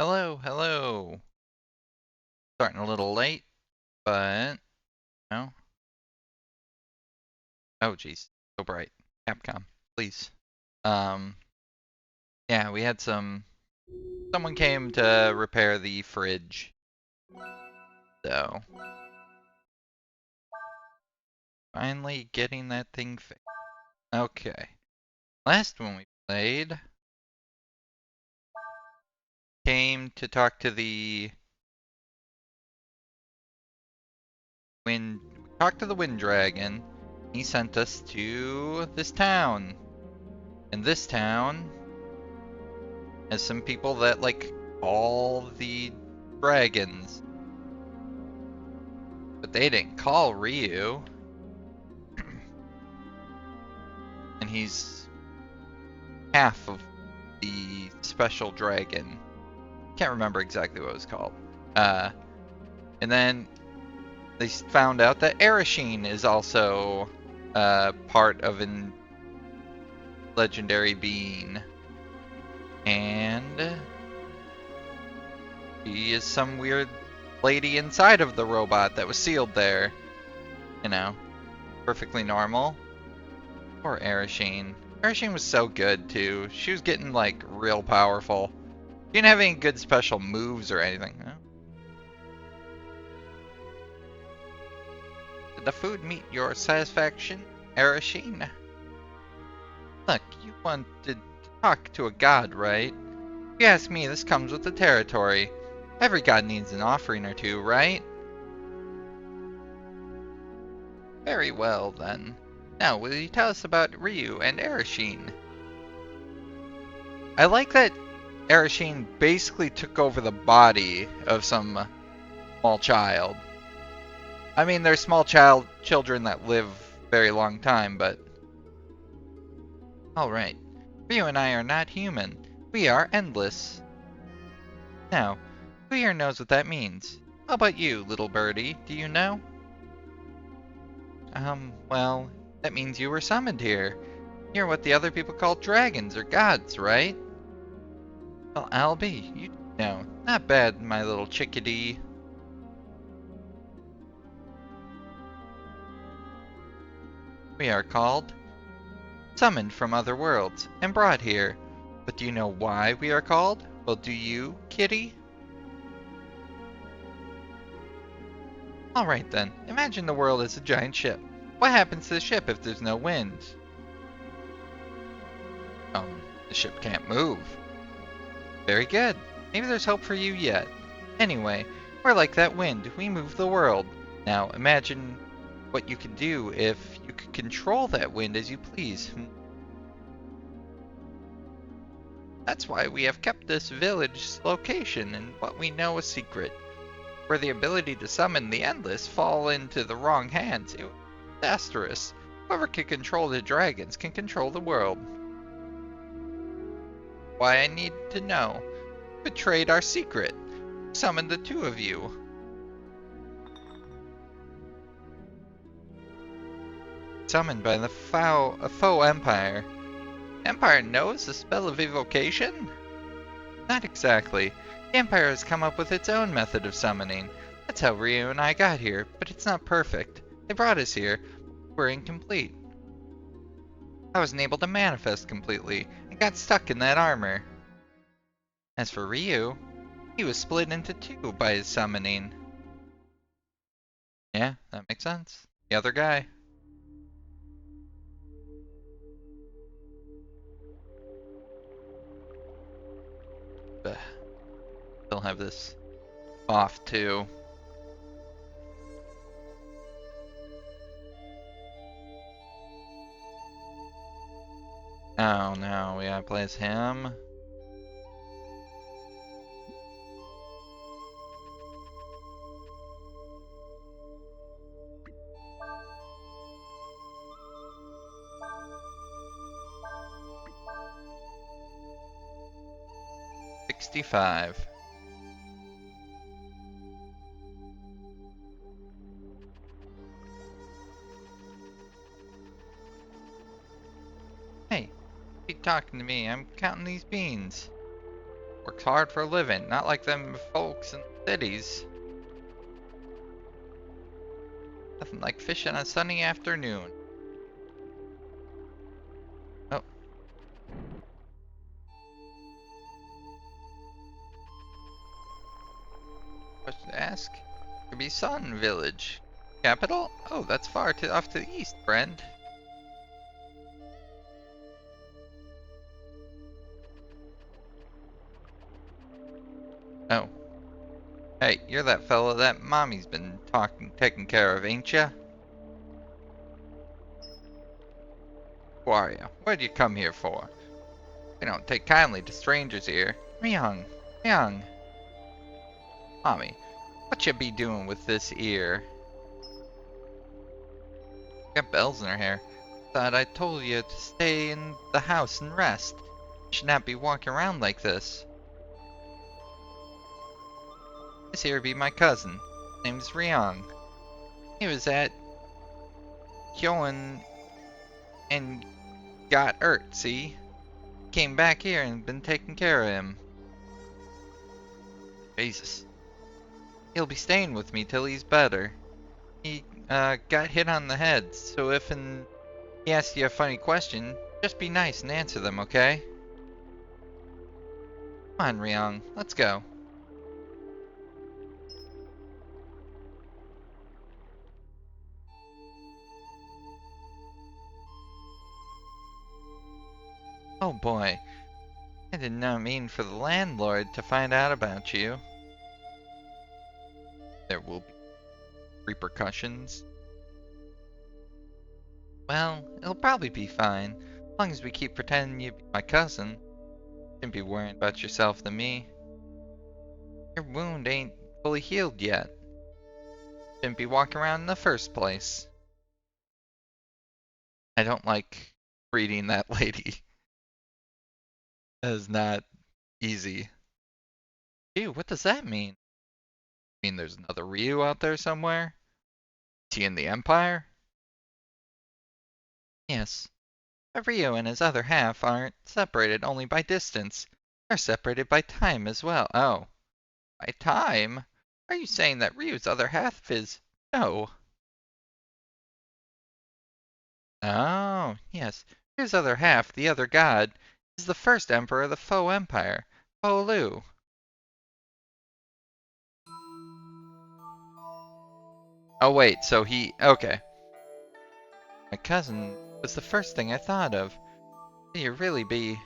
Hello, hello. Starting a little late, but no. Oh, geez, so bright. Capcom, please. Um, yeah, we had someone came to repair the fridge, so finally getting that thing fixed. Okay. Last one we played came to talk to the wind. We talked to the wind dragon. He sent us to this town, and this town has some people that like call the dragons. But they didn't call Ryu, and he's half of the special dragon. Can't remember exactly what it was called. Uh, and then they found out that Arasheen is also part of a legendary being, and she is some weird lady inside of the robot that was sealed there. You know, perfectly normal. Poor Arasheen. Arasheen was so good too. She was getting like real powerful. She didn't have any good special moves or anything. No? Did the food meet your satisfaction, Arasheen? Look, you wanted to talk to a god, right? If you ask me, this comes with the territory. Every god needs an offering or two, right? Very well, then. Now, will you tell us about Ryu and Arasheen? I like that Arasheen basically took over the body of some small child. I mean, there's small children that live very long time, but all right. Ryu and I are not human. We are endless. Now, who here knows what that means? How about you, little birdie? Do you know? Well, that means you were summoned here. You're what the other people call dragons or gods, right? Well, Albie, you know. Not bad, my little chickadee. We are called summoned from other worlds and brought here. But do you know why we are called? Well, do you, kitty? Alright then, imagine the world as a giant ship. What happens to the ship if there's no wind? The ship can't move. Very good. Maybe there's hope for you yet. Anyway, we're like that wind. We move the world. Now, imagine what you could do if you could control that wind as you please. That's why we have kept this village's location and what we know a secret. Where the ability to summon the Endless fall into the wrong hands, it would be disastrous. Whoever can control the dragons can control the world. Why I need to know. Betrayed our secret. Summoned the two of you. Summoned by the foe Empire. Empire knows the spell of evocation? Not exactly. The Empire has come up with its own method of summoning. That's how Ryu and I got here, but it's not perfect. They brought us here. We're incomplete. I wasn't able to manifest completely, and got stuck in that armor. As for Ryu, he was split into two by his summoning. Yeah, that makes sense. The other guy. Still have this off too. Oh no, we gotta play as him. $65. Hey, keep talking to me. I'm counting these beans. Works hard for a living, not like them folks in the cities. Nothing like fish on a sunny afternoon. Oh. Question to ask? Could be Sun Village. Capital? Oh, that's far off to the east, friend. Oh. Hey, you're that fella that Mommy's been taking care of, ain't ya? Who are ya? What'd you come here for? We don't take kindly to strangers here. Myung, Myung. Mommy, what you be doing with this ear? Got bells in her hair. Thought I told you to stay in the house and rest. You should not be walking around like this. This here be my cousin. His name's Ryong. He was at Hyoen and got hurt, see? Came back here and been taking care of him. Jesus. He'll be staying with me till he's better. He got hit on the head, so if he asks you a funny question, just be nice and answer them, okay? Come on, Ryong, let's go. Oh boy, I did not mean for the landlord to find out about you. There will be repercussions. Well, it'll probably be fine, as long as we keep pretending you be my cousin. Shouldn't be worrying about yourself than me. Your wound ain't fully healed yet. Shouldn't be walking around in the first place. I don't like reading that lady. That is not easy. Ew, what does that mean? Mean there's another Ryu out there somewhere? Is he in the Empire? Yes. But Ryu and his other half aren't separated only by distance. They're separated by time as well. Oh. By time? Are you saying that Ryu's other half is... No. Oh, yes. Ryu's other half, the other god, is the first emperor of the Faux Empire, Po Lu. Oh wait, so he... Okay. My cousin was the first thing I thought of. You really be...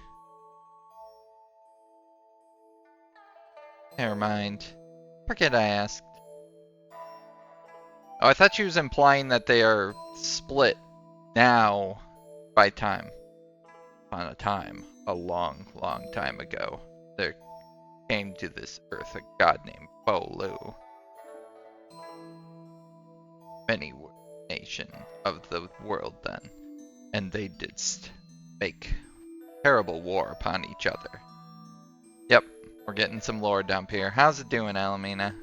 Never mind. Forget I asked. Oh, I thought she was implying that they are split now by time. On a time. A long, long time ago. There came to this earth a god named Po Lu. Many were the nation of the world then, and they didst make terrible war upon each other. Yep, we're getting some lore dump here. How's it doing, Alamina?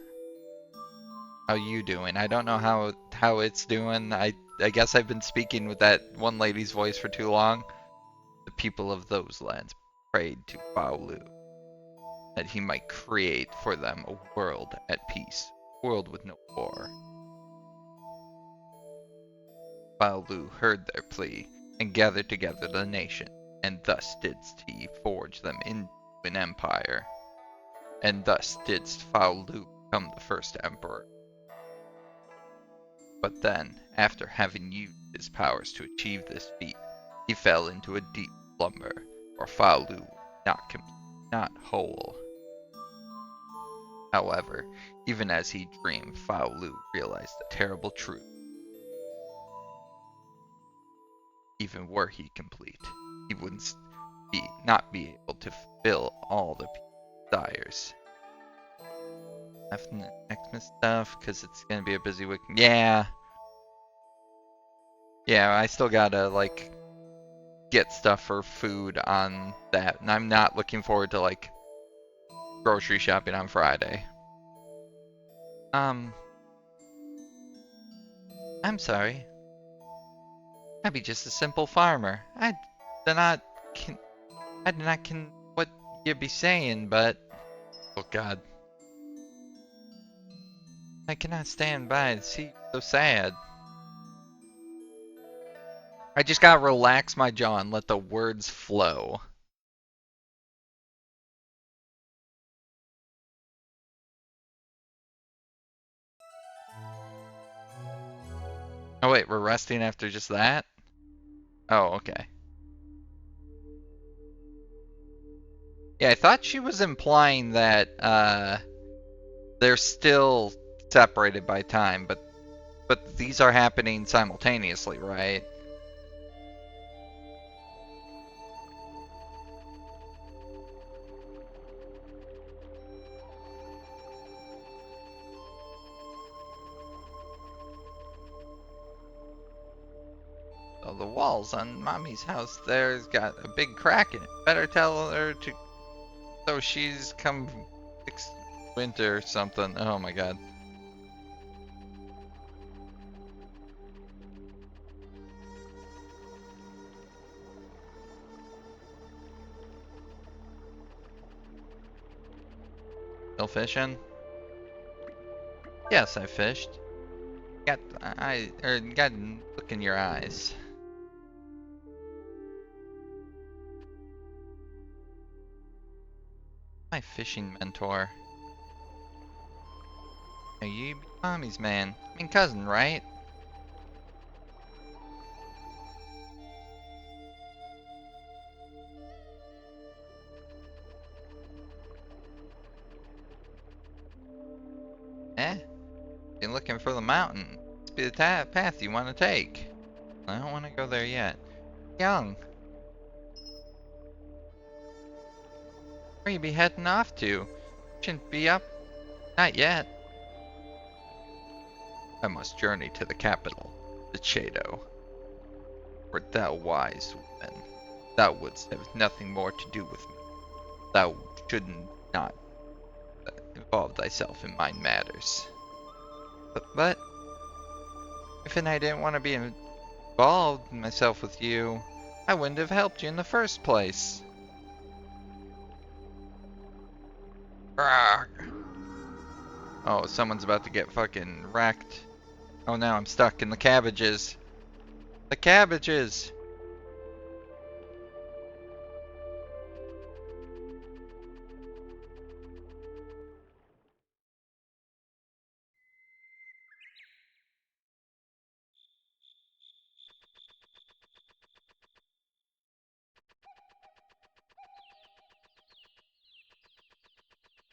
How you doing? I don't know how it's doing. I guess I've been speaking with that one lady's voice for too long. The people of those lands prayed to Baolu that he might create for them a world at peace, a world with no war. Baolu heard their plea and gathered together the nation, and thus didst he forge them into an empire. And thus didst Baolu become the first emperor. But then, after having used his powers to achieve this feat, he fell into a deep slumber, for Baolu not complete, not whole. However, even as he dreamed, Baolu realized the terrible truth. Even were he complete, he wouldn't not be able to fulfill all the desires. After Xmas stuff, because it's gonna be a busy week. Yeah, I still gotta like get stuff for food on that, and I'm not looking forward to like grocery shopping on Friday. I'm sorry. I'd be just a simple farmer. I do not can what you'd be saying, but... Oh god. I cannot stand by and see you so sad. I just gotta relax my jaw and let the words flow. Oh wait, we're resting after just that? Oh, okay. Yeah, I thought she was implying that they're still separated by time, but these are happening simultaneously, right? Oh, the walls on Mommy's house there's got a big crack in it. Better tell her to so she's come next winter or something. Oh my god. Still fishing? Yes, I fished. Got got a look in your eyes. My fishing mentor. Are you Mommy's man? I mean cousin, right? Eh? Been looking for the mountain. Must be the path you want to take. I don't want to go there yet. Young. Where you be heading off to? Shouldn't be up. Not yet. I must journey to the capital, the Chado. Wert thou wise woman, thou wouldst have nothing more to do with me. Thou shouldn't not involve thyself in mine matters. But if I didn't want to be involved myself with you, I wouldn't have helped you in the first place. Arrgh. Oh, someone's about to get fucking wrecked. Oh, now I'm stuck in the cabbages. The cabbages!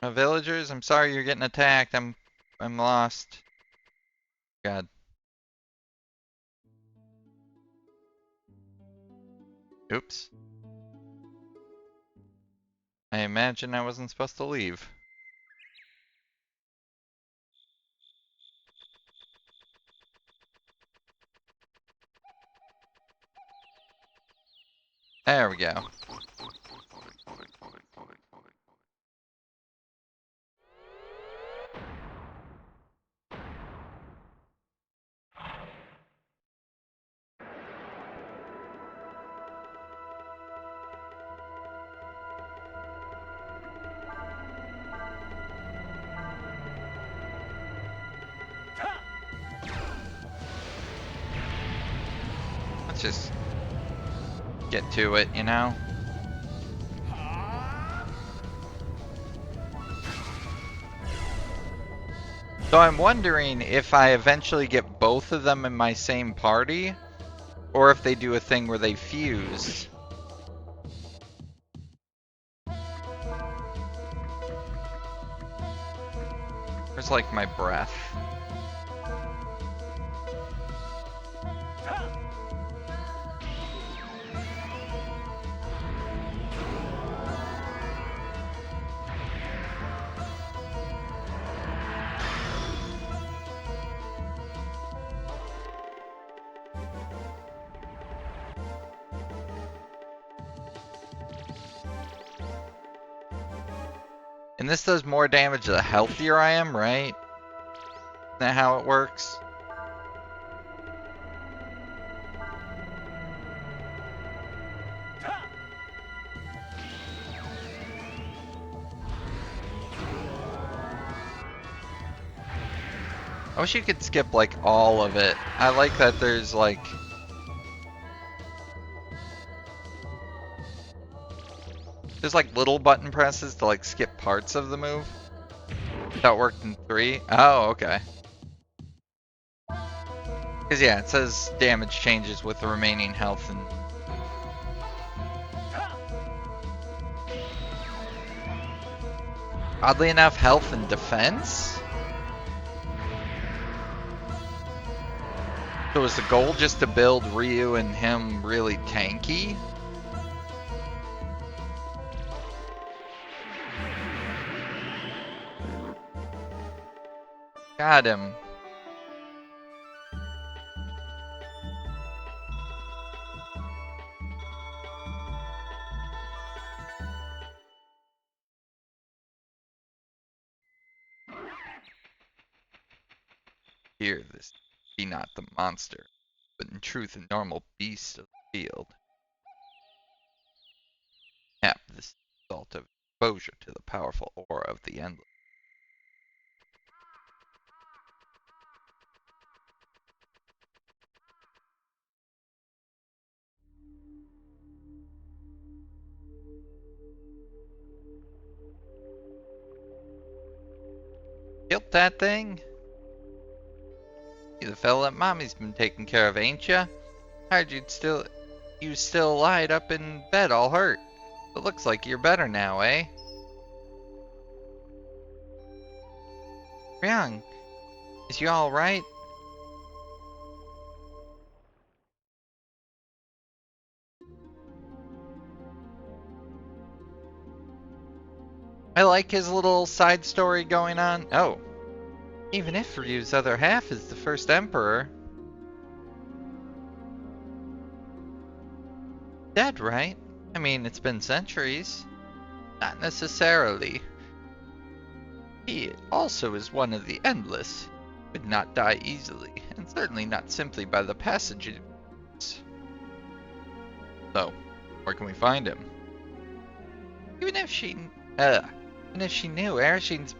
Villagers, I'm sorry you're getting attacked. I'm lost. God. Oops. I imagine I wasn't supposed to leave. There we go. Let's just get to it, you know? So I'm wondering if I eventually get both of them in my same party, or if they do a thing where they fuse. There's like my breath. And this does more damage the healthier I am, right? Isn't that how it works? I wish you could skip like all of it. I like that there's like little button presses to like skip parts of the move. That worked in 3. Oh, okay. Because yeah, it says damage changes with the remaining health and... Oddly enough, health and defense? So was the goal just to build Ryu and him really tanky? Got him. Here, this be not the monster, but in truth a normal beast of the field. Yep, this is the result of exposure to the powerful aura of the Endless. Killed that thing? You the fella that Mommy's been taking care of, ain't ya? Heard you still lied up in bed all hurt. But looks like you're better now, eh? Ryung, is you alright? I like his little side story going on. Oh, even if Ryu's other half is the first emperor. Dead, right? I mean, it's been centuries. Not necessarily. He also is one of the Endless. Would not die easily, and certainly not simply by the passage. So, where can we find him? Even if she, even if she knew, Erishine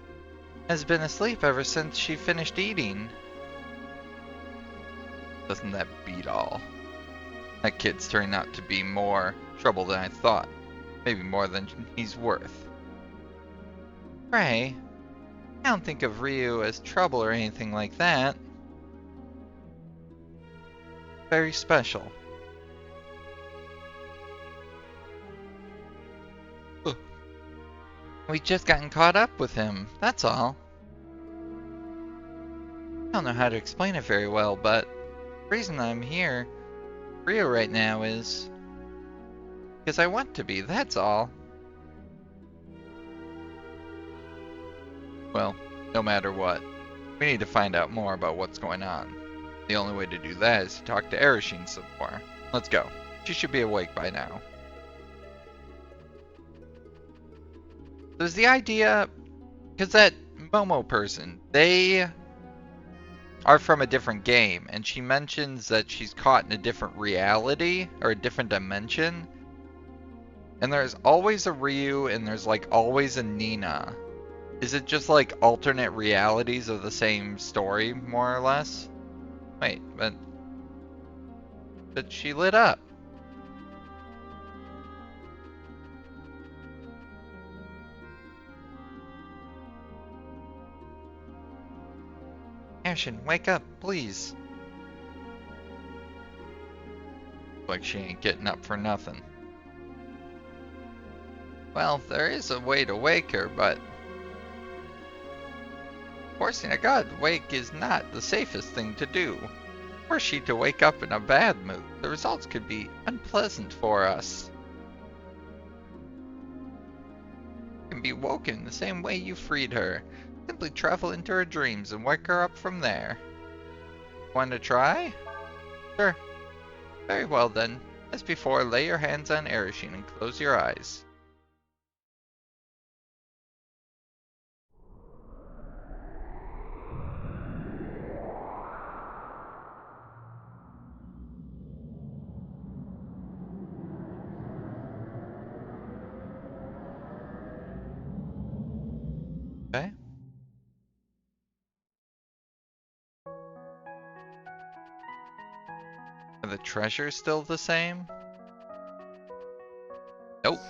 has been asleep ever since she finished eating. Doesn't that beat all? That kid's turning out to be more trouble than I thought. Maybe more than he's worth. Ray, I don't think of Ryu as trouble or anything like that. Very special. Ugh. We just gotten caught up with him, that's all. I don't know how to explain it very well, but the reason I'm here, Ryu right now is because I want to be, that's all. Well, no matter what, we need to find out more about what's going on. The only way to do that is to talk to Erishine some more. Let's go. She should be awake by now. There's the idea, because that Momo person, they are from a different game, and she mentions that she's caught in a different reality, or a different dimension. And there's always a Ryu, and there's like always a Nina. Is it just like alternate realities of the same story, more or less? Wait, but she lit up. Ashen, wake up, please. Like she ain't getting up for nothing. Well, there is a way to wake her, but forcing a god to wake is not the safest thing to do. Were she to wake up in a bad mood, the results could be unpleasant for us. She can be woken the same way you freed her. Simply travel into her dreams and wake her up from there. Want to try? Sure. Very well then. As before, lay your hands on Erishine and close your eyes. Okay? Are the treasures still the same? Nope.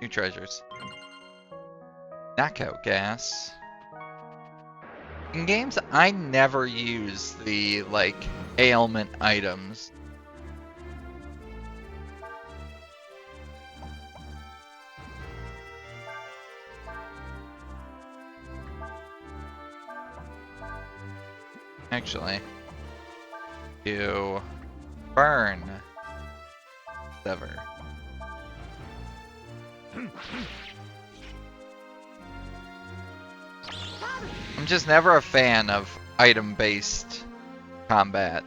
New treasures. Knockout gas. In games, I never use the, like, ailment items. Actually, do burn. Sever. I'm just never a fan of item-based combat.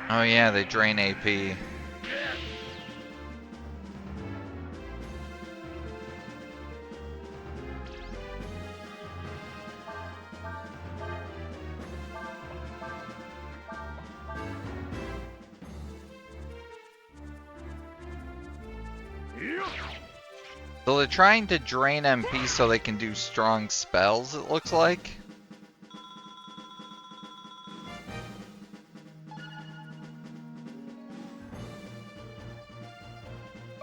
Oh yeah, they drain AP. So they're trying to drain MP so they can do strong spells, it looks like.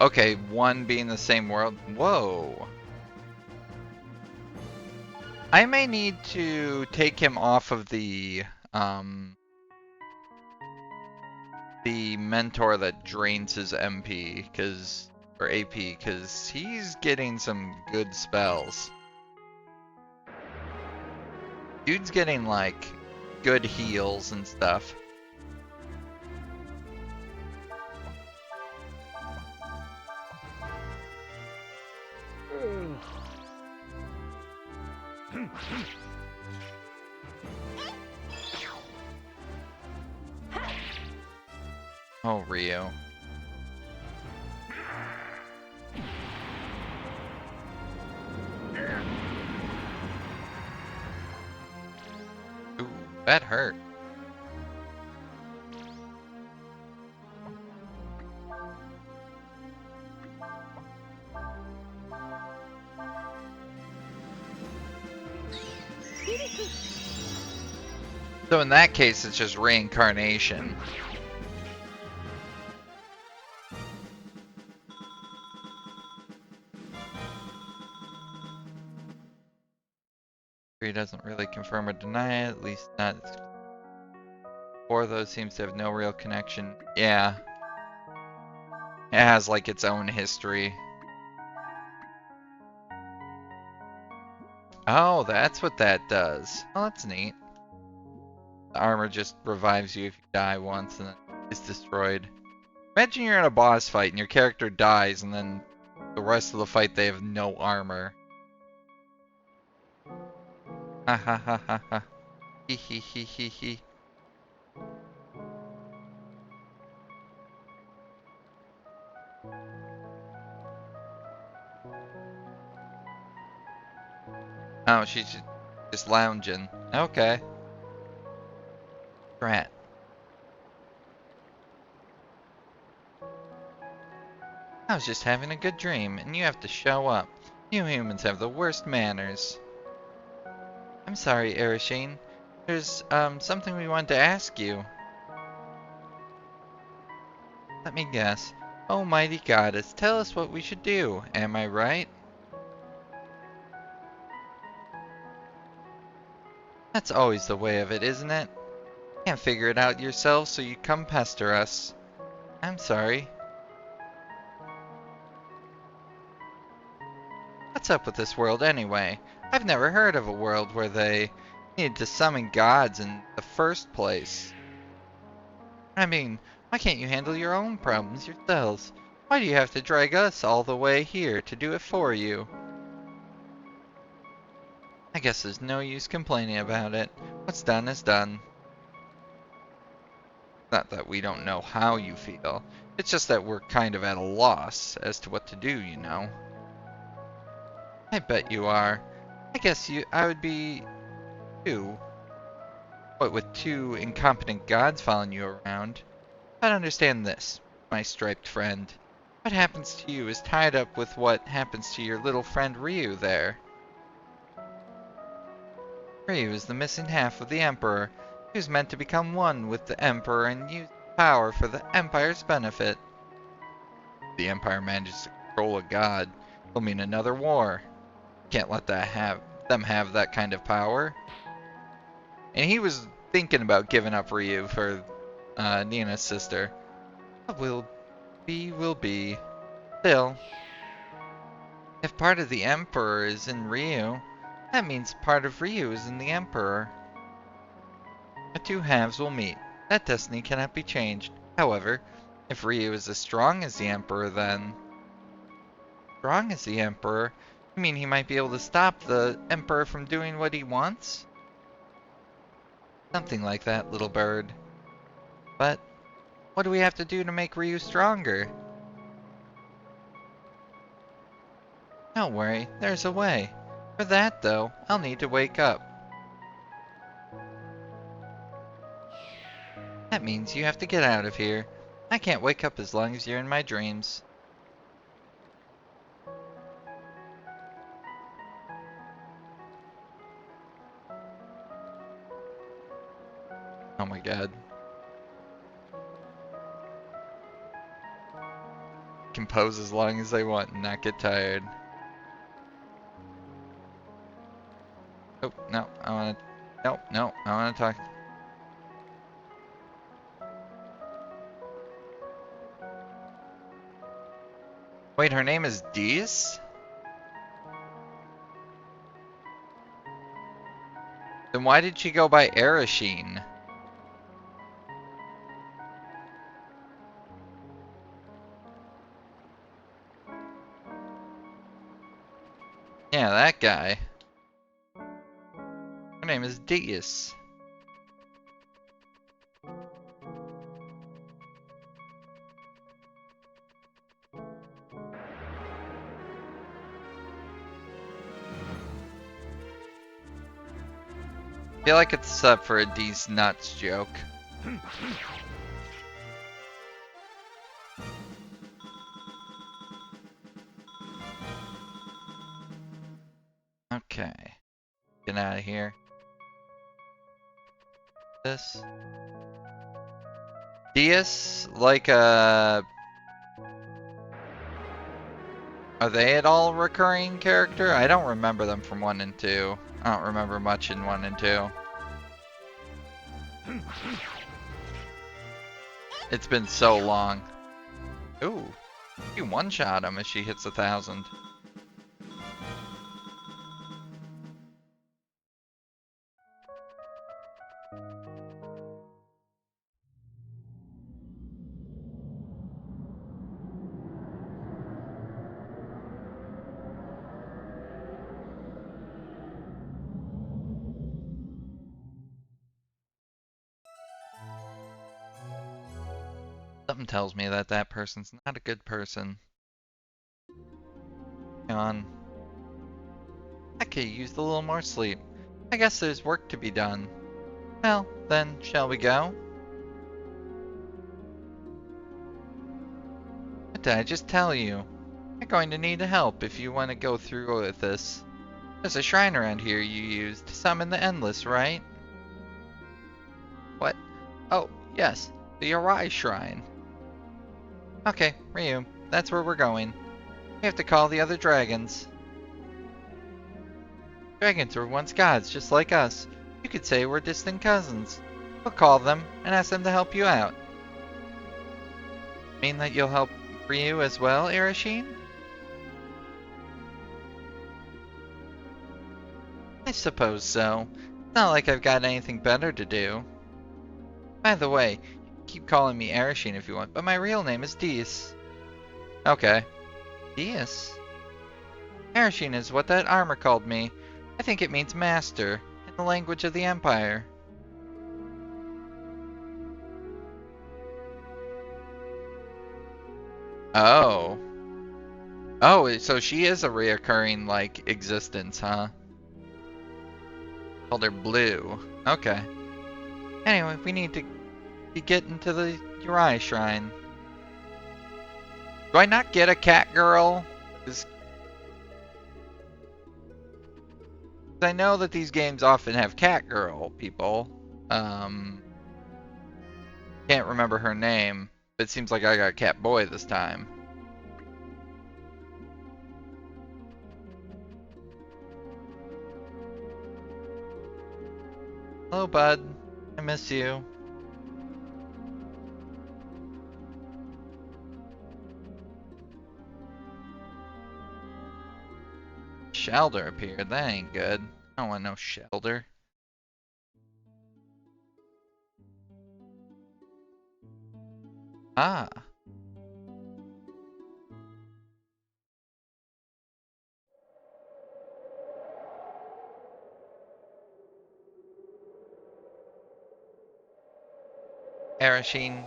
Okay, one being the same world. Whoa. I may need to take him off of the mentor that drains his MP, or AP, because he's getting some good spells. Dude's getting, like, good heals and stuff. Oh, Rio. Ooh, that hurt. So in that case, it's just reincarnation. He doesn't really confirm or deny it, at least not. Four of those seems to have no real connection. Yeah. It has like its own history. Oh, that's what that does. Oh, that's neat. The armor just revives you if you die once and then is destroyed. Imagine you're in a boss fight and your character dies and then the rest of the fight they have no armor. Ha ha ha ha ha. Hee hee hee hee hee. Oh, she's just lounging. Okay. Rat. I was just having a good dream, and you have to show up. You humans have the worst manners. I'm sorry, Arasheen. There's, something we wanted to ask you. Let me guess. Oh, mighty goddess, tell us what we should do. Am I right? That's always the way of it, isn't it? Can't figure it out yourself, so you come pester us. I'm sorry. What's up with this world anyway? I've never heard of a world where they needed to summon gods in the first place. I mean, why can't you handle your own problems yourselves? Why do you have to drag us all the way here to do it for you? I guess there's no use complaining about it. What's done is done. Not that we don't know how you feel. It's just that we're kind of at a loss as to what to do, you know. I bet you are. I guess I would be too. What with two incompetent gods following you around. But understand this, my striped friend. What happens to you is tied up with what happens to your little friend Ryu there. Ryu is the missing half of the Emperor. He was meant to become one with the Emperor and use power for the Empire's benefit. If the Empire manages to control a god, it'll mean another war. Can't let them have that kind of power. And he was thinking about giving up Ryu for Nina's sister. What will be, will be. Still, if part of the Emperor is in Ryu, that means part of Ryu is in the Emperor. The two halves will meet. That destiny cannot be changed. However, if Ryu is as strong as the Emperor, then... Strong as the Emperor? You mean he might be able to stop the Emperor from doing what he wants? Something like that, little bird. But, what do we have to do to make Ryu stronger? Don't worry, there's a way. For that, though, I'll need to wake up. That means you have to get out of here. I can't wake up as long as you're in my dreams. Oh my god. Can pose as long as they want and not get tired. Oh, no, I wanna... No, I wanna talk... Wait, her name is Dees? Then why did she go by Arasheen? Yeah, that guy. Her name is Dees. I feel like it's up for a Dees nuts joke. Okay. Get out of here. This. Deus, like Are they at all a recurring character? I don't remember them from 1 and 2. I don't remember much in 1 and 2. It's been so long. Ooh. You one-shot him if she hits 1,000. Something tells me that that person's not a good person. Hang on. I could use a little more sleep. I guess there's work to be done. Well, then, shall we go? What did I just tell you? You're going to need help if you want to go through with this. There's a shrine around here you used to summon the Endless, right? What? Oh, yes, the Arai Shrine. Okay, Ryu, that's where we're going. We have to call the other dragons. Dragons were once gods, just like us. You could say we're distant cousins. We'll call them and ask them to help you out. Mean that you'll help Ryu as well, Arasheen? I suppose so. It's not like I've got anything better to do. By the way, you can keep calling me Arasheen if you want, but my real name is Dees. Okay. Dees? Arasheen is what that armor called me. I think it means master, in the language of the Empire. Oh. Oh, so she is a reoccurring, like, existence, huh? Called her Blue. Okay. Anyway, we need to get into the Uri Shrine. Do I not get a cat girl? 'Cause I know that these games often have cat girl people. Can't remember her name, but it seems like I got cat boy this time. Hello, bud. I miss you. Shelder appeared. That ain't good. I don't want no Shelder. Ah. Arasheen.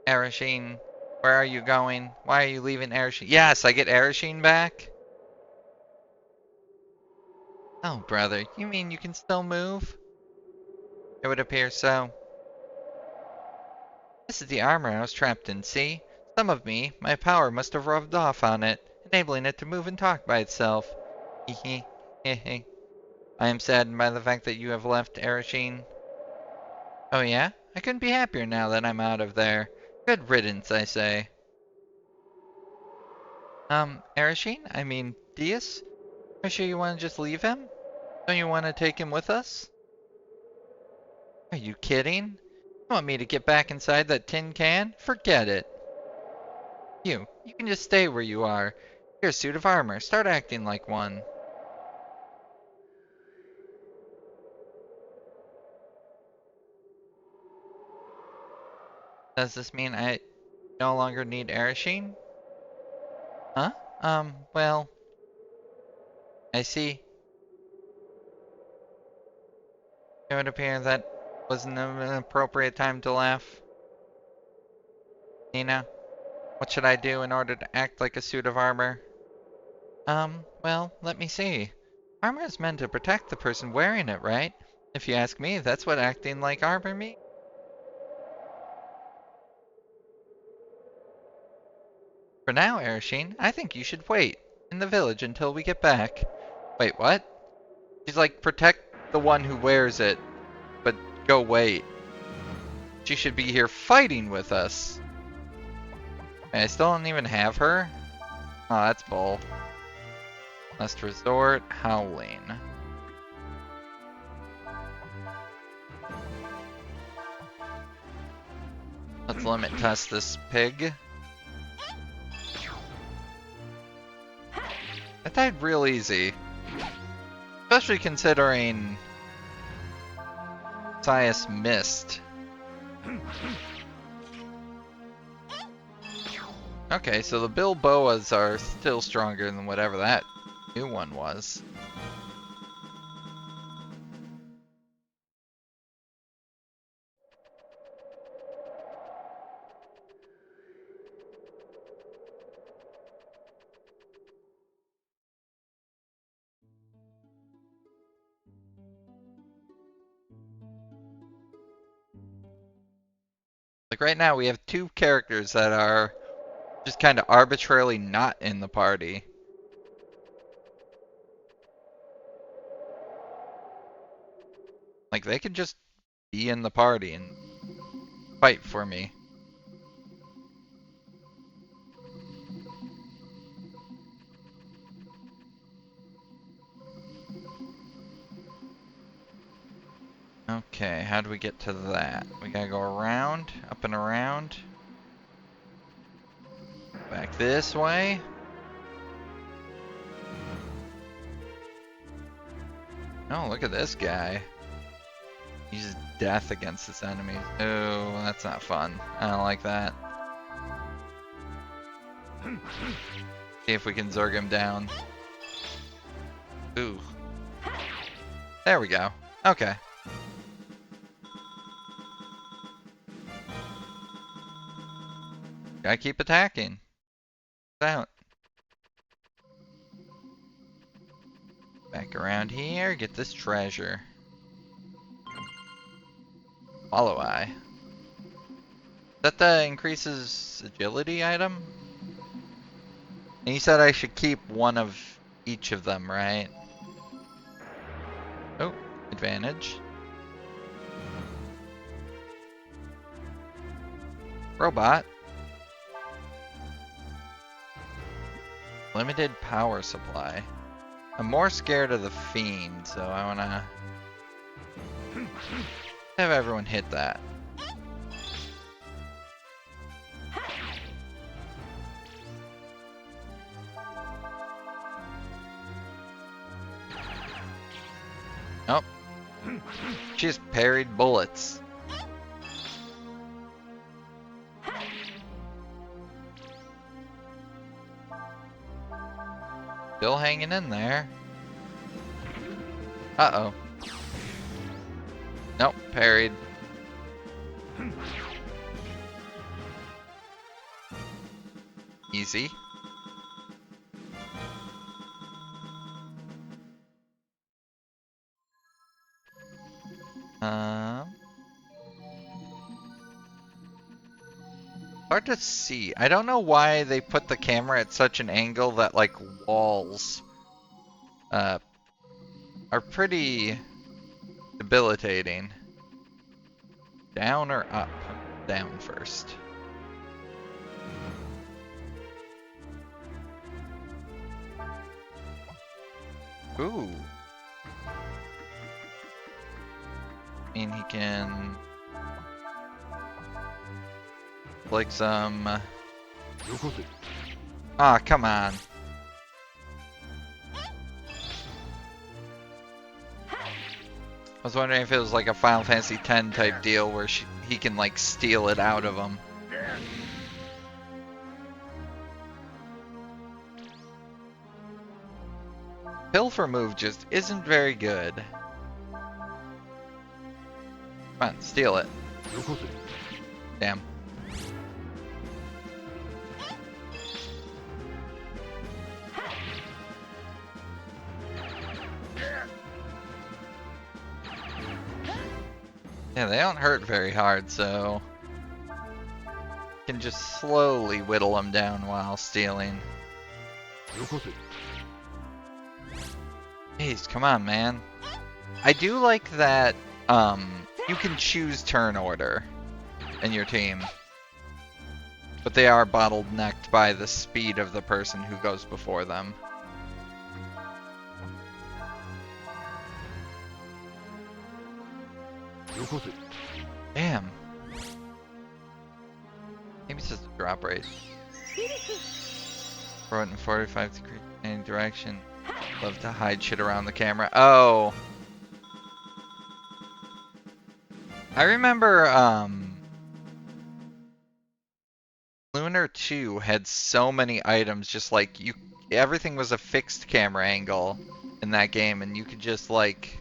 Arasheen. Where are you going? Why are you leaving Arasheen? Yes, I get Arasheen back? Oh, brother. You mean you can still move? It would appear so. This is the armor I was trapped in, see? Some of me, my power must have rubbed off on it, enabling it to move and talk by itself. Hehe. Hehe. I am saddened by the fact that you have left, Arasheen. Oh yeah? I couldn't be happier now that I'm out of there. Good riddance, I say. Arasheen? I mean, Dias? Are you sure you want to just leave him? Don't you want to take him with us? Are you kidding? You want me to get back inside that tin can? Forget it. You can just stay where you are. You're a suit of armor. Start acting like one. Does this mean I no longer need Arasheen? Huh? Well, I see. It would appear that wasn't an appropriate time to laugh. Nina, what should I do in order to act like a suit of armor? Well, let me see. Armor is meant to protect the person wearing it, right? If you ask me, that's what acting like armor means. For now, Arasheen, I think you should wait in the village until we get back. Wait, what? She's like, protect the one who wears it, but go wait. She should be here fighting with us. I still don't even have her? Oh, that's bull. Last resort, howling. Let's limit test this pig. That died real easy. Especially considering Sias missed. Okay, so the Bilboas are still stronger than whatever that new one was. Like right now we have two characters that are just kind of arbitrarily not in the party. Like they could just be in the party and fight for me. Okay, how do we get to that? We gotta go around, up and around. Back this way. Oh, look at this guy. He uses death against his enemies. Oh, that's not fun. I don't like that. See if we can Zerg him down. Ooh. There we go. Okay. Gotta keep attacking. Out. Back around here, get this treasure. Follow eye. That the increases agility item? And you said I should keep one of each of them, right? Oh, advantage. Robot. Limited power supply. I'm more scared of the fiend, so I wanna have everyone hit that. Nope. She just parried bullets. Still hanging in there. Uh-oh. Nope, parried. Easy. Hard to see. I don't know why they put the camera at such an angle that like walls are pretty debilitating. Down or up? Down first. Ooh. I mean, he can like some. Ah, come on. I was wondering if it was like a Final Fantasy X type deal where he can like steal it out of him. Pilfer move just isn't very good. Come on, steal it. Damn. Yeah, they don't hurt very hard, so can just slowly whittle them down while stealing. Jeez, come on, man. I do like that you can choose turn order in your team, but they are bottlenecked by the speed of the person who goes before them. Damn. Maybe it's just a drop rate. Throw it in 45 degrees in any direction. Love to hide shit around the camera. Oh. I remember, Lunar 2 had so many items, just like everything was a fixed camera angle in that game, and you could just like.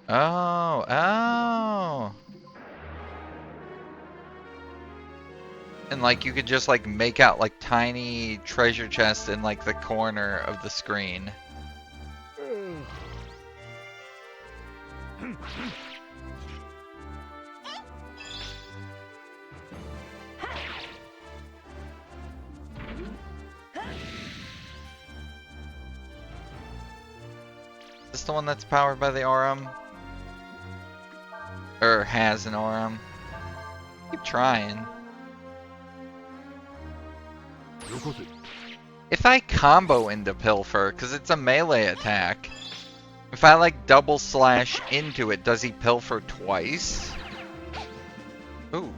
Oh, oh. And like you could just like make out like tiny treasure chests in like the corner of the screen. Is this the one that's powered by the Aurum? Or has an Aurum? Keep trying. If I combo into Pilfer, because it's a melee attack, if I like double slash into it, does he Pilfer twice? Ooh.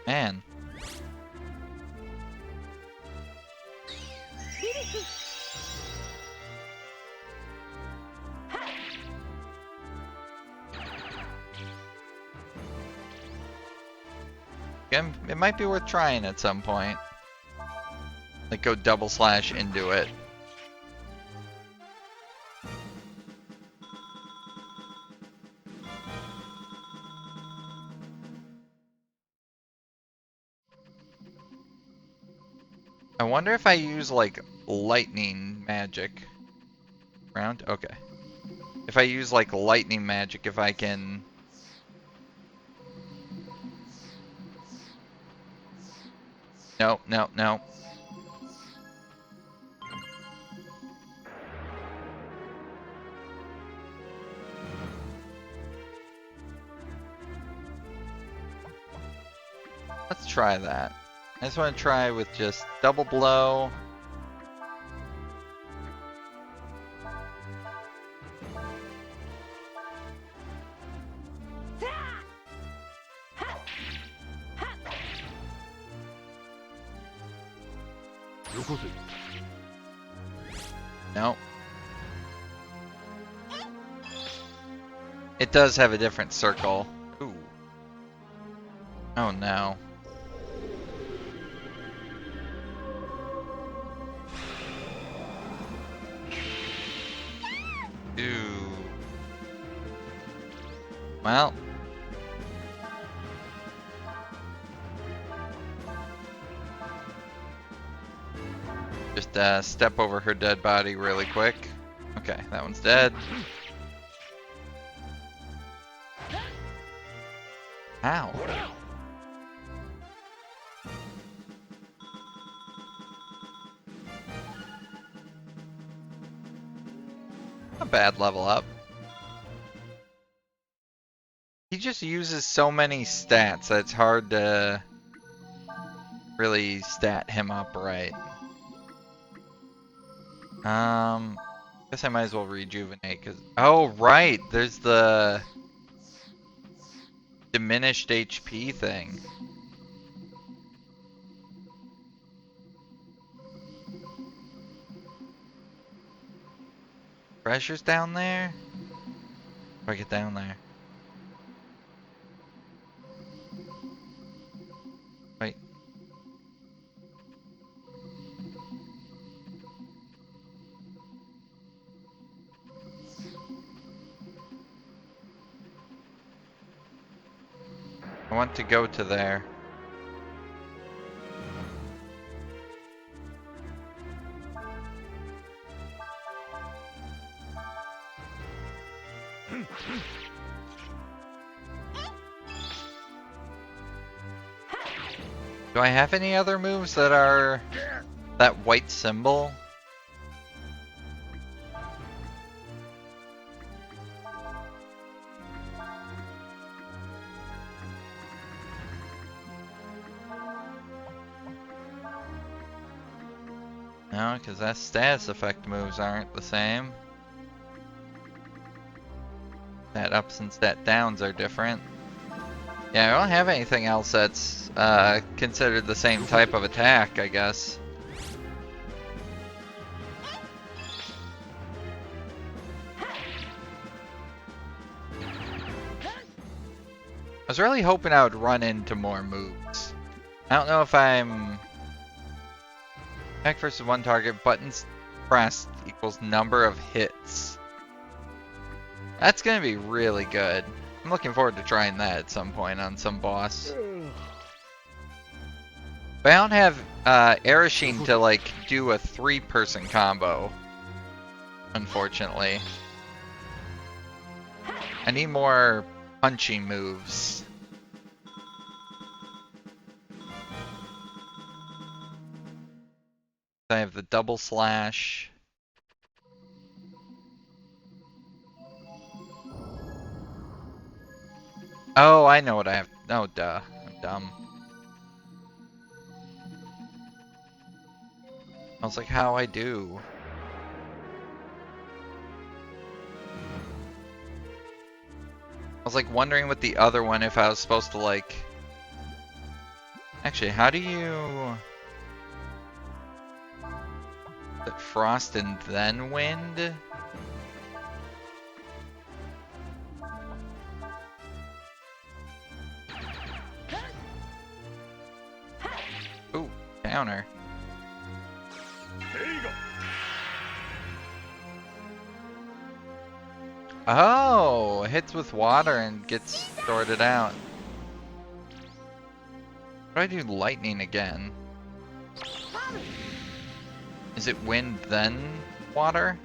Man. It might be worth trying at some point. Like go double slash into it. I wonder if I use like lightning magic. Round? Okay. If I use like lightning magic, if I can... No, no, no. Let's try that. I just want to try with just double blow. No. It does have a different circle. Ooh. Oh no. Ooh. Well. Just step over her dead body really quick. Okay, that one's dead. Ow. A bad level up. He just uses so many stats that it's hard to really stat him up right. Guess I might as well rejuvenate because... Oh, right! There's the diminished HP thing. Pressure's down there? How do I get down there? Wait. I want to go to there. Do I have any other moves that are that white symbol? No, because that status effect moves aren't the same. Stat ups and stat downs are different. Yeah, I don't have anything else that's considered the same type of attack, I guess. I was really hoping I would run into more moves. I don't know if I'm... Attack versus one target, buttons pressed equals number of hits. That's gonna be really good. I'm looking forward to trying that at some point on some boss. But I don't have Arasheen to like do a 3-person combo, unfortunately. I need more punchy moves. I have the double slash. Oh, I know what I have. Oh, duh. I'm dumb. I was like, how I do? I was like wondering with the other one if I was supposed to like... Actually, how do you... Is it frost and then wind? Ooh, counter. There you go. Oh, it hits with water and gets sorted out. What do I do lightning again? Is it wind then water?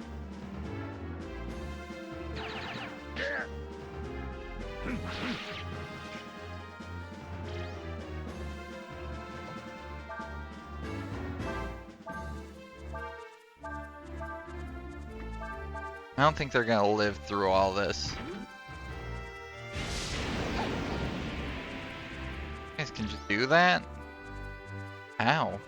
I don't think they're gonna live through all this. Guys, can you do that? How?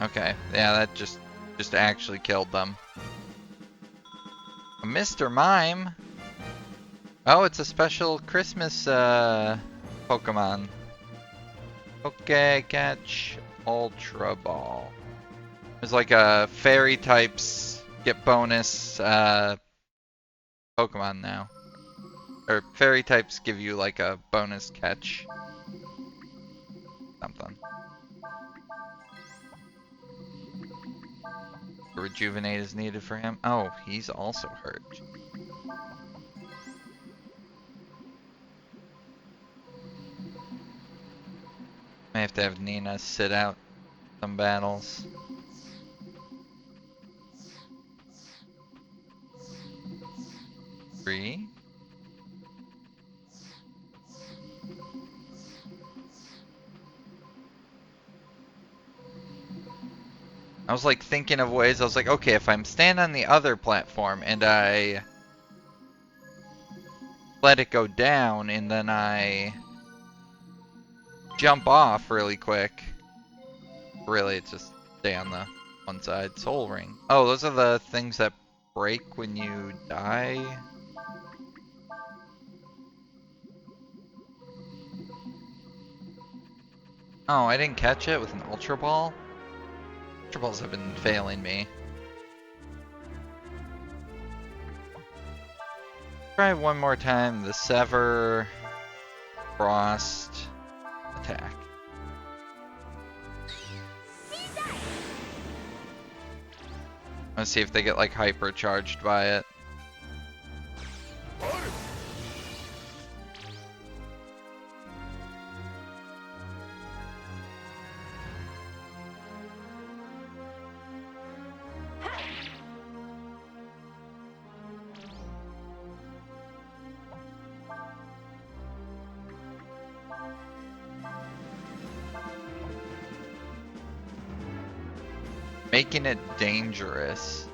Okay, yeah, that just actually killed them. Mr. Mime? Oh, it's a special Christmas Pokemon. Okay, catch Ultra Ball. There's like a fairy types get bonus Pokemon now. Or fairy types give you like a bonus catch. Something. Rejuvenate is needed for him. Oh, he's also hurt. May have to have Nina sit out some battles. Three. I was like thinking of ways, I was like, okay, if I'm standing on the other platform and I let it go down and then I jump off really quick. Really, it's just stay on the one side. Soul Ring. Oh, those are the things that break when you die? Oh, I didn't catch it with an Ultra Ball? Ultra Balls have been failing me. Try one more time. The Sever, Frost, attack. Let's see if they get like hypercharged by it. Making it dangerous.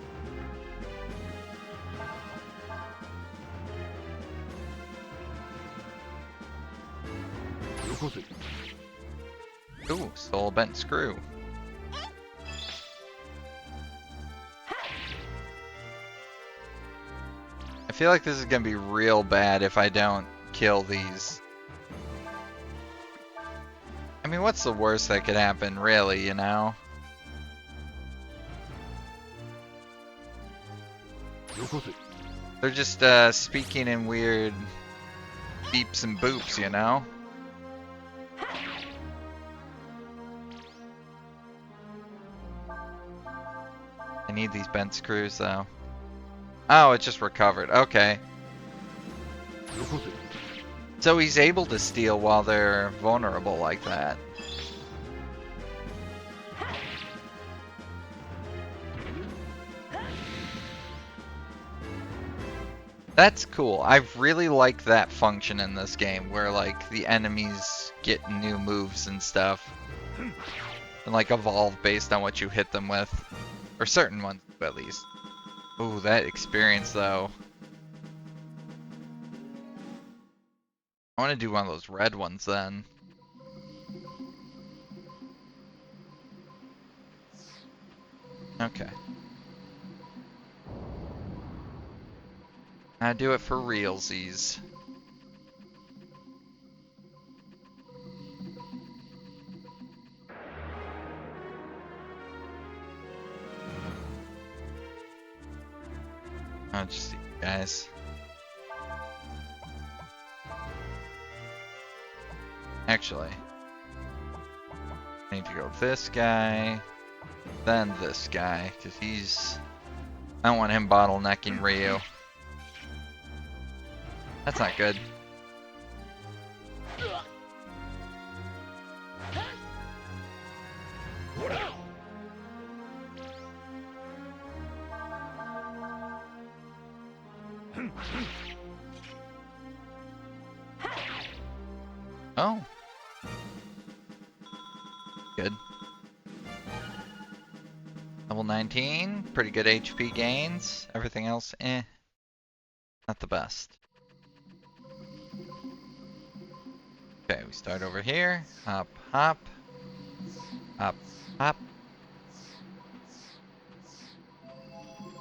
Ooh, Soul Bent Screw. I feel like this is gonna be real bad if I don't kill these. I mean, what's the worst that could happen, really, you know? They're just speaking in weird beeps and boops, you know? I need these bent screws though. Oh, it just recovered. Okay. So he's able to steal while they're vulnerable like that. That's cool. I really like that function in this game where like the enemies get new moves and stuff. And like evolve based on what you hit them with. Or certain ones at least. Ooh, that experience though. I want to do one of those red ones then. Okay. I do it for realsies. I'll just see you guys. Actually, I need to go this guy, then this guy, because he's I don't want him bottlenecking Ryu. That's not good. Oh. Good. Level 19, pretty good HP gains. Everything else, not the best. Okay, we start over here. Hop, hop. Hop, hop.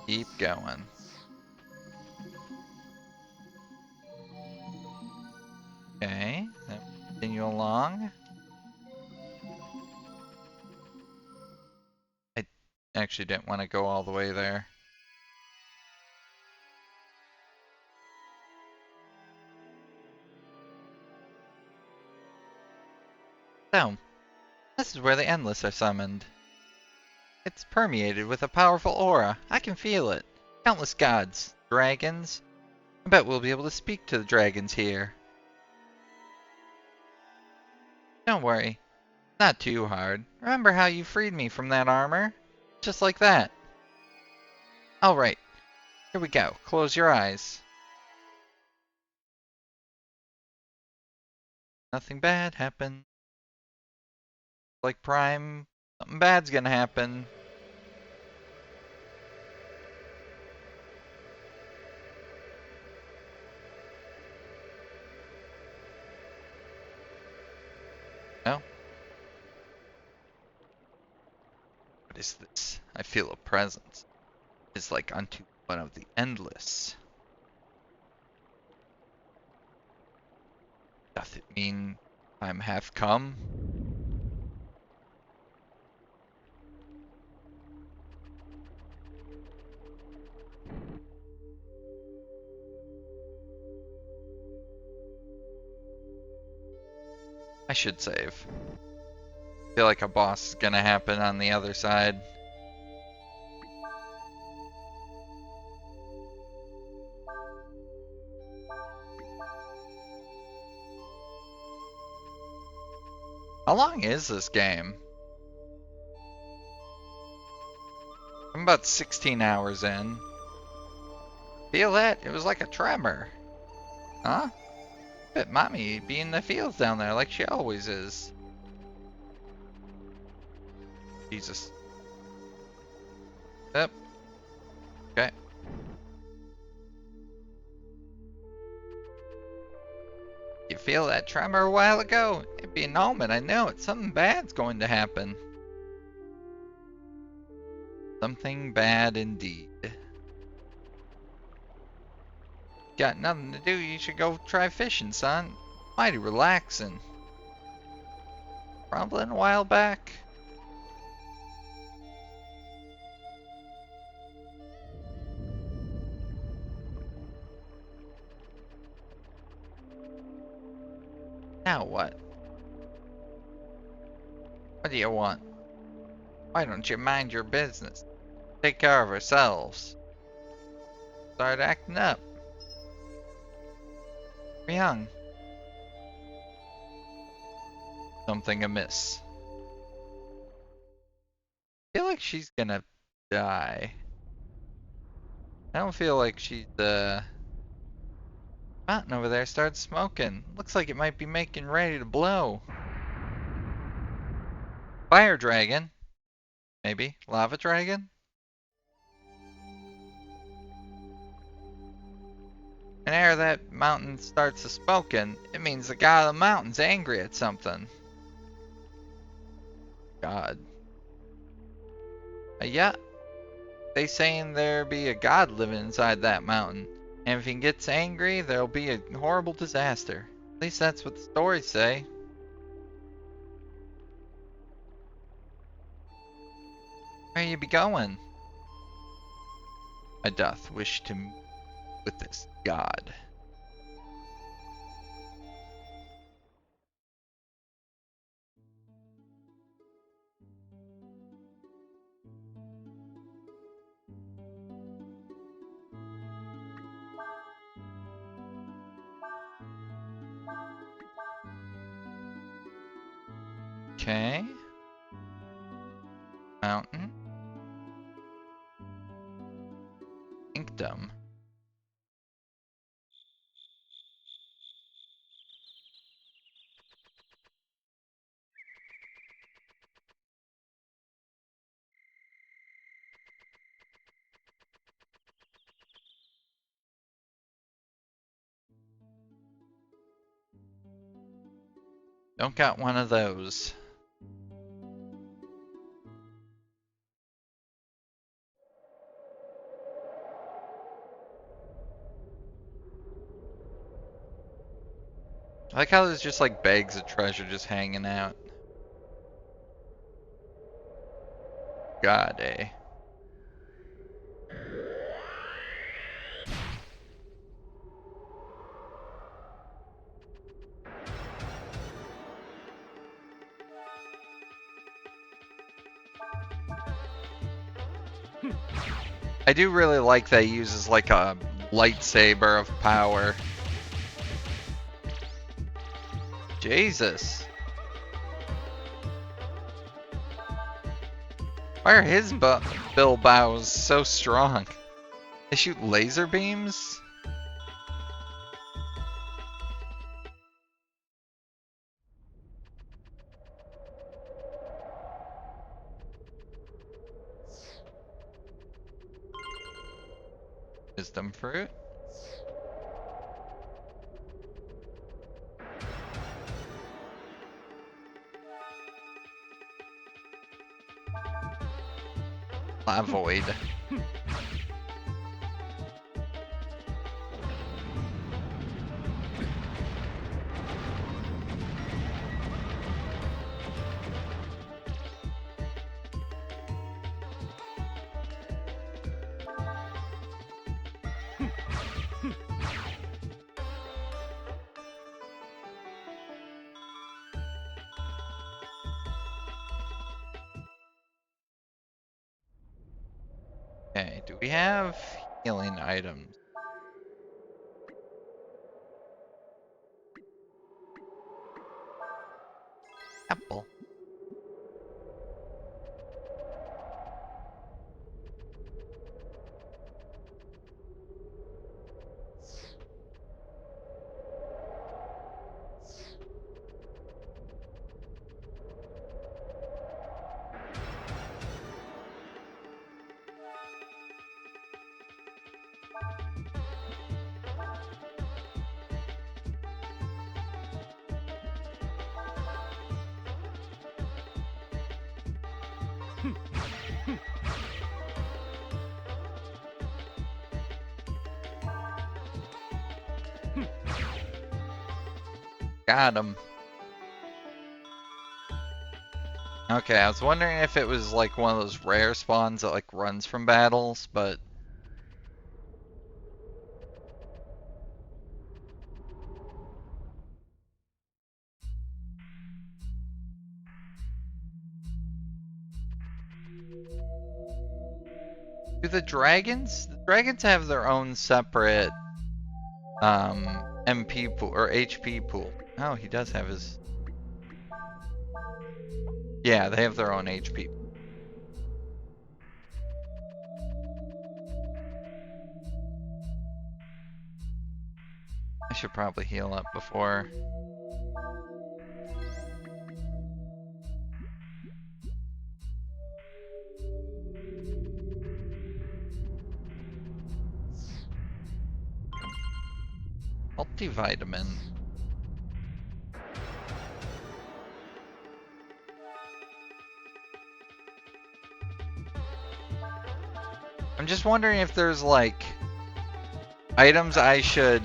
Keep going. Okay, then continue along. I actually didn't want to go all the way there. So, this is where the Endless are summoned. It's permeated with a powerful aura. I can feel it. Countless gods, dragons. I bet we'll be able to speak to the dragons here. Don't worry. Not too hard. Remember how you freed me from that armor? Just like that. Alright. Here we go. Close your eyes. Nothing bad happened. Like Prime, something bad's gonna happen. No? What is this? I feel a presence. It's like unto one of the Endless. Doth it mean time hath come? I should save. I feel like a boss is gonna happen on the other side. How long is this game? I'm about 16 hours in. Feel that? It was like a tremor. Huh? Bet mommy be in the fields down there like she always is. Jesus. Yep. Okay. You feel that tremor a while ago? It'd be an omen, I know it. Something bad's going to happen. Something bad indeed. Got nothing to do, you should go try fishing, son. Mighty relaxing. Rumbling a while back. Now what? What do you want? Why don't you mind your business? Take care of ourselves. Start acting up. We're young. Something amiss. I feel like she's gonna die. I don't feel like she's mountain over there started smoking. Looks like it might be making ready to blow. Fire dragon? Maybe. Lava dragon? Whenever that mountain starts smoking, it means the god of the mountain's angry at something. God. Yeah. They saying there be a god living inside that mountain. And if he gets angry, there'll be a horrible disaster. At least that's what the stories say. Where you be going? I doth wish to meet with this god. Okay. Mountain. Kingdom. Don't got one of those. I like how there's just like bags of treasure just hanging out. God, eh? I do really like that he uses like a lightsaber of power. Jesus. Why are his bilbows so strong? They shoot laser beams? Wisdom fruit? Lavoid. Okay, do we have healing items? Apple. Got him. Okay, I was wondering if it was like one of those rare spawns that like runs from battles, but do the dragons? The dragons have their own separate MP pool or HP pool. Oh, he does have his. Yeah, they have their own HP. I should probably heal up before. Multivitamin. I'm just wondering if there's like items I should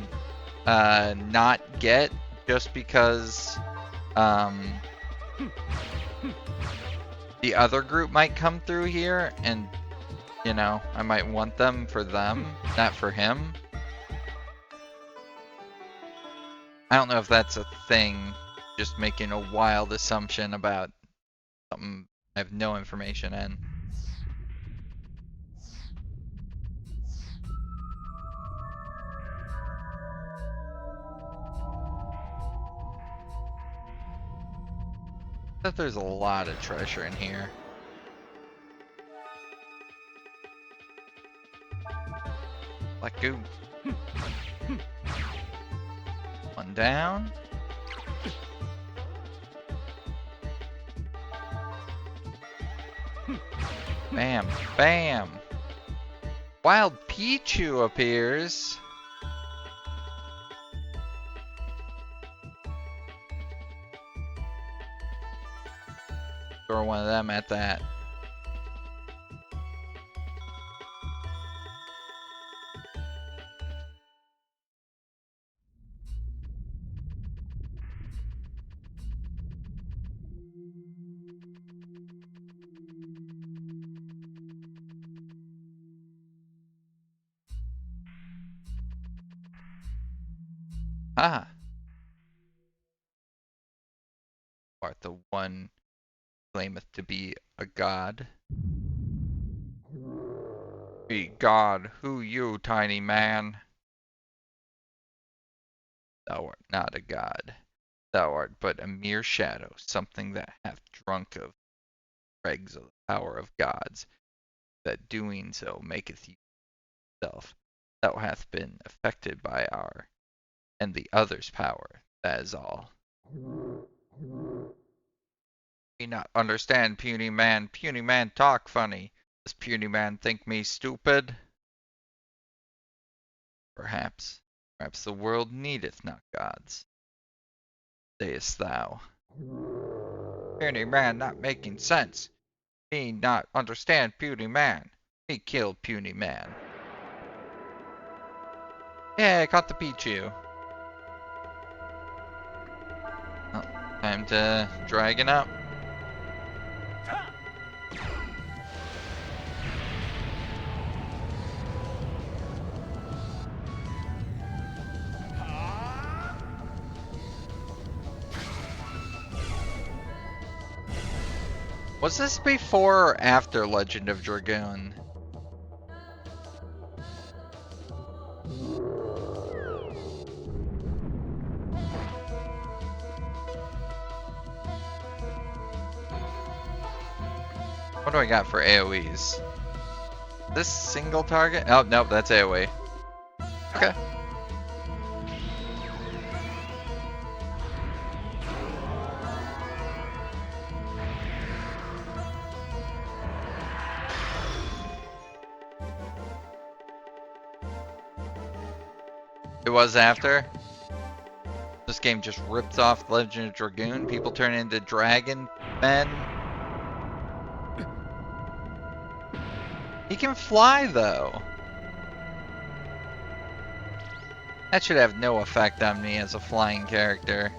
not get just because the other group might come through here and you know, I might want them for them, not for him. I don't know if that's a thing, just making a wild assumption about something I have no information in. Bet there's a lot of treasure in here. Let go. One down. Bam, bam. Wild Pichu appears. Throw one of them at that. Ah. Art the one claimeth to be a god. Be God, who you, tiny man? Thou art not a god. Thou art but a mere shadow, something that hath drunk of dregs of the power of gods, that doing so maketh you self. Thou hast been affected by our and the other's power, that is all. Me not understand, puny man. Puny man talk funny. Does puny man think me stupid? Perhaps. Perhaps the world needeth not gods. Sayest thou. Puny man not making sense. Me not understand puny man. Me killed puny man. Yeah, I caught the Pichu. Oh, time to dragon up. Was this before or after Legend of Dragoon? What do I got for AoEs? This single target? Oh, nope, that's AoE. Okay. It was after? This game just rips off Legend of Dragoon. People turn into dragon men. He can fly though. That should have no effect on me as a flying character.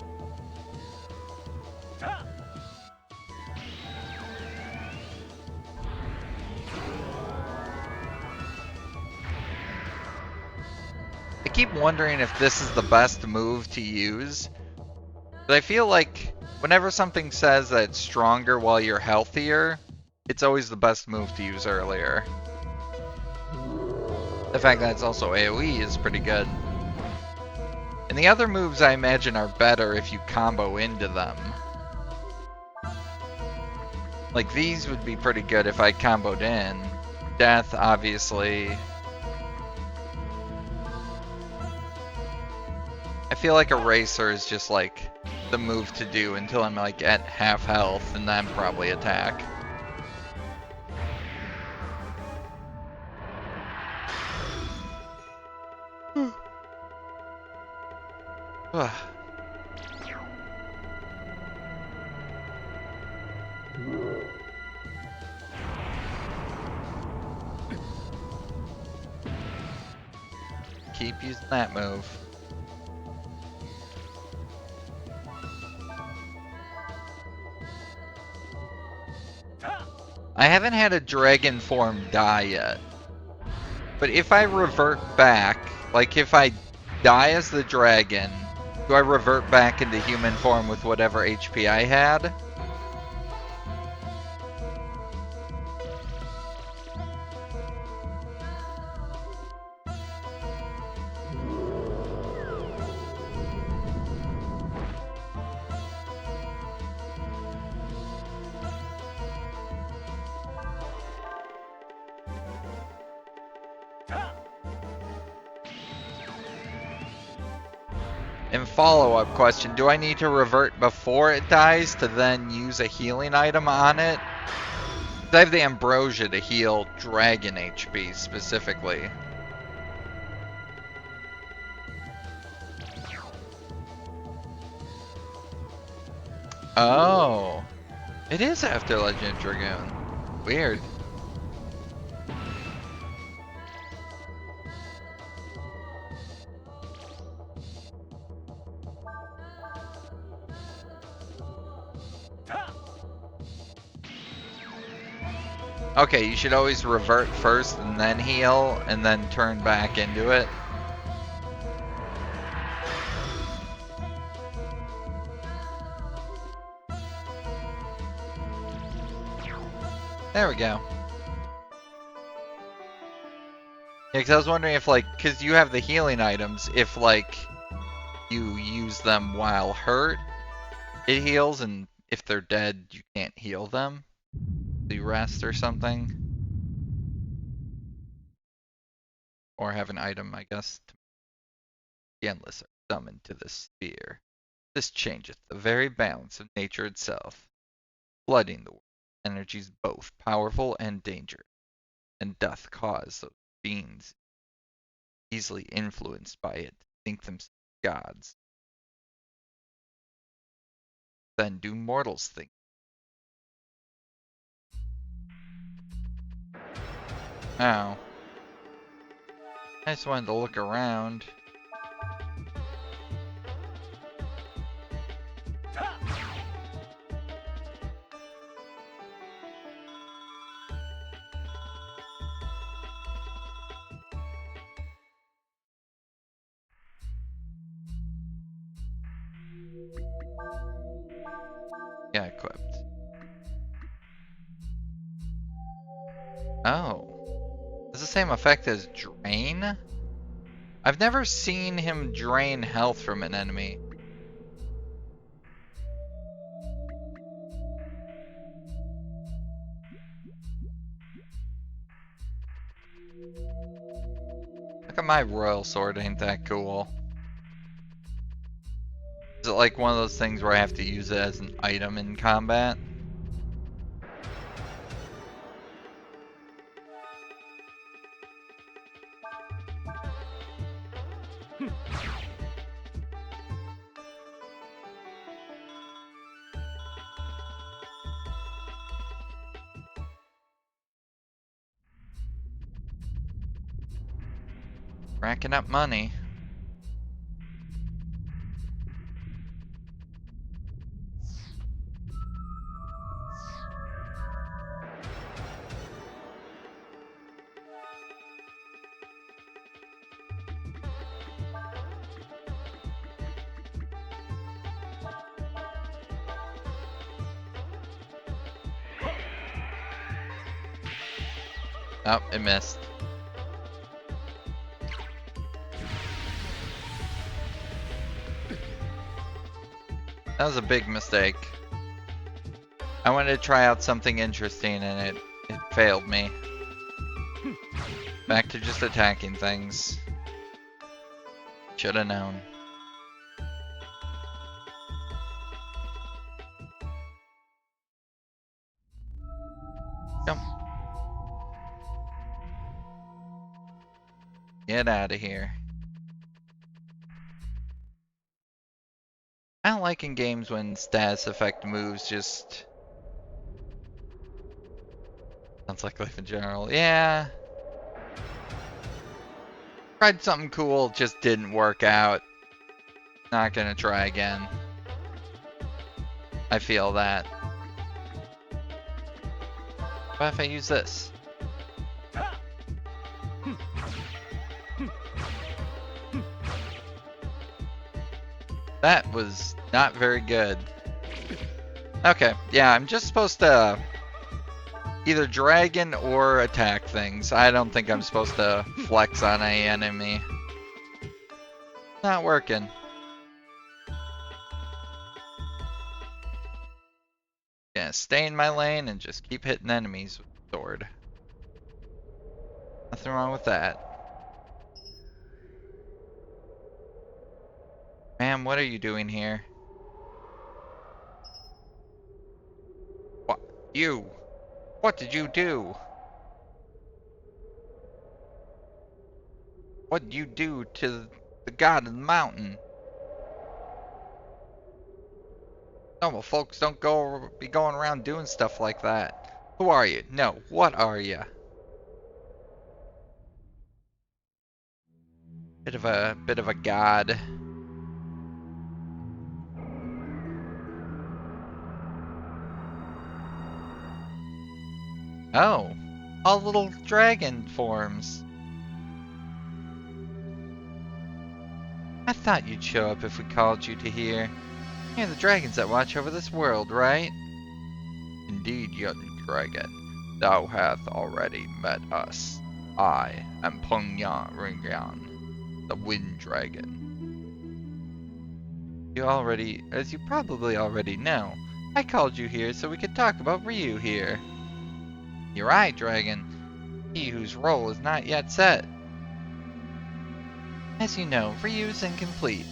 I keep wondering if this is the best move to use. But I feel like whenever something says that it's stronger while you're healthier, it's always the best move to use earlier. The fact that it's also AoE is pretty good. And the other moves I imagine are better if you combo into them. Like these would be pretty good if I comboed in. Death, obviously. I feel like Eraser is just like the move to do until I'm like at half health and then probably attack. Keep using that move. I haven't had a dragon form die yet. But if I revert back, like if I die as the dragon, do I revert back into human form with whatever HP I had? And follow-up question, do I need to revert before it dies to then use a healing item on it? I have the Ambrosia to heal dragon HP specifically. Oh. It is after Legend of Dragoon. Weird. Okay, you should always revert first and then heal, and then turn back into it. There we go. Yeah, because I was wondering if, like, because you have the healing items, if, like, you use them while hurt, it heals, and if they're dead, you can't heal them. So you rest or something. Or have an item, I guess, to the endless are summoned to the sphere. This changeth the very balance of nature itself, flooding the world with energies both powerful and dangerous, and doth cause those beings easily influenced by it to think themselves gods. Then do mortals think? Oh. I just wanted to look around. Yeah, equipped. Oh. It's the same effect as Drain? I've never seen him drain health from an enemy. Look at my royal sword, ain't that cool? Is it like one of those things where I have to use it as an item in combat? Racking up money. Oh, it missed. That was a big mistake. I wanted to try out something interesting and it failed me. Back to just attacking things. Shoulda known. Jump. Get out of here. I don't like in games when status effect moves just... Sounds like life in general. Yeah. Tried something cool, just didn't work out. Not gonna try again. I feel that. What if I use this? That was not very good. Okay, yeah, I'm just supposed to either dragon or attack things. I don't think I'm supposed to flex on any enemy. Not working. Yeah, stay in my lane and just keep hitting enemies with the sword. Nothing wrong with that. Man, Ma'am, what are you doing here? What? You? What did you do? What did you do to the god of the mountain? Normal folks don't be going around doing stuff like that. Who are you? No, what are you? Bit of a god. Oh, all little dragon forms. I thought you'd show up if we called you to here. You're the dragons that watch over this world, right? Indeed, young dragon. Thou hath already met us. I am Pengyan Ringyan, the Wind Dragon. As you probably already know, I called you here so we could talk about Ryu here. You're right, dragon. He whose role is not yet set. As you know, Ryu's incomplete.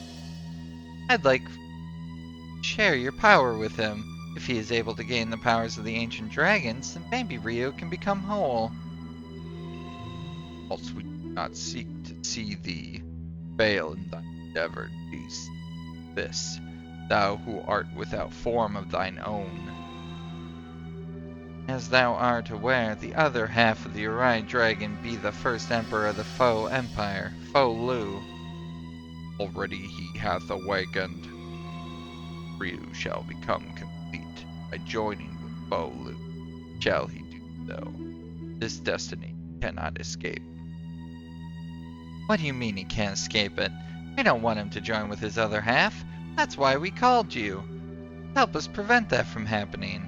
I'd like to share your power with him. If he is able to gain the powers of the ancient dragons, then maybe Ryu can become whole. Whilst we do not seek to see thee fail in thy endeavor, this, thou who art without form of thine own. As thou art aware, the other half of the Uri Dragon be the first emperor of the Fo Empire, Fo Lu. Already he hath awakened. Ryu shall become complete by joining with Fo Lu. Shall he do so? This destiny cannot escape. What do you mean he can't escape it? We don't want him to join with his other half. That's why we called you. Help us prevent that from happening.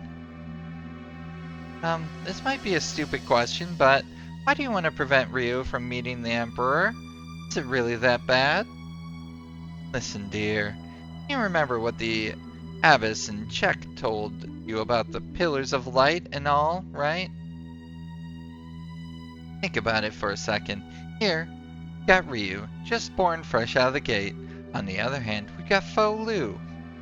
This might be a stupid question, but why do you want to prevent Ryu from meeting the Emperor? Is it really that bad? Listen, dear. You remember what the Abbess and Czech told you about the Pillars of Light and all, right? Think about it for a second. Here, we got Ryu, just born fresh out of the gate. On the other hand, we got Fo Lu,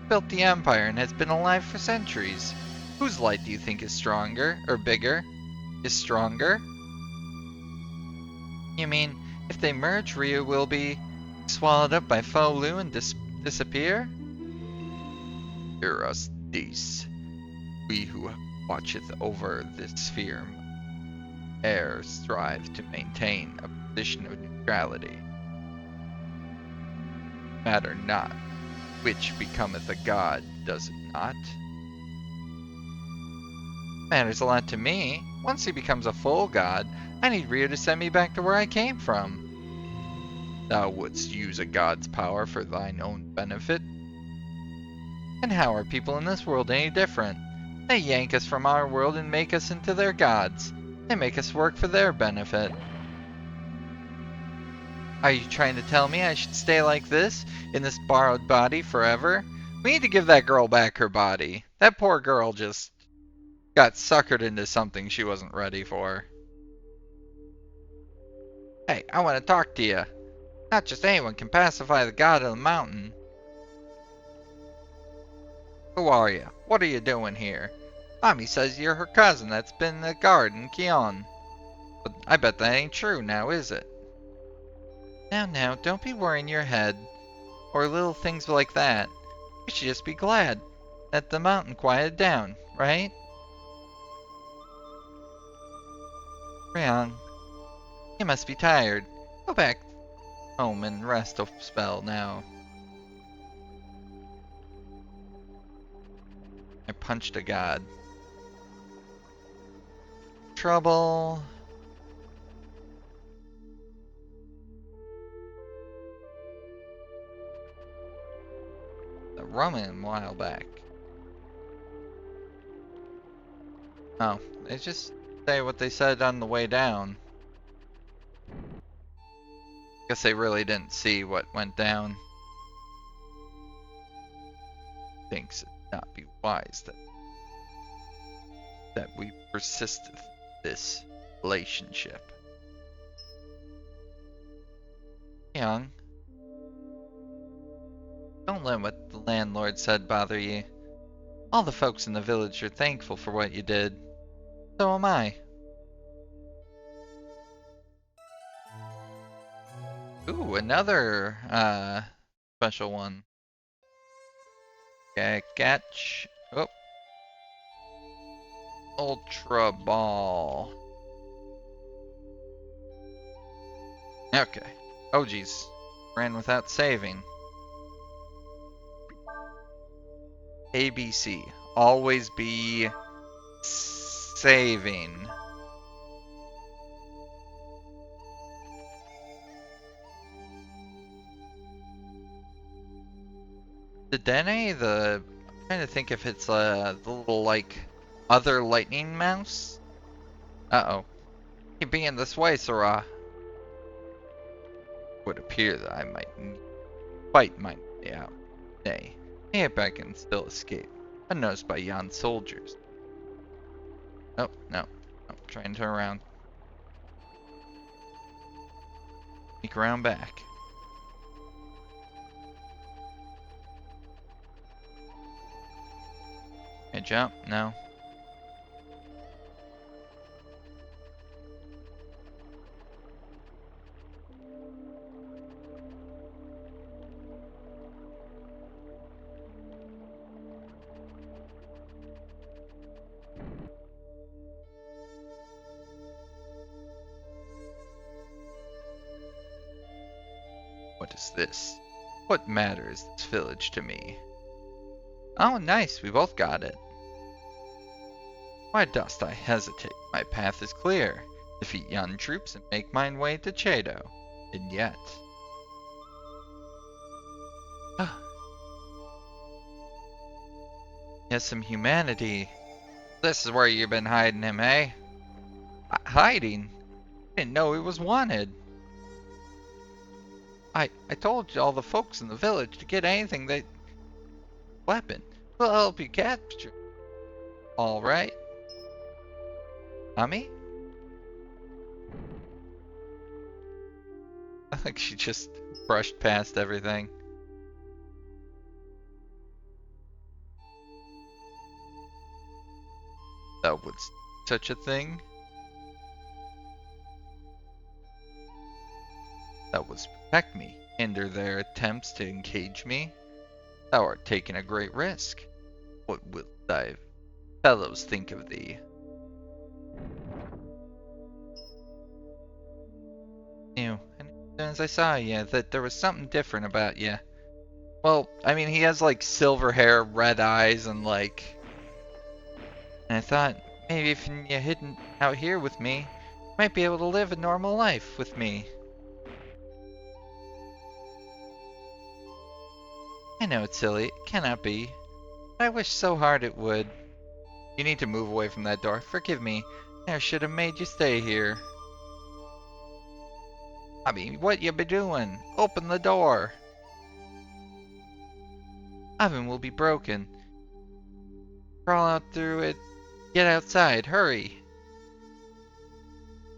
built the Empire and has been alive for centuries. Whose light do you think is stronger, or bigger? Is stronger? You mean, if they merge, Ryu will be swallowed up by Fo Lu and disappear? Hear us, Dees. We who watcheth over this sphere ere strive to maintain a position of neutrality. Matter not which becometh a god, does it not? Matters a lot to me. Once he becomes a full god, I need Ryu to send me back to where I came from. Thou wouldst use a god's power for thine own benefit? And how are people in this world any different? They yank us from our world and make us into their gods. They make us work for their benefit. Are you trying to tell me I should stay like this, in this borrowed body forever? We need to give that girl back her body. That poor girl just got suckered into something she wasn't ready for. Hey, I want to talk to you. Not just anyone can pacify the god of the mountain. Who are you? What are you doing here? Mommy says you're her cousin that's been in the garden in Kion. But I bet that ain't true now, is it? Now, don't be worrying your head. Or little things like that. You should just be glad that the mountain quieted down, right? Ryong, you must be tired. Go back home and rest a spell now. I punched a god. Trouble. A Roman a while back. Oh, they just say what they said on the way down. Guess they really didn't see what went down. Thinks it not be wise that we persist in this relationship. Young, Don't let what the landlord said bother you. All the folks in the village are thankful for what you did. So am I. Ooh, another special one. Catch. Oh. Ultra Ball. Okay. Oh geez. Ran without saving. ABC. Always be saving. The Dene, I'm trying to think if it's the little like other lightning mouse. Uh-oh. Keep being this way, Sirrah. Would appear that I might fight my way out. Nay, maybe I can still escape, unnoticed by yon soldiers. Oh, no. Oh, try and turn around. Sneak around back. Can I jump? No. What is this? What matters this village to me? Oh, nice. We both got it. Why dost I hesitate? My path is clear. Defeat yon troops and make mine way to Chado. And yet... He has some humanity. This is where you've been hiding him, eh? Hiding? Didn't know he was wanted. I told all the folks in the village to get anything they... Weapon. We'll help you capture. Alright. Mommy? I think she just brushed past everything. That was such a thing. That was protect me, hinder their attempts to engage me. Thou art taking a great risk. What will thy fellows think of thee? Knew, and as soon as I saw you, that there was something different about you. Well, I mean, he has like silver hair, red eyes, and like... And I thought, maybe if you're hidden out here with me, you might be able to live a normal life with me. I know it's silly, it cannot be, but I wish so hard it would. You need to move away from that door. Forgive me, I should have made you stay here. I mean, what you be doing? Open the door. Oven will be broken. Crawl out through it. Get outside, hurry.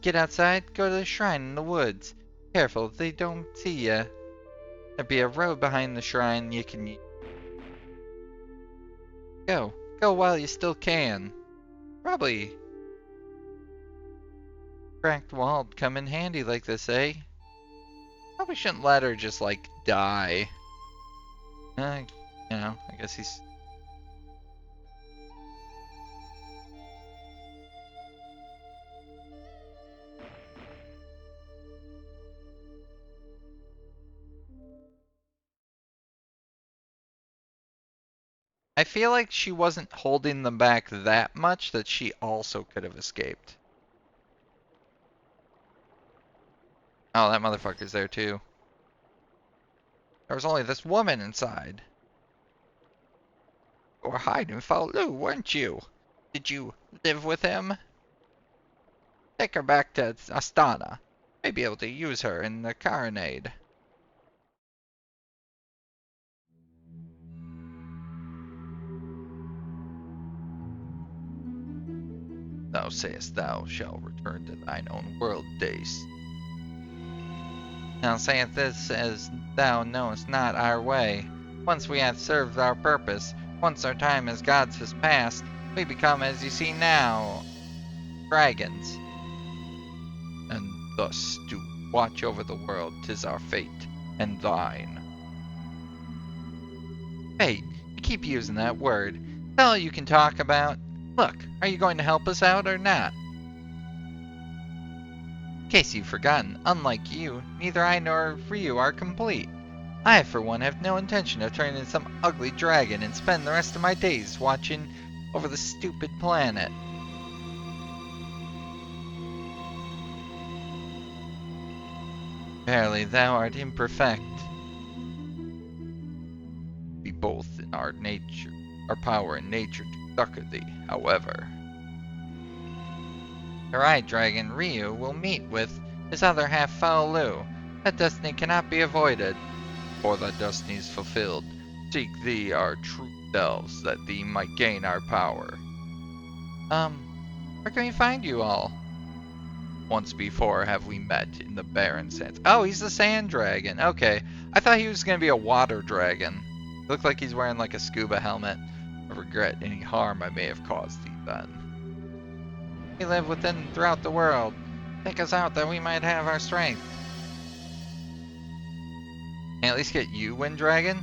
Get outside, go to the shrine in the woods. Careful, they don't see ya. There'll be a road behind the shrine you can use. Go. Go while you still can. Probably cracked wall'd come in handy like this, eh? Probably shouldn't let her just, like, die. You know, I guess he's... I feel like she wasn't holding them back that much that she also could have escaped. Oh, that motherfucker's there too. There was only this woman inside. You were hiding Faolu, weren't you? Did you live with him? Take her back to Astana. May be able to use her in the Caronade. Thou sayest thou shalt return to thine own world, Dace. Now saith this as thou knowest not our way. Once we have served our purpose, once our time as gods has passed, we become, as you see now, dragons. And thus do watch over the world, 'tis our fate, and thine. Fate, you keep using that word. That's all you can talk about. Look, are you going to help us out or not? In case you've forgotten, unlike you, neither I nor Ryu are complete. I, for one, have no intention of turning into some ugly dragon and spend the rest of my days watching over the stupid planet. Verily, thou art imperfect. We both in our nature, our power and nature to succor thee, however. Her eye dragon Ryu will meet with his other half Foul Lu. That destiny cannot be avoided. Before that destiny is fulfilled, seek thee our true selves, that thee might gain our power. Where can we find you all? Once before have we met in the barren sands. Oh, he's the sand dragon. Okay. I thought he was gonna be a water dragon. Looked like he's wearing like a scuba helmet. I regret any harm I may have caused thee then. We live within throughout the world. Take us out that we might have our strength. Can I at least get you, Wind Dragon?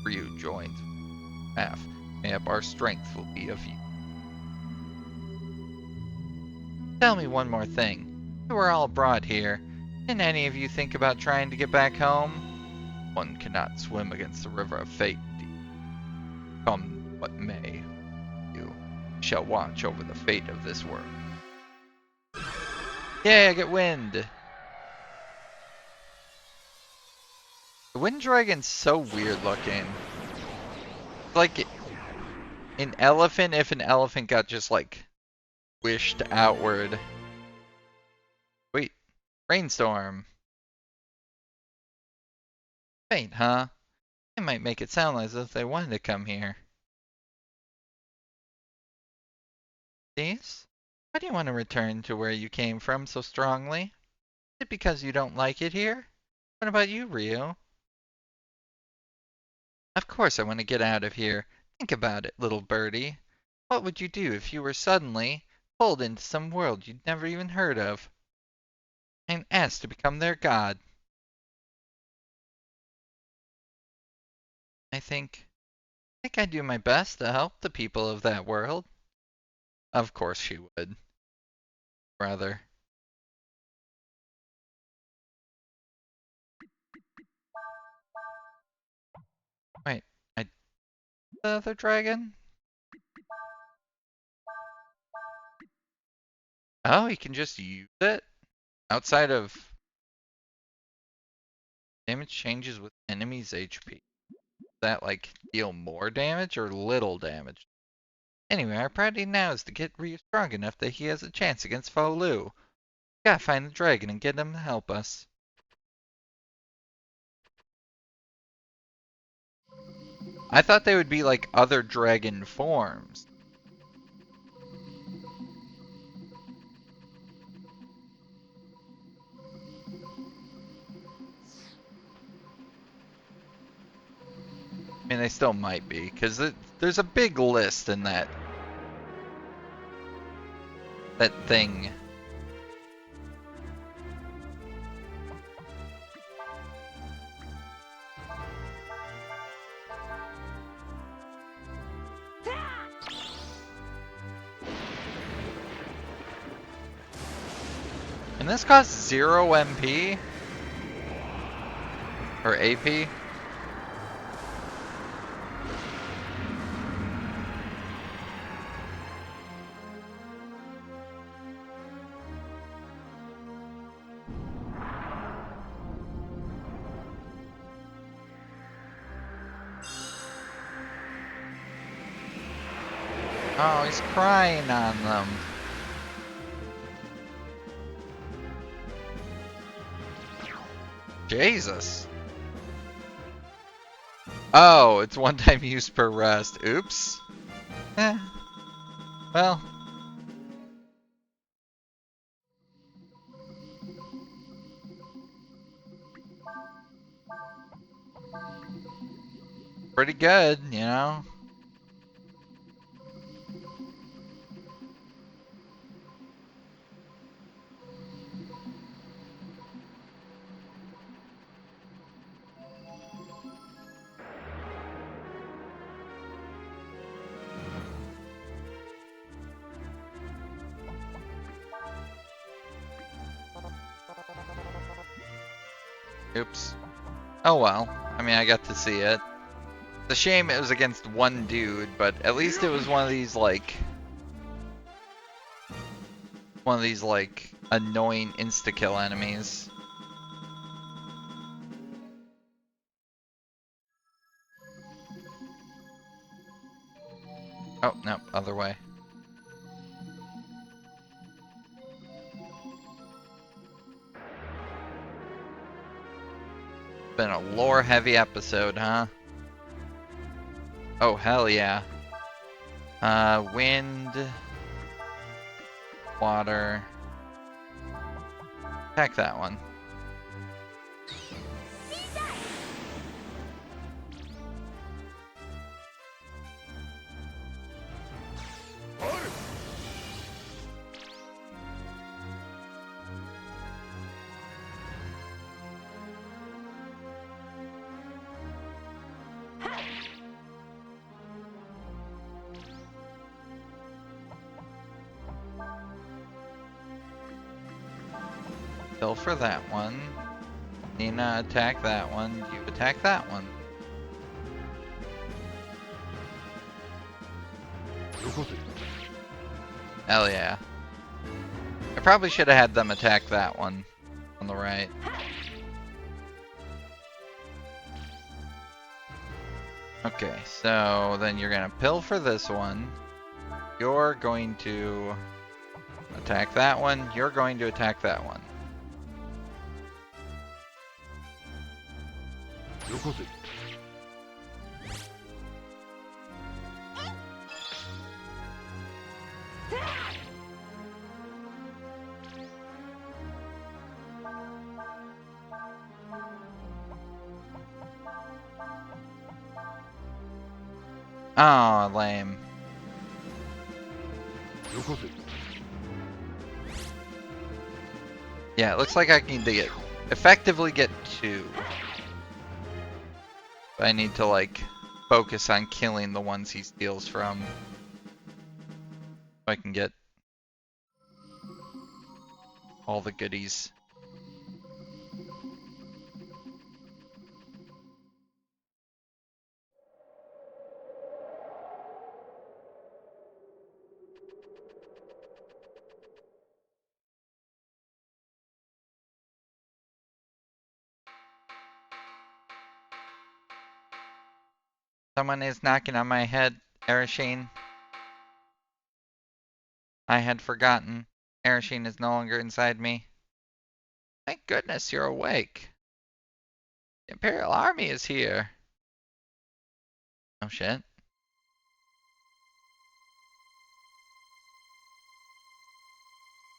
Ryu joined. Half. Mayhap our strength will be of you. Tell me one more thing. You are all abroad here. Didn't any of you think about trying to get back home? One cannot swim against the river of fate. Come what may, you shall watch over the fate of this world. Yeah, I get wind. The Wind Dragon's so weird looking. Like an elephant if an elephant got just like wished outward. Wait, rainstorm. Fate, huh? It might make it sound as if they wanted to come here. These? Why do you want to return to where you came from so strongly? Is it because you don't like it here? What about you, Ryu? Of course I want to get out of here. Think about it, little birdie. What would you do if you were suddenly pulled into some world you'd never even heard of and asked to become their god? I think I'd do my best to help the people of that world. Of course she would. Rather. Wait, the other dragon? Oh, he can just use it? Outside of damage changes with enemies' HP. Does that like deal more damage or little damage? Anyway, our priority now is to get Ryu strong enough that he has a chance against Foul Lu. Gotta find the dragon and get him to help us. I thought they would be like other dragon forms. I mean, they still might be, because there's a big list in that thing. And this costs 0 MP? Or AP? Oh, he's crying on them. Jesus. Oh, it's one time use per rest. Oops. Eh. Well. pretty good, you know? Oops. Oh well. I mean, I got to see it. It's a shame it was against one dude, but at least it was one of these, like... annoying insta-kill enemies. Oh, no, other way. Been a lore-heavy episode, huh? Oh, hell yeah. Wind... Water... Attack that one. Kill for that one. Nina, attack that one. You attack that one. Hell yeah. I probably should have had them attack that one on the right. Okay, so then you're gonna pill for this one. You're going to attack that one. You're going to attack that one. Oh, lame. Yeah, it looks like I need to effectively get 2. But I need to, like, focus on killing the ones he steals from. So I can get all the goodies. Someone is knocking on my head, Arasheen. I had forgotten. Arasheen is no longer inside me. Thank goodness you're awake. The Imperial Army is here. Oh shit.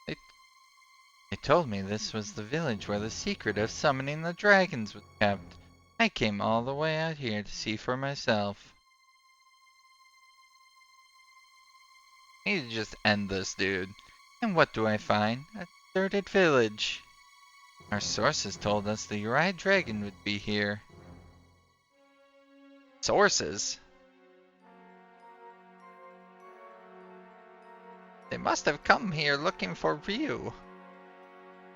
They told me this was the village where the secret of summoning the dragons was kept. I came all the way out here to see for myself. I need to just end this dude. And what do I find? A deserted village. Our sources told us the Uriah Dragon would be here. Sources? They must have come here looking for Ryu.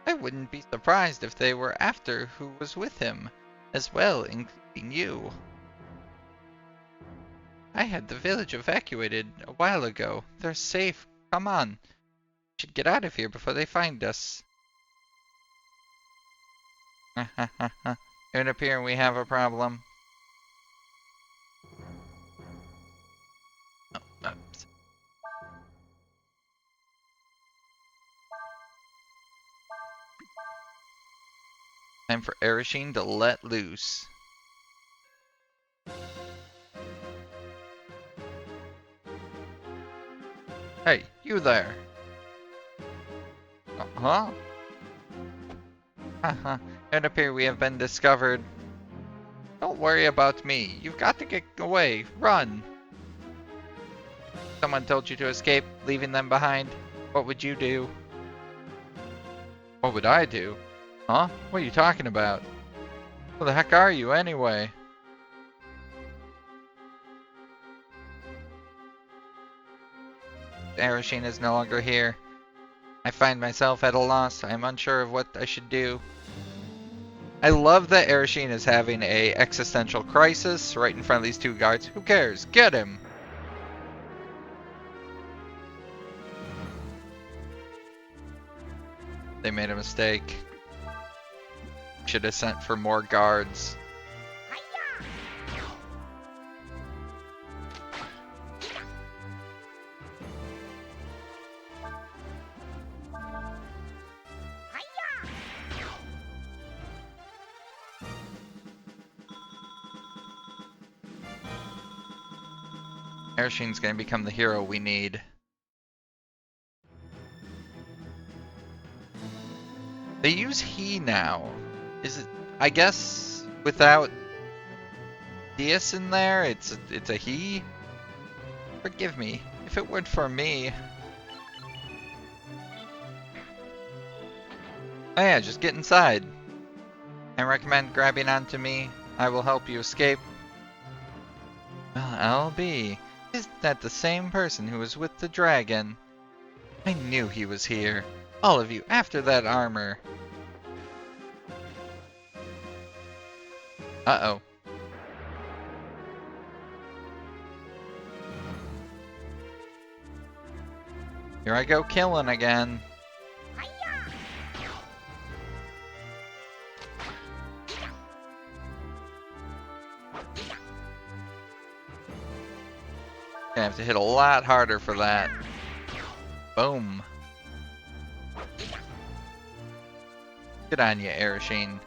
I wouldn't be surprised if they were after who was with him, as well, including you. I had the village evacuated a while ago. They're safe. Come on. We should get out of here before they find us. It would appear we have a problem. Oh, oops. Time for Arasheen to let loose. Hey, you there! Huh? Haha, it would appear we have been discovered. Don't worry about me. You've got to get away. Run. Someone told you to escape, leaving them behind. What would you do? What would I do? Huh? What are you talking about? Who the heck are you, anyway? Arasheen is no longer here. I find myself at a loss. I am unsure of what I should do. I love that Arasheen is having a existential crisis right in front of these two guards. Who cares? Get him! They made a mistake. Should have sent for more guards. Arasheen's gonna become the hero we need. They use he now. Is it? I guess without Dias in there, it's a he. Forgive me. If it weren't for me. Oh yeah, just get inside. I recommend grabbing onto me. I will help you escape. Well, LB. Isn't that the same person who was with the dragon? I knew he was here. All of you, after that armor. Uh-oh. Here I go killing again. Gonna have to hit a lot harder for that. Boom. Good on you, Arasheen.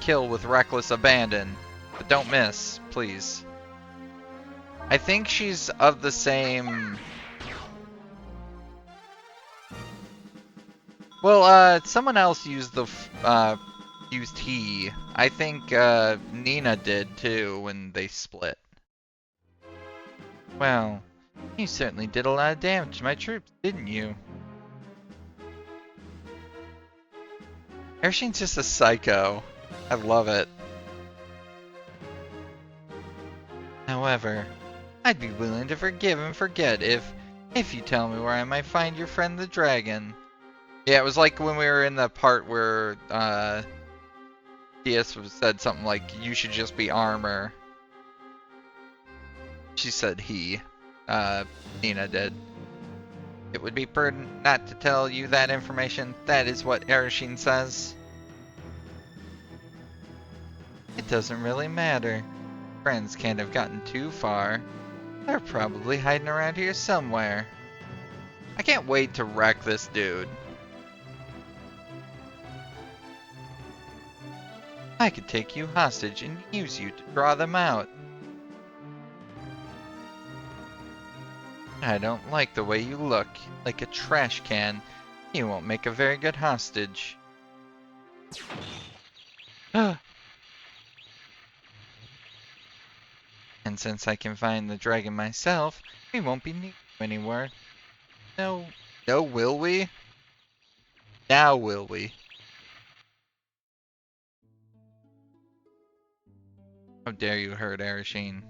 Kill with reckless abandon. But don't miss, please. I think she's of the same... Well, someone else used the... used he. I think, Nina did too when they split. Well, you certainly did a lot of damage to my troops, didn't you? Arasheen's just a psycho. I love it. However, I'd be willing to forgive and forget if you tell me where I might find your friend the dragon. Yeah, it was like when we were in the part where Dias said something like, you should just be armor. She said he. Nina did. It would be prudent not to tell you that information. That is what Arasheen says. It doesn't really matter. Friends can't have gotten too far. They're probably hiding around here somewhere. I can't wait to wreck this dude. I could take you hostage and use you to draw them out. I don't like the way you look, like a trash can. You won't make a very good hostage. And since I can find the dragon myself, we won't be needing you anymore. No, will we? Now will we? How dare you hurt Arasheen?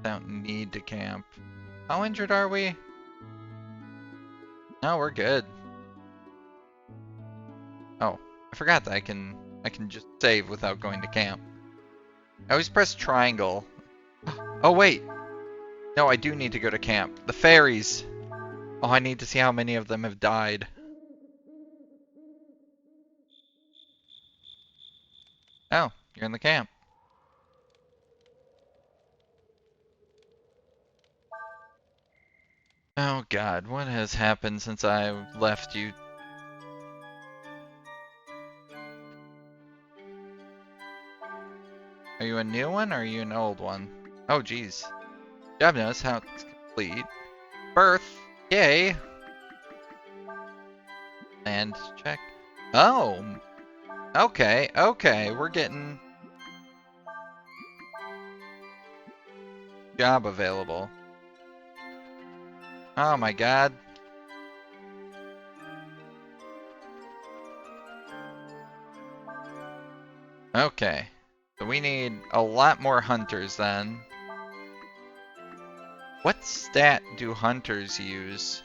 Don't need to camp. How injured are we? No, we're good. Oh, I forgot that I can just save without going to camp. I always press triangle. Oh wait! No, I do need to go to camp. The fairies! Oh, I need to see how many of them have died. Oh, you're in the camp. Oh god, what has happened since I left you? Are you a new one or are you an old one? Oh jeez. Job notice how it's complete. Birth! Yay! Land check. Oh! Okay, okay, we're getting... job available. Oh my god. Okay. So we need a lot more hunters then. What stat do hunters use?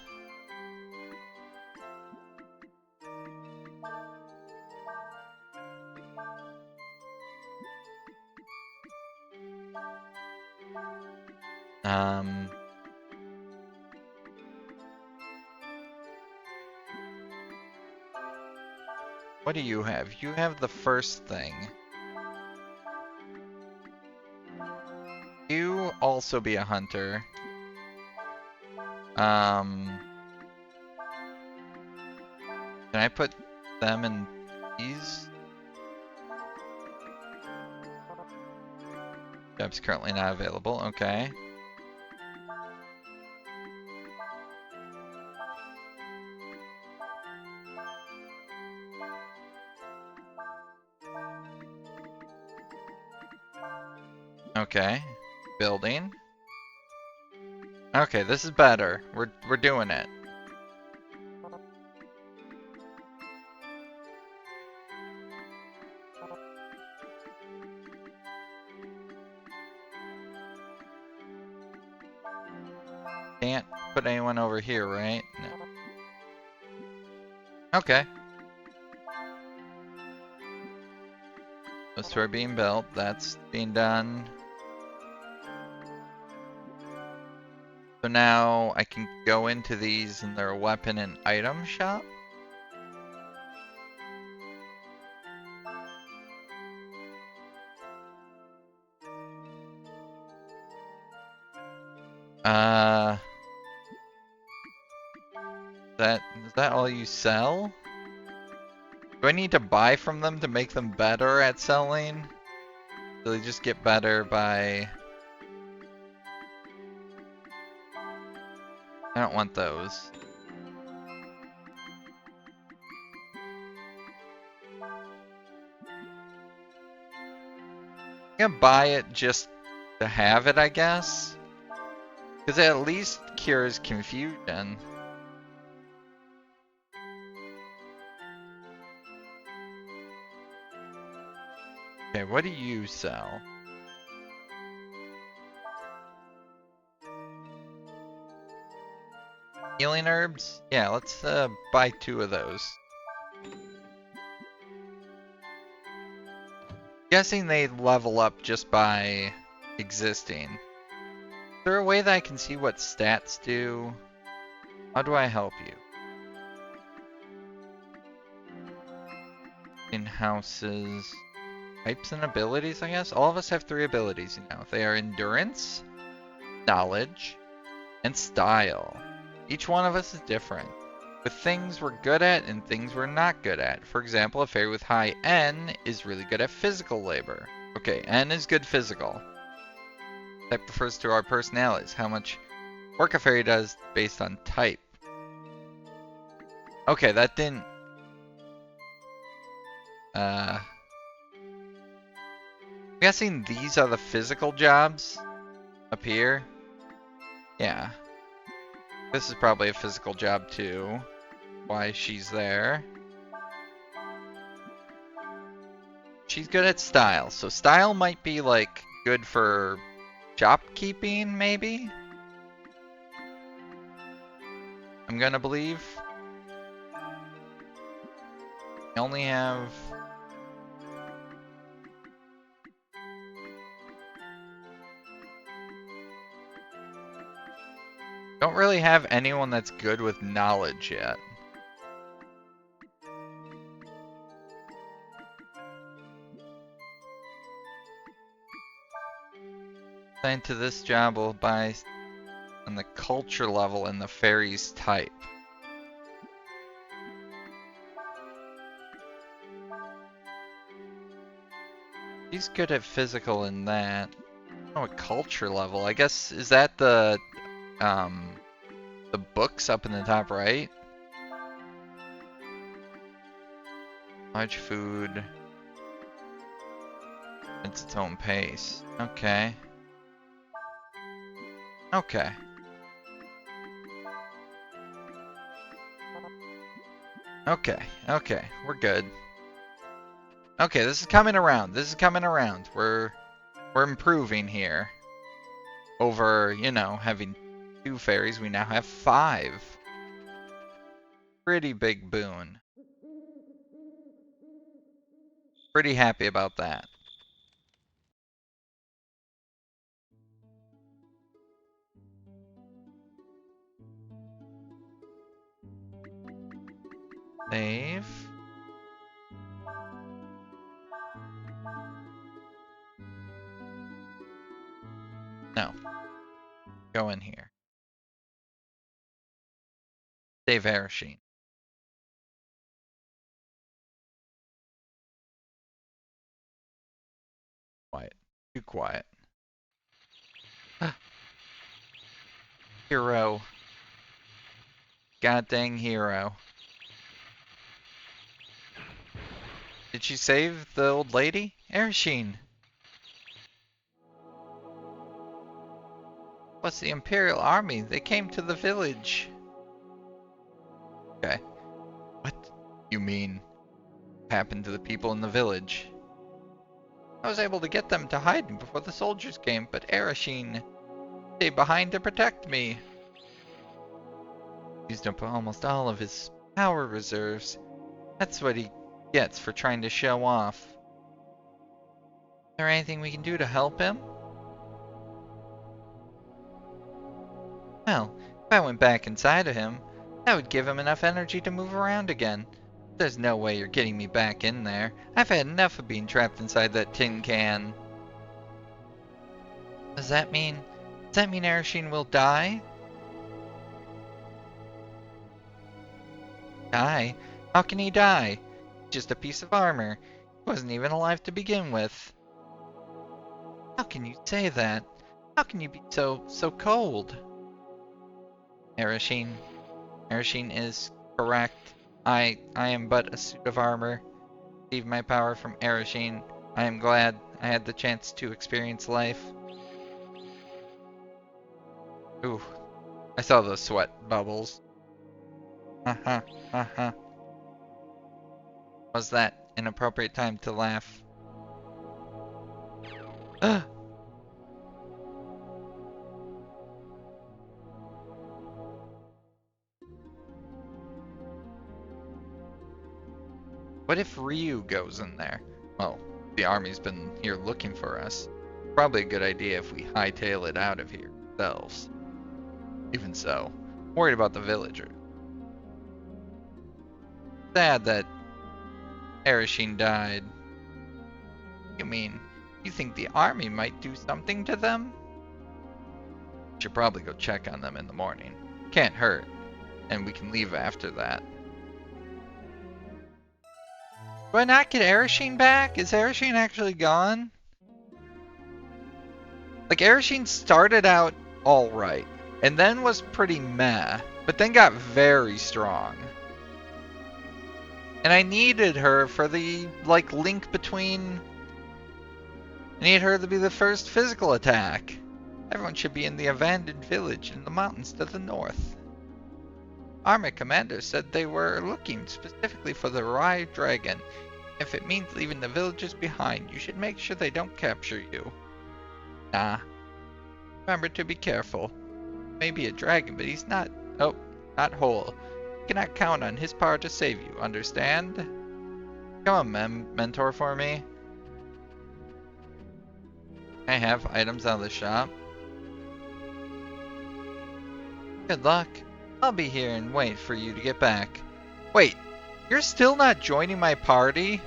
What do you have? You have the first thing. You also be a hunter. Can I put them in these? Job's currently not available, okay. Okay, building. Okay, this is better. We're doing it. Can't put anyone over here, right? No. Okay. Those two are being built. That's being done. So now I can go into these in their weapon and item shop. Is that all you sell? Do I need to buy from them to make them better at selling? Do they just get better by... I don't want those. I'm gonna buy it just to have it, I guess. Because it at least cures confusion. Okay, what do you sell? Healing herbs? Yeah, let's buy 2 of those. Guessing they level up just by existing. Is there a way that I can see what stats do? How do I help you? In houses. Types and abilities, I guess? All of us have 3 abilities, you know. They are endurance, knowledge, and style. Each one of us is different, with things we're good at and things we're not good at. For example, a fairy with high N is really good at physical labor. Okay, N is good physical. That refers to our personalities, how much work a fairy does based on type. Okay, that didn't... I'm guessing these are the physical jobs up here. Yeah. This is probably a physical job too. Why she's there. She's good at style, so style might be like good for shopkeeping, maybe? I'm gonna believe. I only have... Don't really have anyone that's good with knowledge yet. Assigned to this job will buy on the culture level and the fairy's type. He's good at physical in that. Oh, a culture level. I guess, is that the books up in the top right? Large food. It's its own pace. Okay. Okay. Okay. Okay. We're good. Okay, this is coming around. This is coming around. We're improving here. Over, you know, having 2 fairies, we now have 5. Pretty big boon. Pretty happy about that. Save. No. Go in here. Save Arasheen. Quiet. Too quiet. Hero. God dang hero. Did she save the old lady? Arasheen. What's the Imperial Army? They came to the village. Okay. What? You mean happened to the people in the village? I was able to get them to hide before the soldiers came, but Arasheen stayed behind to protect me. Used up almost all of his power reserves. That's what he gets for trying to show off. Is there anything we can do to help him? Well, if I went back inside of him, that would give him enough energy to move around again. There's no way you're getting me back in there. I've had enough of being trapped inside that tin can. Does that mean Arasheen will die? Die? How can he die? Just a piece of armor. He wasn't even alive to begin with. How can you say that? How can you be so cold? Arasheen is correct. I am but a suit of armor. Received my power from Arasheen. I am glad I had the chance to experience life. Ooh, I saw those sweat bubbles. Haha, haha. Was that an appropriate time to laugh? What if Ryu goes in there? Well, the army's been here looking for us. Probably a good idea if we hightail it out of here ourselves. Even so, worried about the villagers. Sad that Arasheen died. You mean, you think the army might do something to them? Should probably go check on them in the morning. Can't hurt, and we can leave after that. Do I not get Arasheen back? Is Arasheen actually gone? Like, Arasheen started out alright, and then was pretty meh, but then got very strong. And I needed her for the, like, link between... I need her to be the first physical attack. Everyone should be in the abandoned village in the mountains to the north. Army commander said they were looking specifically for the Rai Dragon. If it means leaving the villagers behind, you should make sure they don't capture you. Nah. Remember to be careful. Maybe a dragon, but he's not... Oh, not whole. You cannot count on his power to save you, understand? Come on, mentor for me. I have items out of the shop. Good luck. I'll be here and wait for you to get back. Wait, you're still not joining my party?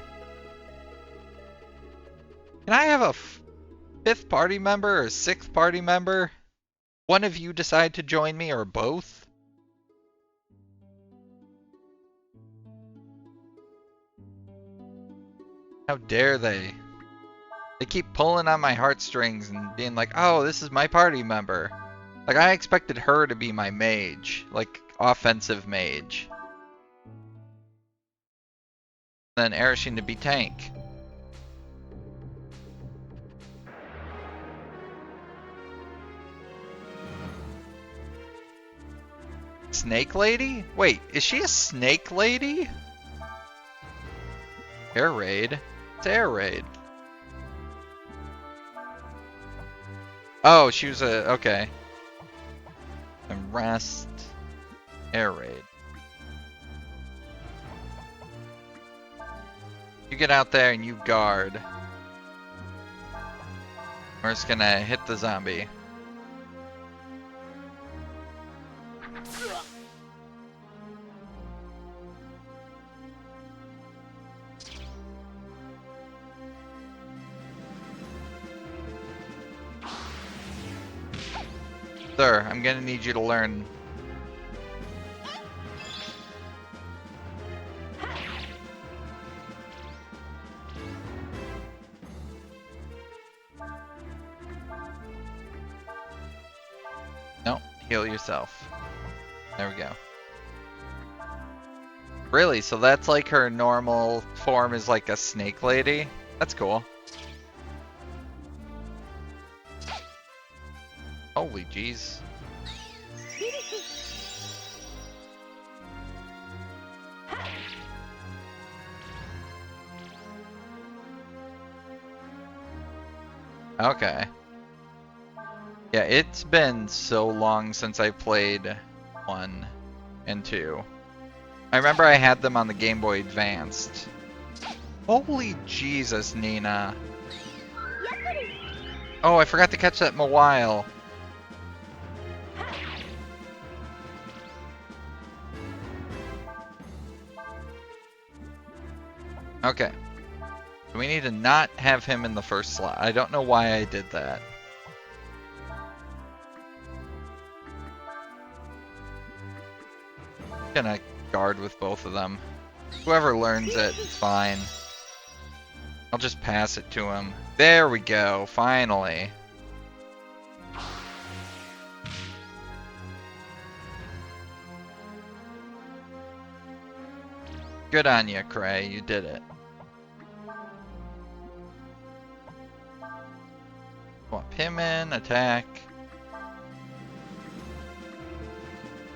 Can I have a 5th party member or 6th party member? One of you decide to join me or both? How dare they? They keep pulling on my heartstrings and being like, oh, this is my party member. Like, I expected her to be my mage. Like, offensive mage. Then Arishin to be tank. Snake Lady? Wait, is she a Snake Lady? Air Raid? It's Air Raid. Oh, she was a... okay. And rest. Air Raid. You get out there and you guard. We're just gonna hit the zombie. Sir, I'm gonna need you to learn. No, heal yourself. There we go. Really? So that's like her normal form is like a snake lady? That's cool. Holy jeez. Okay. Yeah, it's been so long since I played 1 and 2. I remember I had them on the Game Boy Advanced. Holy Jesus, Nina. Oh, I forgot to catch that Mawile. Okay. So we need to not have him in the first slot. I don't know why I did that. I'm gonna guard with both of them. Whoever learns it, it's fine. I'll just pass it to him. There we go, finally. Good on you, Cray, you did it. Swap him in, attack.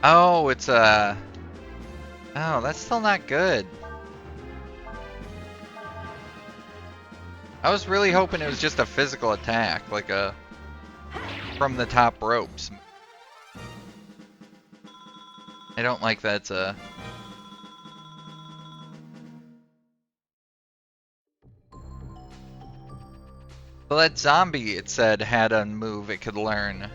Oh, it's a... oh, that's still not good. I was really hoping it was just a physical attack, like a from the top ropes. I don't like that it's a... well, that zombie, it said, had a move it could learn.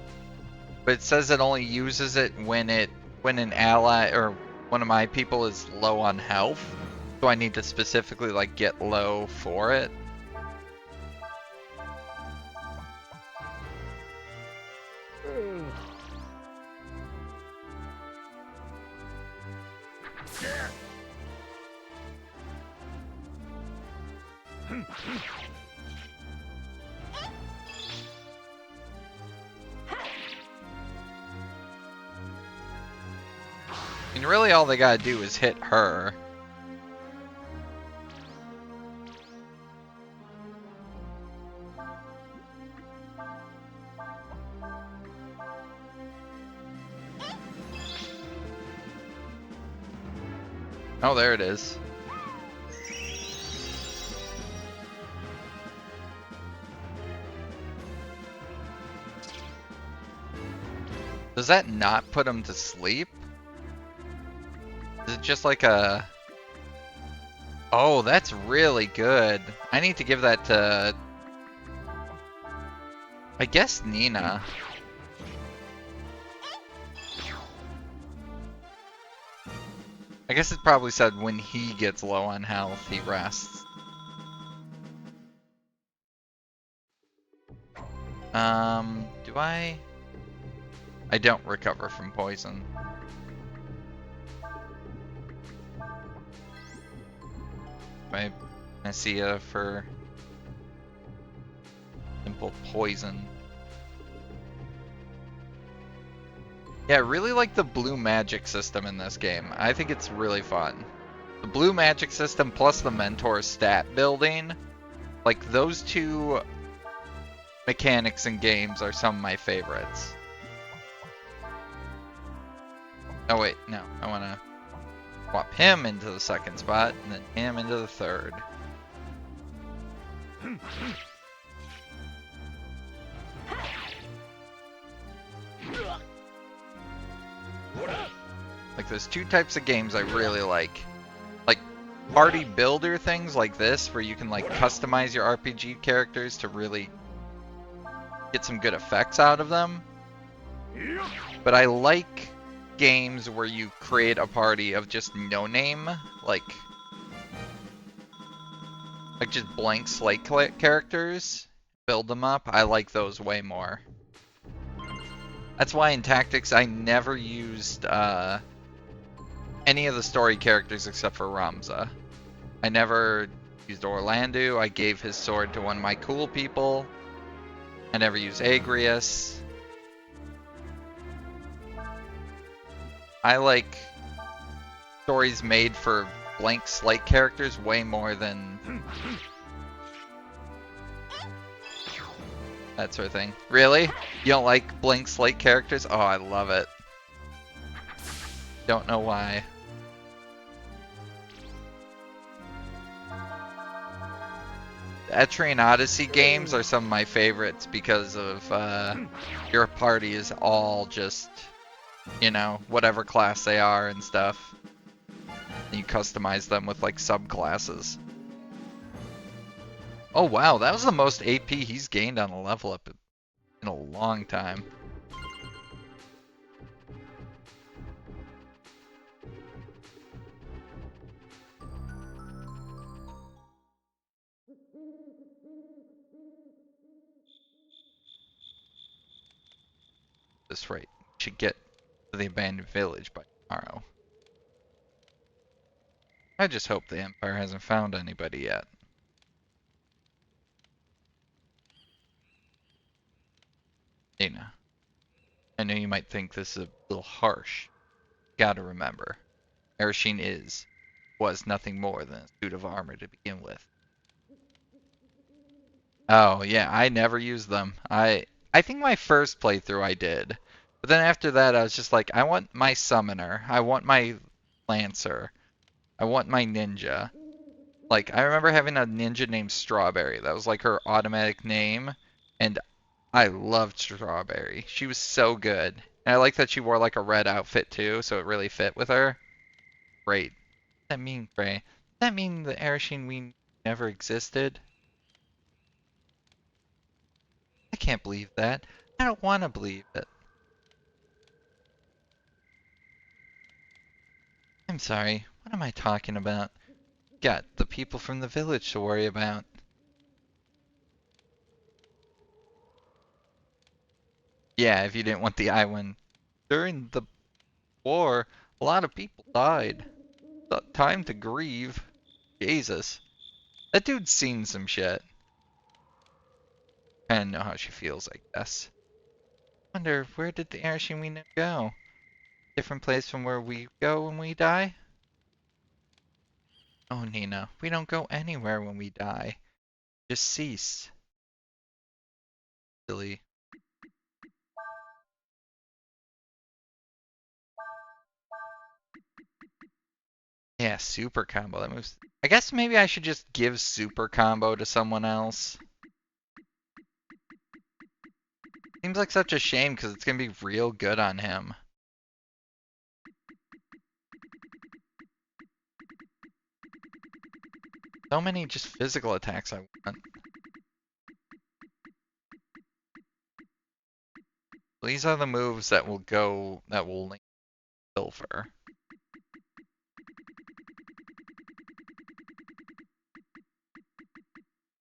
But it says it only uses it when an ally or one of my people is low on health. So I need to specifically like get low for it. And really all they gotta do is hit her. Oh, there it is. Does that not put him to sleep? Is it just like a... oh, that's really good. I need to give that to... I guess Nina. I guess it probably said when he gets low on health, he rests. Do I? I don't recover from poison. I see for simple poison. Yeah, I really like the blue magic system in this game. I think it's really fun. The blue magic system plus the mentor stat building, like those two mechanics in games are some of my favorites. Oh wait, no, I want to swap him into the second spot and then him into the third. Like there's two types of games I really like. Like party builder things like this where you can like customize your RPG characters to really get some good effects out of them. But I like games where you create a party of just no name, like just blank slate characters, build them up. I like those way more. That's why in Tactics I never used any of the story characters except for Ramza. I never used Orlando. I gave his sword to one of my cool people. I never used Agrius. I like stories made for blank slate characters way more than that sort of thing. Really? You don't like blank slate characters? Oh, I love it. Don't know why. The Etrian Odyssey games are some of my favorites because of your party is all just, you know, whatever class they are and stuff. And you customize them with like subclasses. Oh wow, that was the most AP he's gained on a level up in a long time. This rate should get to the abandoned village by tomorrow. I just hope the Empire hasn't found anybody yet. Dana, I know you might think this is a little harsh. Gotta remember, Ershine was nothing more than a suit of armor to begin with. Oh yeah, I never used them. I think my first playthrough I did. But then after that I was just like, I want my summoner. I want my lancer. I want my ninja. Like I remember having a ninja named Strawberry. That was like her automatic name and I loved Strawberry. She was so good. And I like that she wore like a red outfit too, so it really fit with her. Great. What does that mean, Gray? Does that mean the Ershine we never existed? I can't believe that. I don't want to believe it. I'm sorry. What am I talking about? Got the people from the village to worry about. Yeah, if you didn't want the Iwan. During the war, a lot of people died. Time to grieve. Jesus. That dude's seen some shit. I know how she feels, I guess. Wonder, where did the Ershine we know go? Different place from where we go when we die? Oh, Nina, we don't go anywhere when we die. Just cease. Silly. Yeah, super combo. That moves. I guess maybe I should just give super combo to someone else. Seems like such a shame because it's gonna be real good on him. So many just physical attacks I want. These are the moves that will link Silver.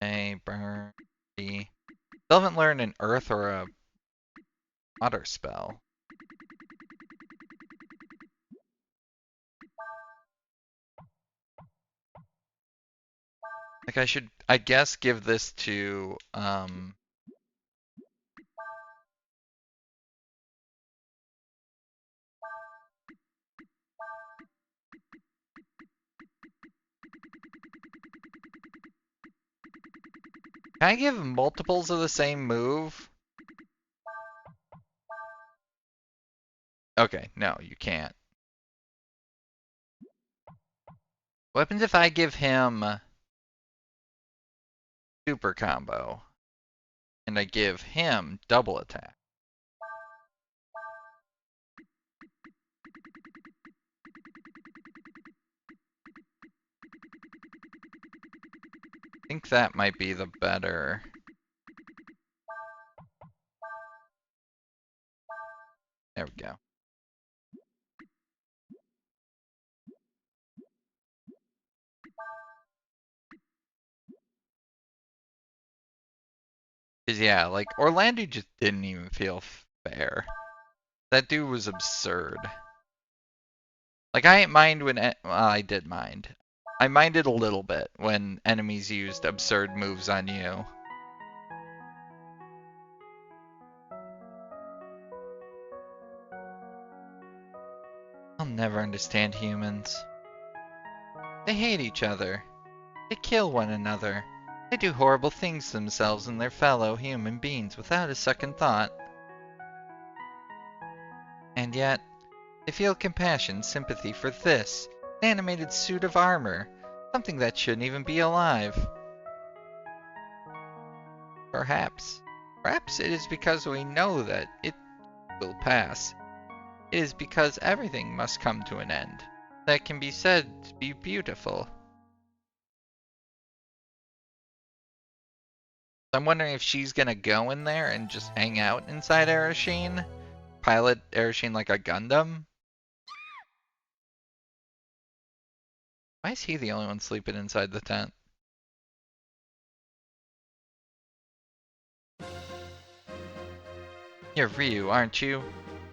A burn. Still haven't learned an earth or a water spell. Like I should, I guess, give this to Can I give multiples of the same move? Okay, no, you can't. What happens if I give him super combo and I give him double attack? I think that might be the better. There we go. Cause yeah, like Orlando just didn't even feel fair. That dude was absurd. Like I didn't mind when well, I did mind. I minded a little bit when enemies used absurd moves on you. I'll never understand humans. They hate each other. They kill one another. They do horrible things to themselves and their fellow human beings without a second thought. And yet, they feel compassion, sympathy for this, an animated suit of armor, something that shouldn't even be alive. Perhaps. Perhaps it is because we know that it will pass. It is because everything must come to an end. That can be said to be beautiful. I'm wondering if she's gonna go in there and just hang out inside Arasheen? Pilot Arasheen like a Gundam? Why is he the only one sleeping inside the tent? You're Ryu, aren't you?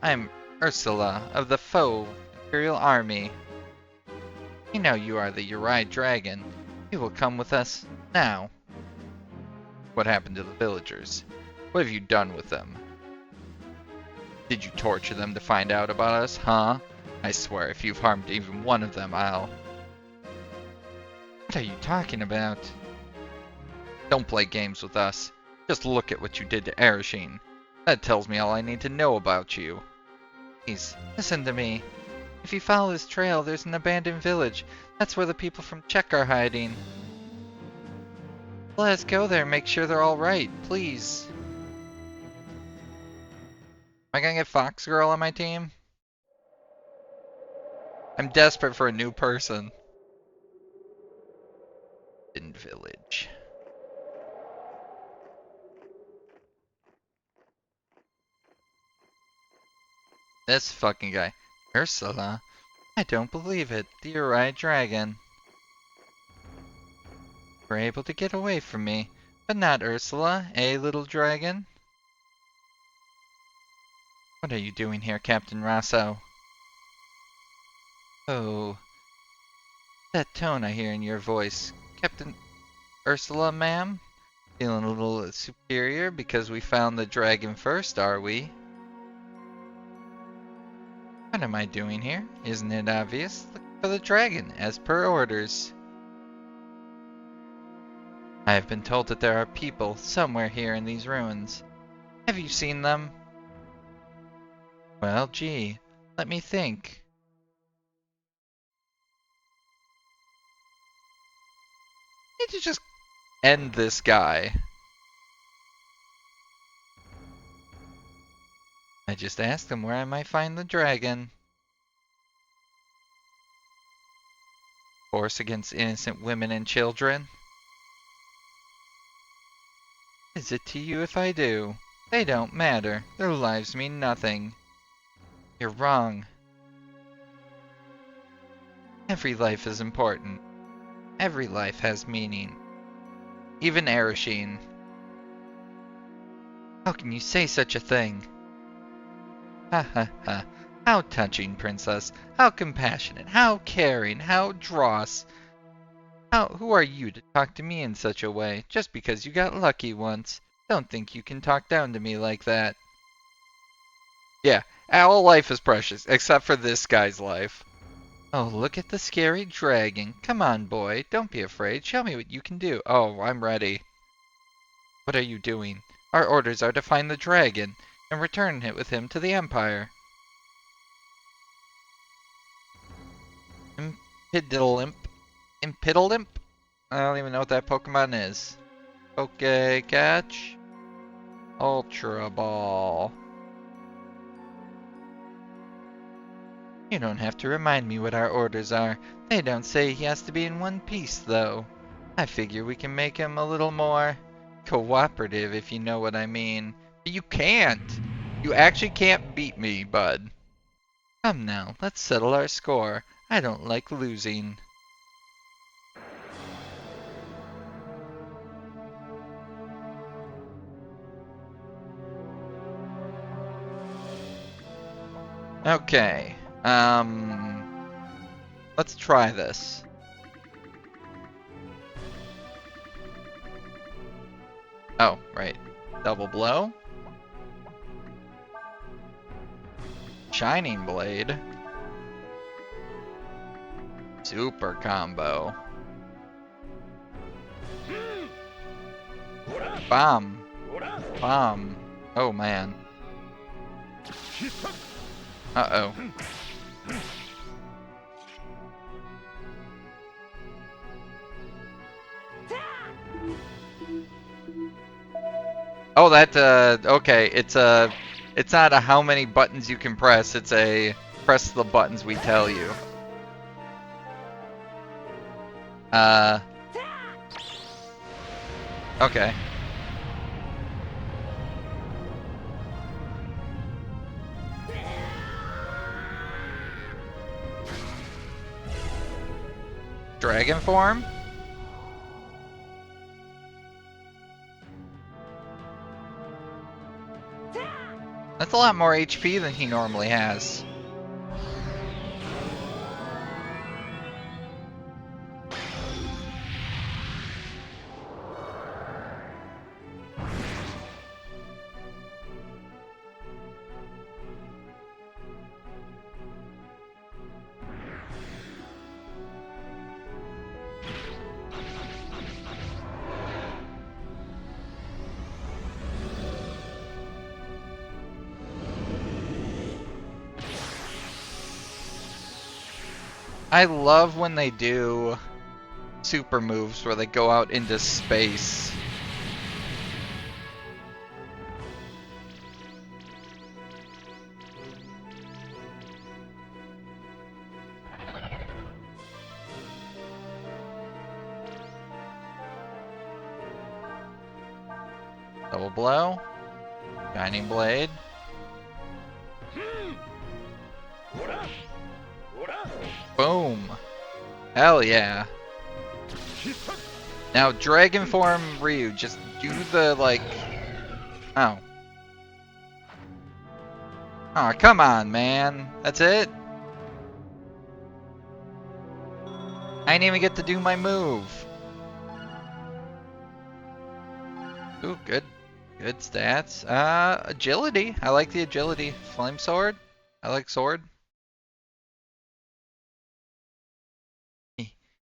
I'm Ursula of the Foe Imperial Army. You know you are the Uri Dragon. You will come with us now. What happened to the villagers? What have you done with them? Did you torture them to find out about us, huh? I swear if you've harmed even one of them, I'll... What are you talking about? Don't play games with us. Just look at what you did to Arasheen. That tells me all I need to know about you. Please, listen to me. If you follow this trail, there's an abandoned village. That's where the people from Czech are hiding. Let us go there and make sure they're all right, please. Am I gonna get Fox Girl on my team? I'm desperate for a new person. In village. This fucking guy. Ursula? I don't believe it. The Uri Dragon. We're able to get away from me. But not Ursula, eh, little dragon? What are you doing here, Captain Rosso? Oh, that tone I hear in your voice. Captain Ursula, ma'am? Feeling a little superior because we found the dragon first, are we? What am I doing here? Isn't it obvious? Looking for the dragon, as per orders. I have been told that there are people somewhere here in these ruins. Have you seen them? Well, gee, let me think. I need to just end this guy. I just asked him where I might find the dragon. Force against innocent women and children. Is it to you if I do? They don't matter. Their lives mean nothing. You're wrong. Every life is important. Every life has meaning. Even Arasheen. How can you say such a thing? Ha ha ha. How touching, princess. How compassionate. How caring. How dross. Who are you to talk to me in such a way, just because you got lucky once? Don't think you can talk down to me like that. Yeah, all life is precious, except for this guy's life. Oh, look at the scary dragon. Come on, boy. Don't be afraid. Show me what you can do. Oh, I'm ready. What are you doing? Our orders are to find the dragon and return it with him to the Empire. Impidimp? Impidimp? I don't even know what that Pokemon is. Okay, catch. Ultra Ball. You don't have to remind me what our orders are. They don't say he has to be in one piece, though. I figure we can make him a little more cooperative, if you know what I mean. But you can't! You actually can't beat me, bud. Come now, let's settle our score. I don't like losing. Okay, let's try this. Oh, right. Double blow. Shining Blade. Super combo. Bomb. Bomb. Oh man. Uh-oh. Oh, that, okay, it's not a how many buttons you can press, it's a press the buttons we tell you. Okay. Dragon form? That's a lot more HP than he normally has. I love when they do super moves where they go out into space. Double blow. Shining Blade. Boom. Hell yeah. Now, Dragon Form Ryu, just do the, like... Oh. Oh, come on, man. That's it? I didn't even get to do my move. Ooh, good. Good stats. Agility. I like the agility. Flame Sword. I like sword.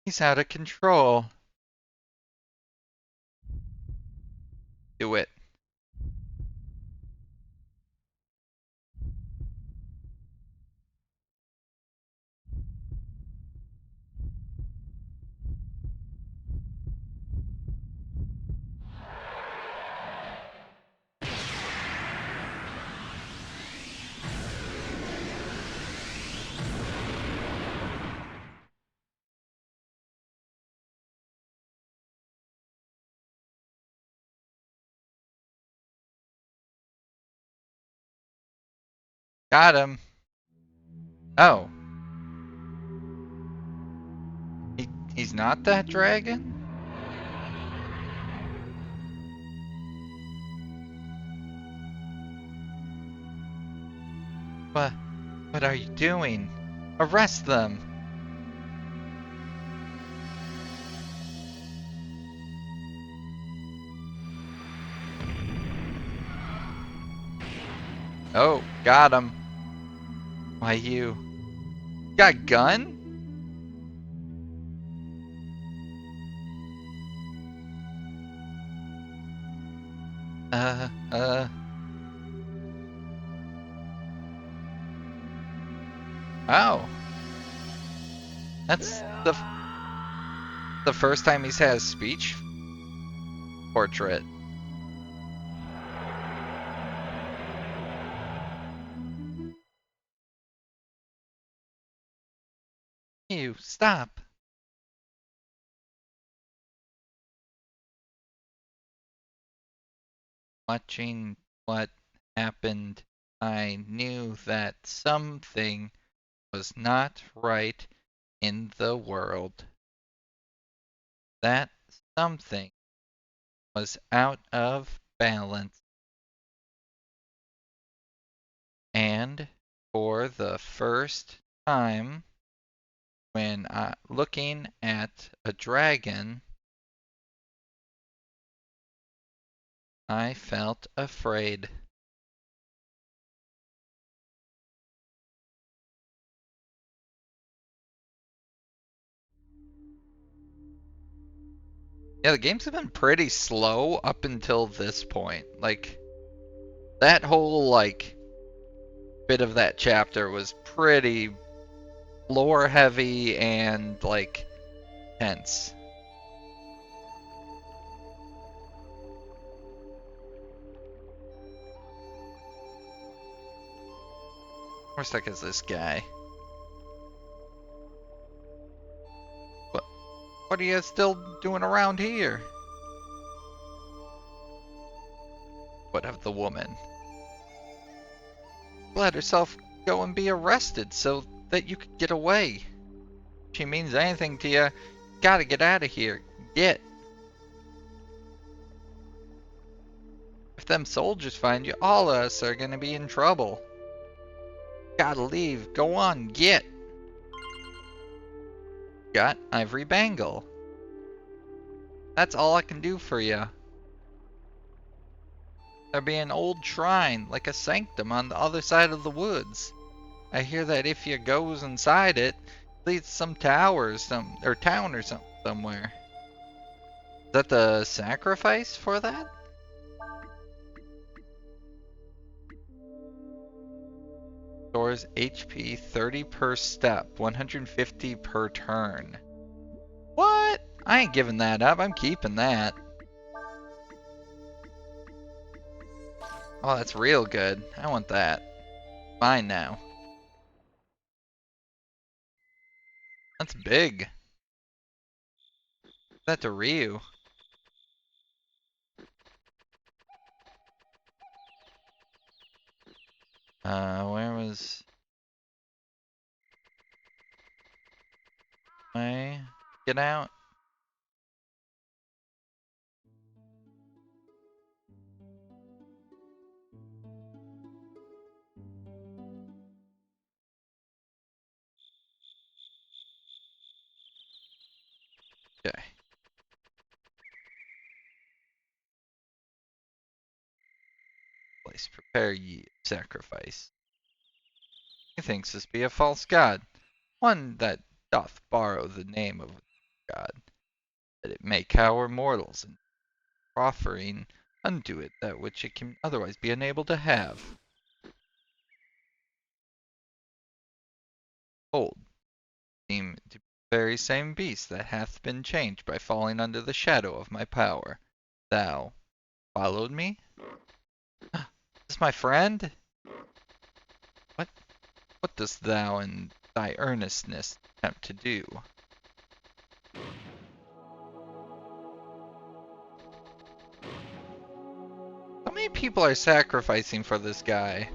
He's out of control. Do it. Got him. Oh. He's not that dragon? What are you doing? Arrest them! Oh, got him. Why you? Got a gun? Uh, uh. Oh. That's the first time he's had a speech portrait. You stop. Watching what happened, I knew that something was not right in the world. That something was out of balance. And for the first time, when looking at a dragon, I felt afraid. Yeah, the games have been pretty slow up until this point. Like, that whole, like, bit of that chapter was pretty lore heavy and, like, tense. We're stuck as this guy. What, what are you still doing around here? What of the woman? Let herself go and be arrested so that you could get away. If she means anything to you, gotta get out of here. Get. If them soldiers find you, all of us are gonna be in trouble. Gotta leave. Go on, get. Got Ivory Bangle. That's all I can do for you. There'll be an old shrine, like a sanctum, on the other side of the woods. I hear that if you goes inside it, leads to some tower or town or somewhere. Is that the sacrifice for that? Stores HP 30 per step, 150 per turn. What? I ain't giving that up. I'm keeping that. Oh, that's real good. I want that. Mine now. That's big. That to Ryu. Where was my get out? Okay. Place prepare ye sacrifice. He thinks this be a false god, one that doth borrow the name of God, that it may cower mortals, and proffering unto it that which it can otherwise be unable to have. Hold, seem to be the very same beast that hath been changed by falling under the shadow of my power. Thou followed me? Is this my friend? What what dost thou in thy earnestness attempt to do? How many people are sacrificing for this guy?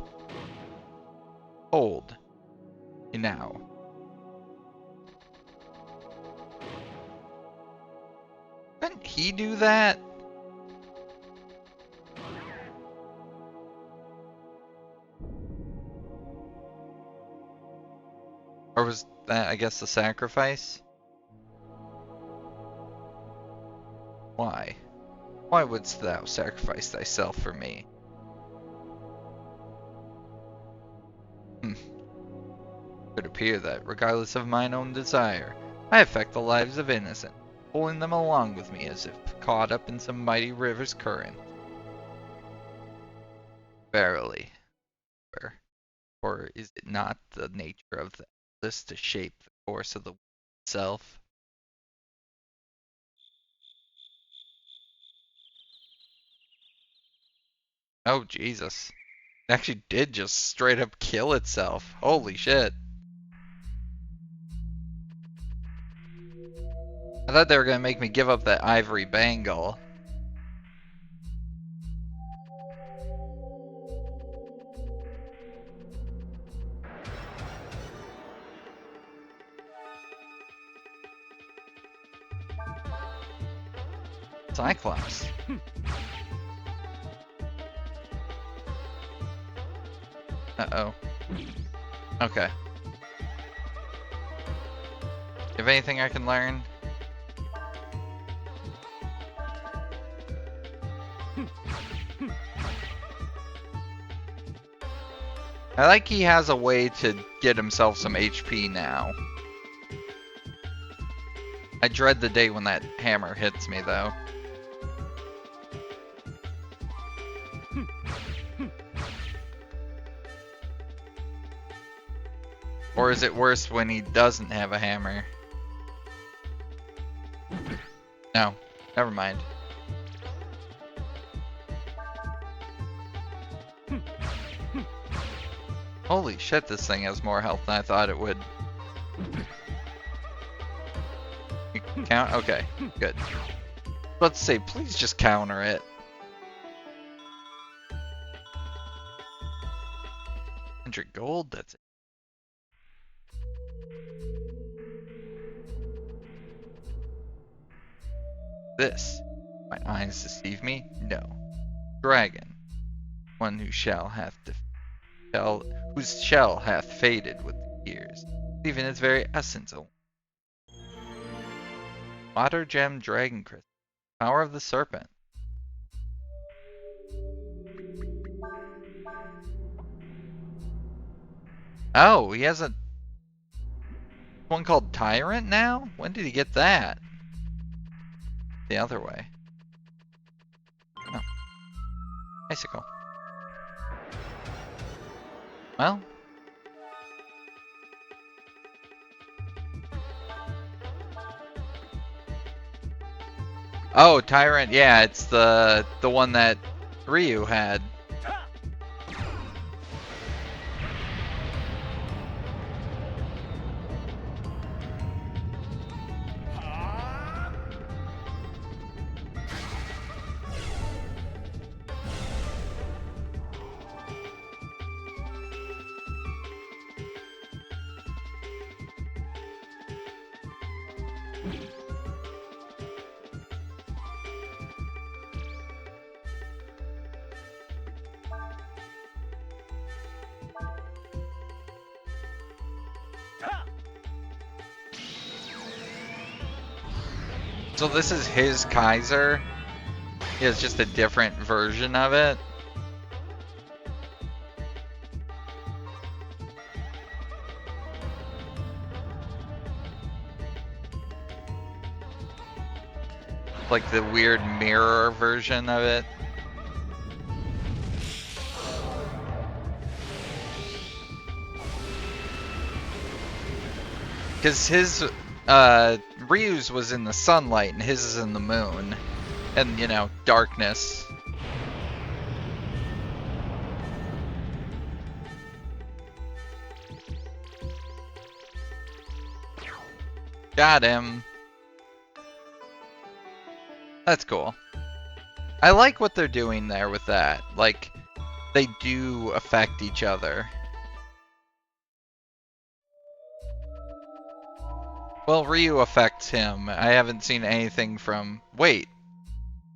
Hold. Now. Didn't he do that? Or was that, I guess, the sacrifice? Why? Why wouldst thou sacrifice thyself for me? It would appear that, regardless of mine own desire, I affect the lives of innocent, pulling them along with me as if caught up in some mighty river's current. Verily. Or is it not the nature of this to shape the course of the itself? Oh, Jesus. It actually did just straight up kill itself. Holy shit. I thought they were gonna make me give up that ivory bangle. Cyclops. Uh-oh. Okay. Have anything I can learn? I like he has a way to get himself some HP now. I dread the day when that hammer hits me, though. Or is it worse when he doesn't have a hammer? No, never mind. Holy shit, this thing has more health than I thought it would. You count? Okay, good. Let's say, please just counter it. 100 gold, that's it. This, my eyes deceive me? No. Dragon, one whose shell hath faded with the years, even its very essence. Water gem dragon crystal, power of the serpent. Oh, he has a one called Tyrant now? When did he get that? The other way. Oh. Icicle. Well. Oh, Tyrant, yeah, it's the one that Ryu had. So this is his Kaiser. It's just a different version of it. Like the weird mirror version of it. Because his, Ryu's was in the sunlight and his is in the moon. And, you know, darkness. Got him. That's cool. I like what they're doing there with that. Like, they do affect each other. Well, Ryu affects him. I haven't seen anything from... Wait.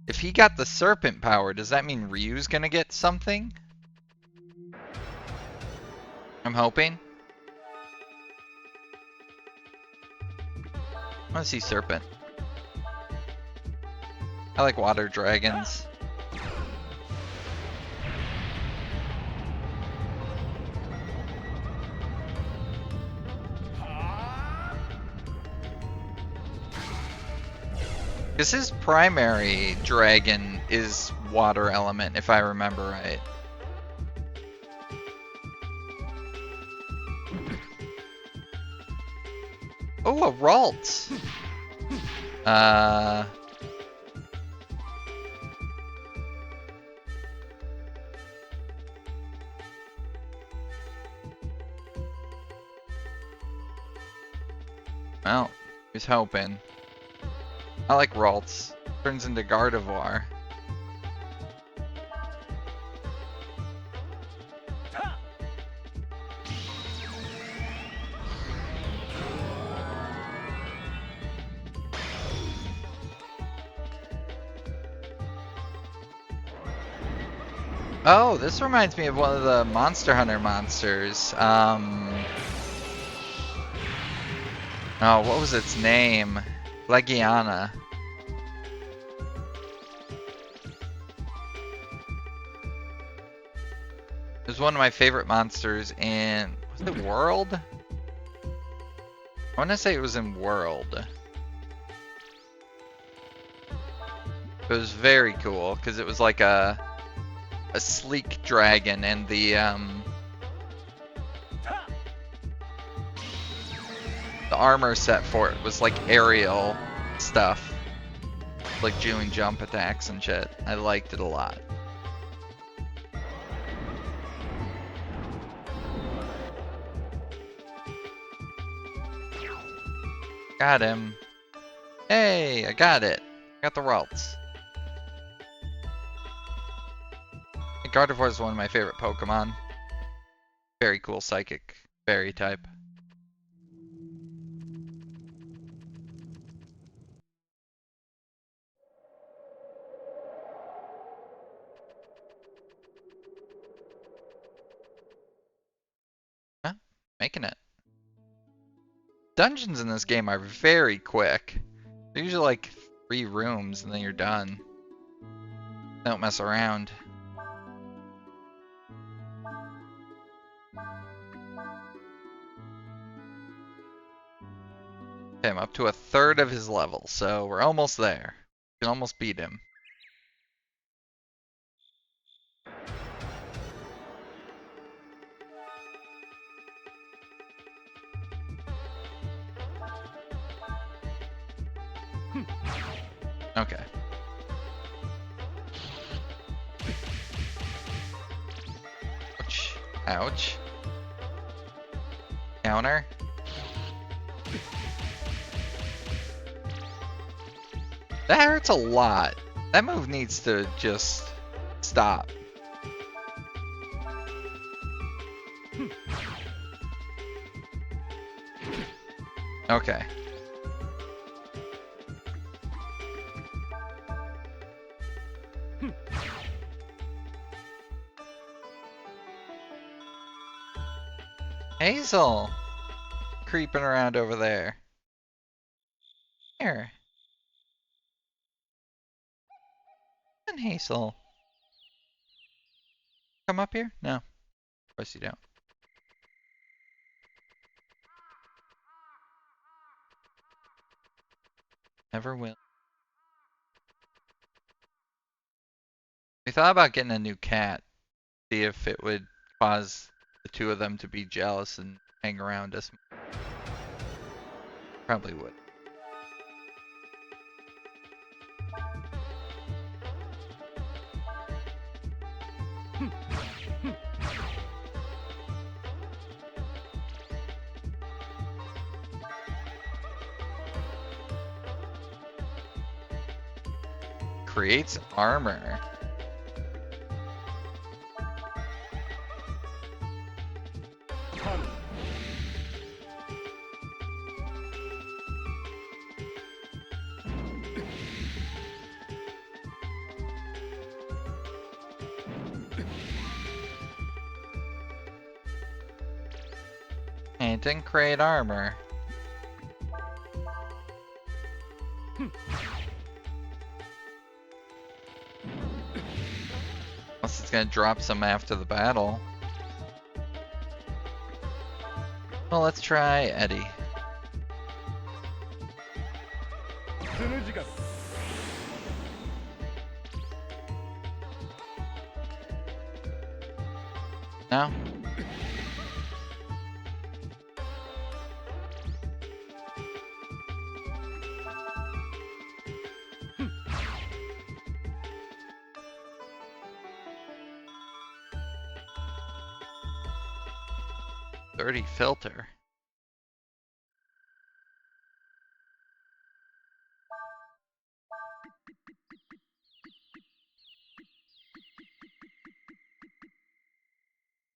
If he got the serpent power, does that mean Ryu's gonna get something? I'm hoping. I wanna see serpent. I like water dragons. Because his primary dragon is water element, if I remember right. Oh, a Ralt! Well, he's hoping. I like Ralts. Turns into Gardevoir. Oh, this reminds me of one of the Monster Hunter monsters. Oh, what was its name? Legiana. It was one of my favorite monsters in... Was it World? I want to say it was in World. It was very cool, because it was like a sleek dragon, and the armor set for it was like aerial stuff. Like doing jump attacks and shit. I liked it a lot. Got him. Hey, I got it. Got the Ralts. Gardevoir is one of my favorite Pokemon. Very cool psychic fairy type. Huh? Making it. Dungeons in this game are very quick. They're usually like 3 rooms and then you're done. Don't mess around. Okay, I'm up to 1/3 of his level, so we're almost there. We can almost beat him. Okay. Ouch. Ouch. Counter. That hurts a lot. That move needs to just stop. Okay. Hazel! Creeping around over there. Here. And Hazel. Come up here? No. Of course you don't. Never will. We thought about getting a new cat. See if it would cause the 2 of them to be jealous and hang around us. Probably would. Creates armor. And it didn't create armor. Unless it's gonna drop some after the battle. Well, let's try Eddie. No? Dirty filter.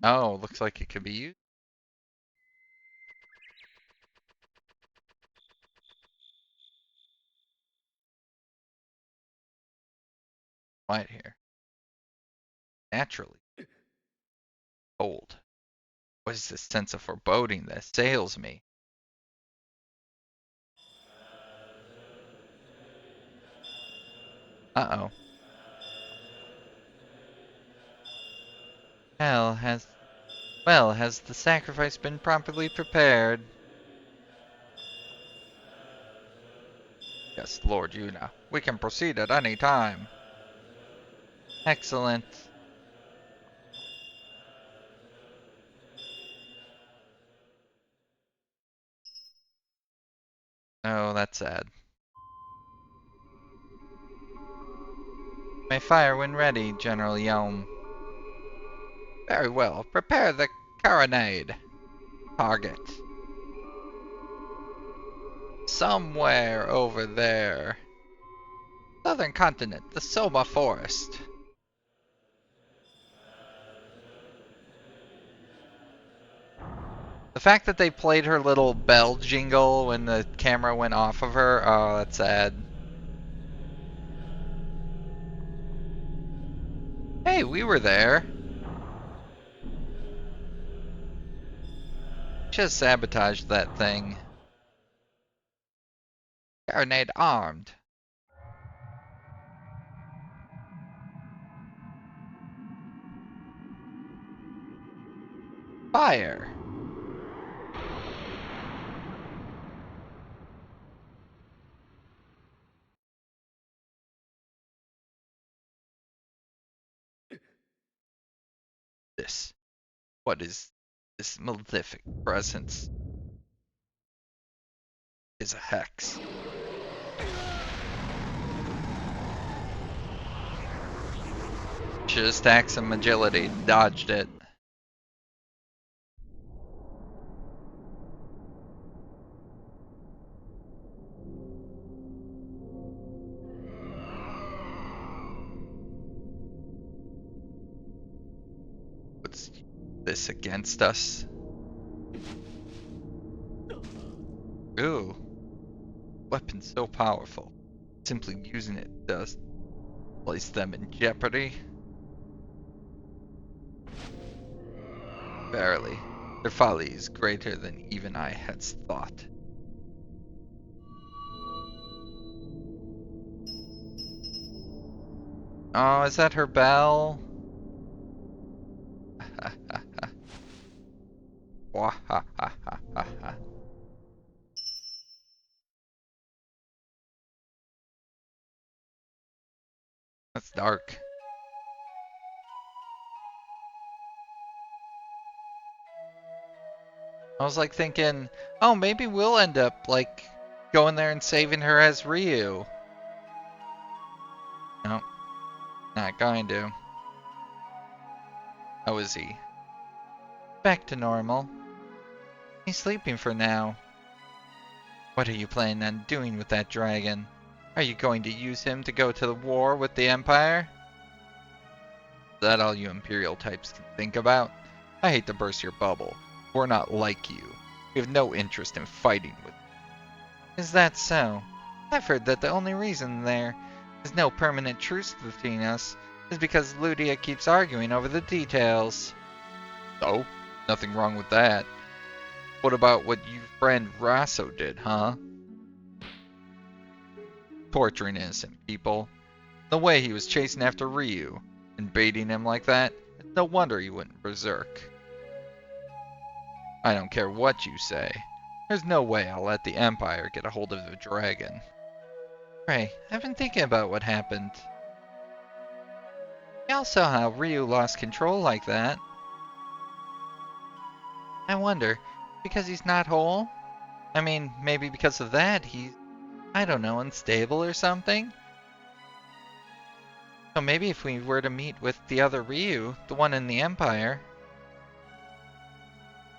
Oh, looks like it could be used. Right here. Naturally. Cold. What is this sense of foreboding that assails me? Uh-oh. Hell, has the sacrifice been properly prepared? Yes, Lord Yuna. We can proceed at any time. Excellent. Oh, that's sad. May fire when ready, General Yom. Very well. Prepare the carronade. Target. Somewhere over there. Southern continent, the Soma forest. The fact that they played her little bell jingle when the camera went off of her, oh, that's sad. Hey, we were there. Just sabotaged that thing. Carronade armed. Fire. This. What is this malefic presence? Is a hex. Should've stacked some agility, dodged it. What's this against us? Ooh. Weapon so powerful. Simply using it does place them in jeopardy. Verily, their folly is greater than even I had thought. Oh, is that her bell? Wahahaha. That's dark. I was like thinking, oh, maybe we'll end up like going there and saving her as Ryu. No, not going to. How is he? Back to normal. He's sleeping for now. What are you planning on doing with that dragon? Are you going to use him to go to the war with the Empire? Is that all you Imperial types can think about? I hate to burst your bubble. We're not like you. We have no interest in fighting with you. Is that so? I've heard that the only reason there is no permanent truce between us is because Ludia keeps arguing over the details. Oh, nothing wrong with that. What about what your friend Rasso did, huh? Torturing innocent people. The way he was chasing after Ryu and baiting him like that, it's no wonder he went berserk. I don't care what you say. There's no way I'll let the Empire get a hold of the dragon. Ray, I've been thinking about what happened. You all saw how Ryu lost control like that. I wonder, because he's not whole? I mean, maybe because of that, he's, I don't know, unstable or something? So maybe if we were to meet with the other Ryu, the one in the Empire.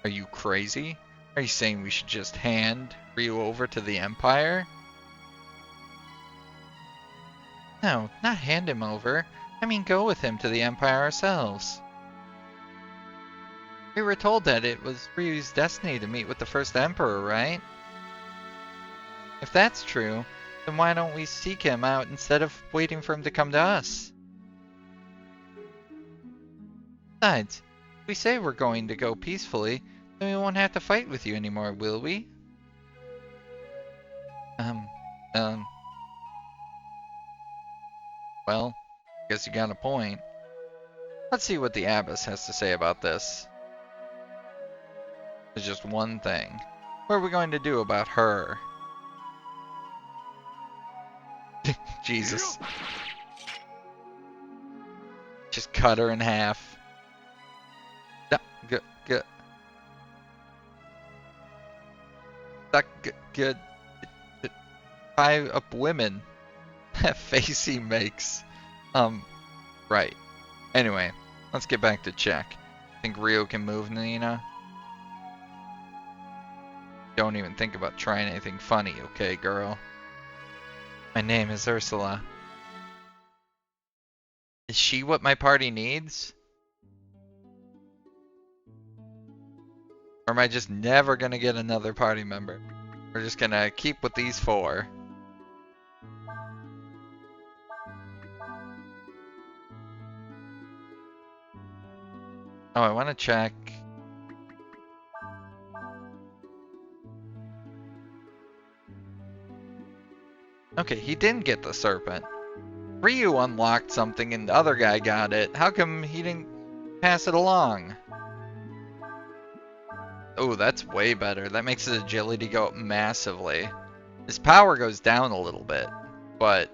Are you crazy? Are you saying we should just hand Ryu over to the Empire? No, not hand him over. I mean go with him to the Empire ourselves. We were told that it was Ryu's destiny to meet with the first Emperor, right? If that's true, then why don't we seek him out instead of waiting for him to come to us? Besides, if we say we're going to go peacefully, then we won't have to fight with you anymore, will we? Well, guess you got a point. Let's see what the Abbess has to say about this. There's just one thing. What are we going to do about her? Jesus. Just cut her in half. Good. Good. Tie up women. That face he makes. Right. Anyway, let's get back to check. Think Ryo can move, Nina? Don't even think about trying anything funny, okay, girl? My name is Ursula. Is she what my party needs? Or am I just never gonna get another party member? We're just gonna keep with these 4. Oh, I want to check. Okay, he didn't get the serpent. Ryu unlocked something and the other guy got it. How come he didn't pass it along? Oh, that's way better. That makes his agility go up massively. His power goes down a little bit, but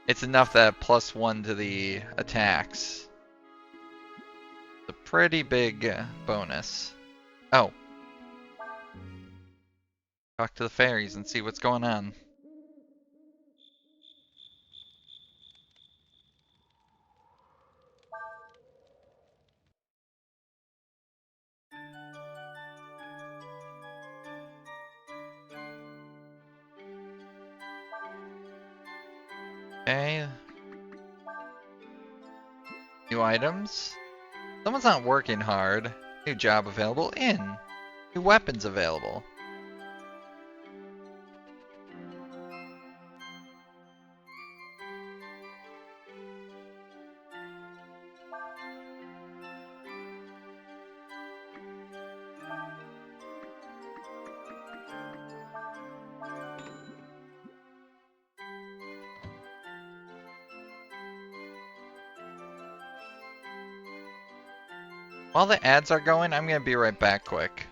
it's enough that +1 to the attacks. It's a pretty big bonus. Oh. Talk to the fairies and see what's going on. Okay. New items. Someone's not working hard. New job available. In. New weapons available. While the ads are going, I'm gonna be right back quick.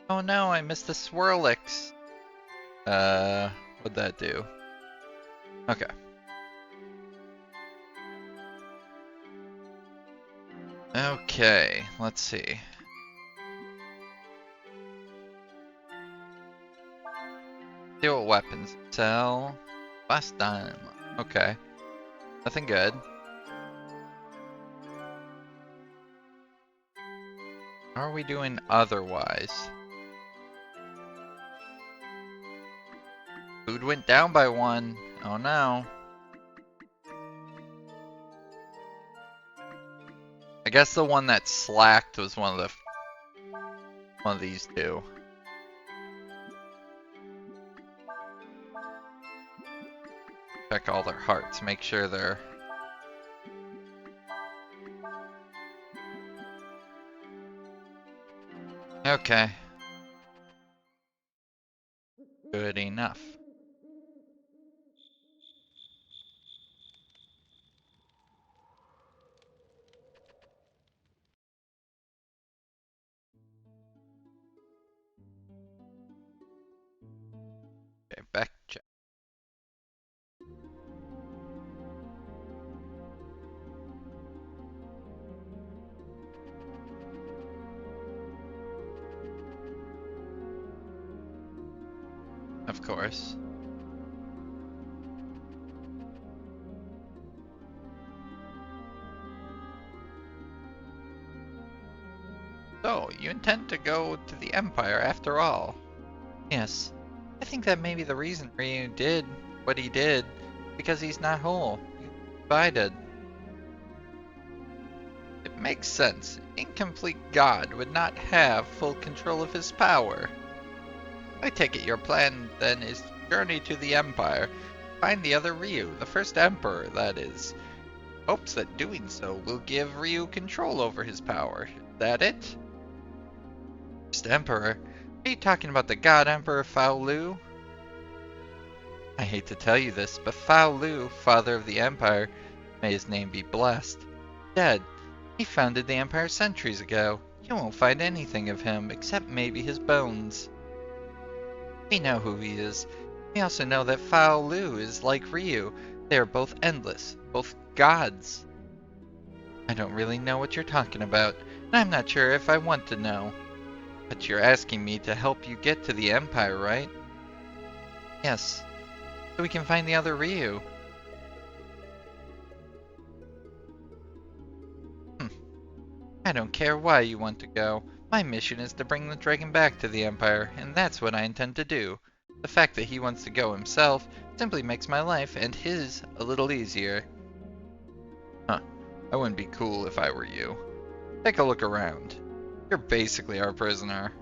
Oh no, I missed the Swirlix. What'd that do? Okay. Okay, let's see. Dual weapons. Sell. Last time. Okay. Nothing good. How are we doing otherwise? Food went down by 1. Oh no. I guess the one that slacked was one of these two. Check all their hearts, make sure they're... Okay. Good enough. Okay, back check. Of course. So, you intend to go to the Empire after all? Yes. I think that may be the reason Ryu did what he did, because he's not whole. He's divided. It makes sense. Incomplete God would not have full control of his power. I take it your plan, then, is to journey to the Empire, find the other Ryu, the first Emperor, that is. Hopes that doing so will give Ryu control over his power. Is that it? First Emperor? Are you talking about the God Emperor Fao Lu? I hate to tell you this, but Fao Lu, father of the Empire, may his name be blessed, dead. He founded the Empire centuries ago. You won't find anything of him, except maybe his bones. We know who he is. We also know that Fao Lu is like Ryu. They are both endless, both gods. I don't really know what you're talking about, and I'm not sure if I want to know. But you're asking me to help you get to the Empire, right? Yes, so we can find the other Ryu. I don't care why you want to go. My mission is to bring the dragon back to the Empire, and that's what I intend to do. The fact that he wants to go himself simply makes my life and his a little easier. Huh. I wouldn't be cool if I were you. Take a look around. You're basically our prisoner.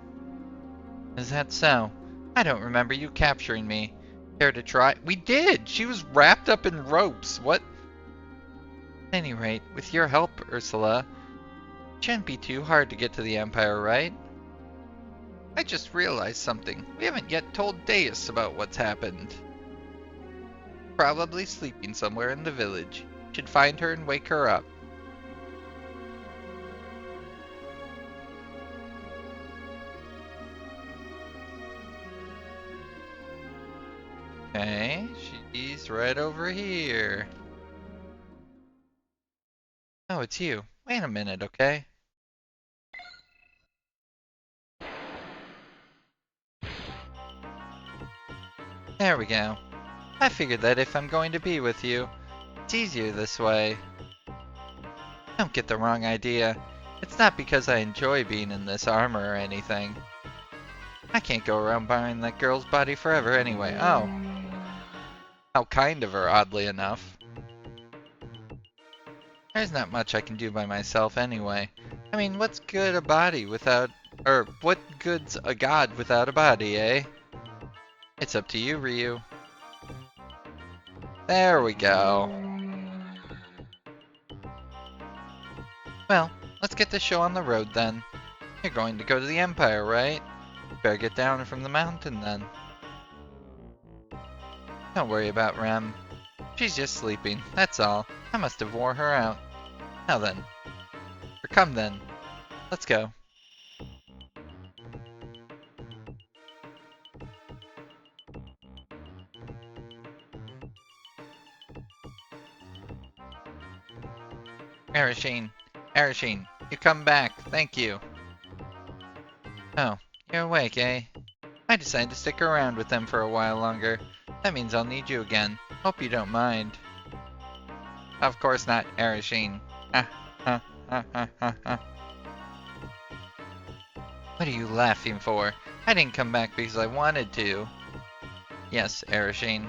Is that so? I don't remember you capturing me. Care to try? We did! She was wrapped up in ropes. What? At any rate, with your help, Ursula, it shouldn't be too hard to get to the Empire, right? I just realized something. We haven't yet told Deus about what's happened. Probably sleeping somewhere in the village. Should find her and wake her up. Okay, she's right over here. Oh, it's you. Wait a minute, okay? There we go. I figured that if I'm going to be with you, it's easier this way. Don't get the wrong idea. It's not because I enjoy being in this armor or anything. I can't go around borrowing that girl's body forever anyway. Oh. How kind of her, oddly enough. There's not much I can do by myself anyway. I mean, what's good a body without... Or, what good's a god without a body, eh? It's up to you, Ryu. There we go. Well, let's get the show on the road then. You're going to go to the Empire, right? Better get down from the mountain then. Don't worry about Rem. She's just sleeping, that's all. I must have wore her out. Now then. Or come then. Let's go. Arasheen, Arasheen, you come back. Thank you. Oh, you're awake, eh? I decided to stick around with them for a while longer. That means I'll need you again. Hope you don't mind. Of course not, Arasheen. Ha ha ha ha ha ha. What are you laughing for? I didn't come back because I wanted to. Yes, Arasheen.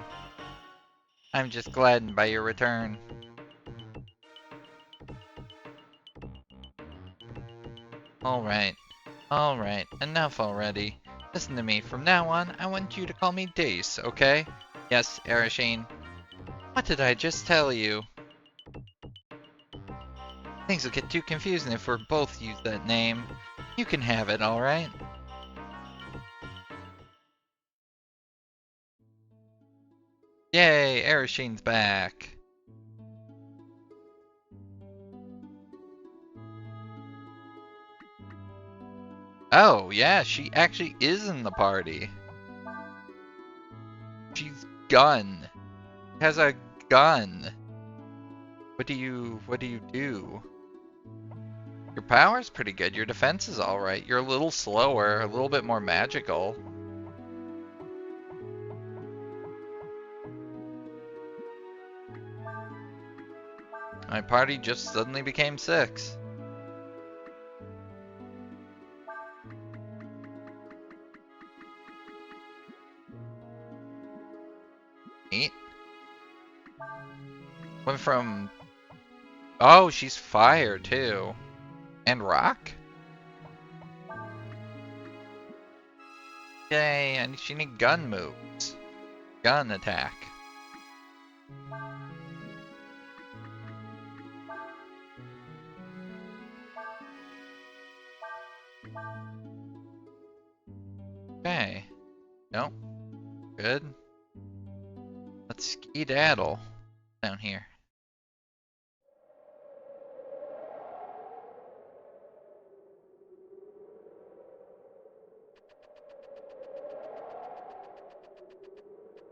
I'm just gladdened by your return. Alright. Alright, enough already. Listen to me, from now on, I want you to call me Dace, okay? Yes, Arasheen. What did I just tell you? Things will get too confusing if we both use that name. You can have it, alright? Yay, Arasheen's back. Oh, yeah, she actually is in the party. She's gun. Has a gun. What do you do? Your power's pretty good. Your defense is alright. You're a little slower, a little bit more magical. My party just suddenly became 6. Neat. Went from... Oh, she's fire too. And rock? Yay, and she need gun moves. Gun attack. Okay. Nope. Good. Let's skedaddle down here.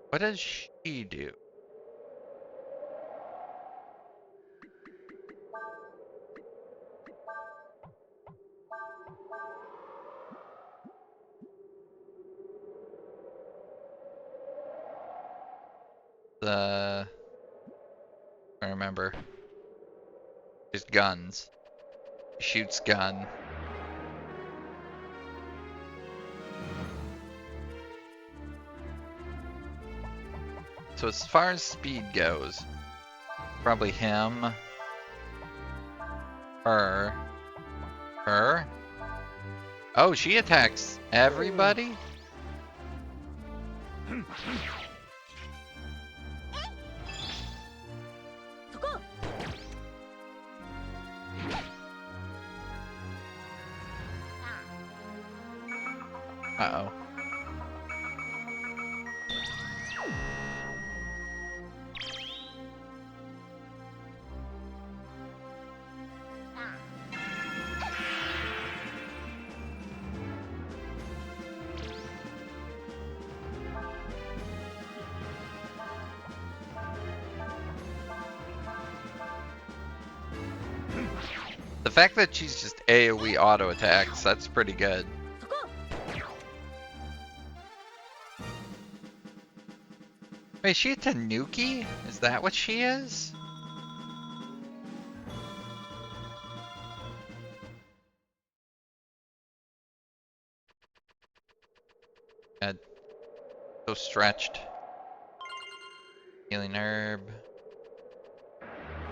What does she do? I remember. Just guns. Shoots gun. So as far as speed goes, probably him, her. Oh, she attacks everybody? Uh-oh. The fact that she's just AoE auto attacks, that's pretty good. Wait, is she a Tanuki? Is that what she is? God. So stretched. Healing herb.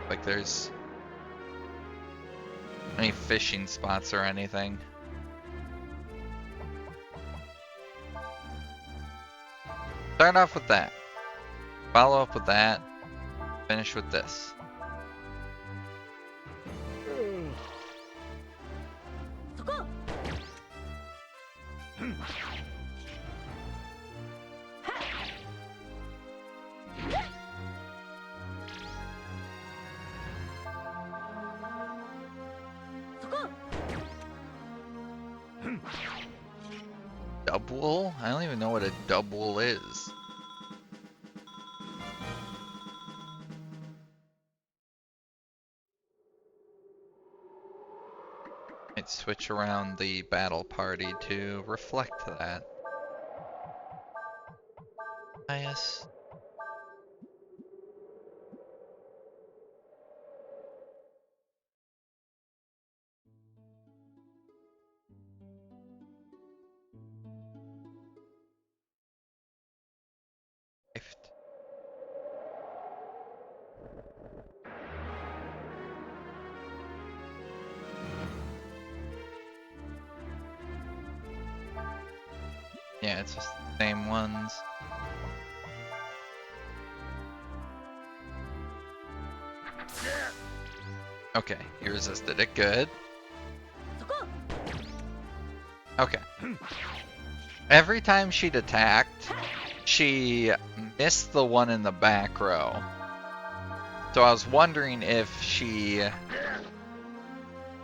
Like there's any fishing spots or anything. Start off with that. Follow up with that. Finish with this. Dubwool? I don't even know what a dubwool is. Might switch around the battle party to reflect that. Bias. Yeah, it's just the same ones. Okay, he resisted it. Good. Okay. Every time she'd attacked, she missed the one in the back row. So I was wondering if she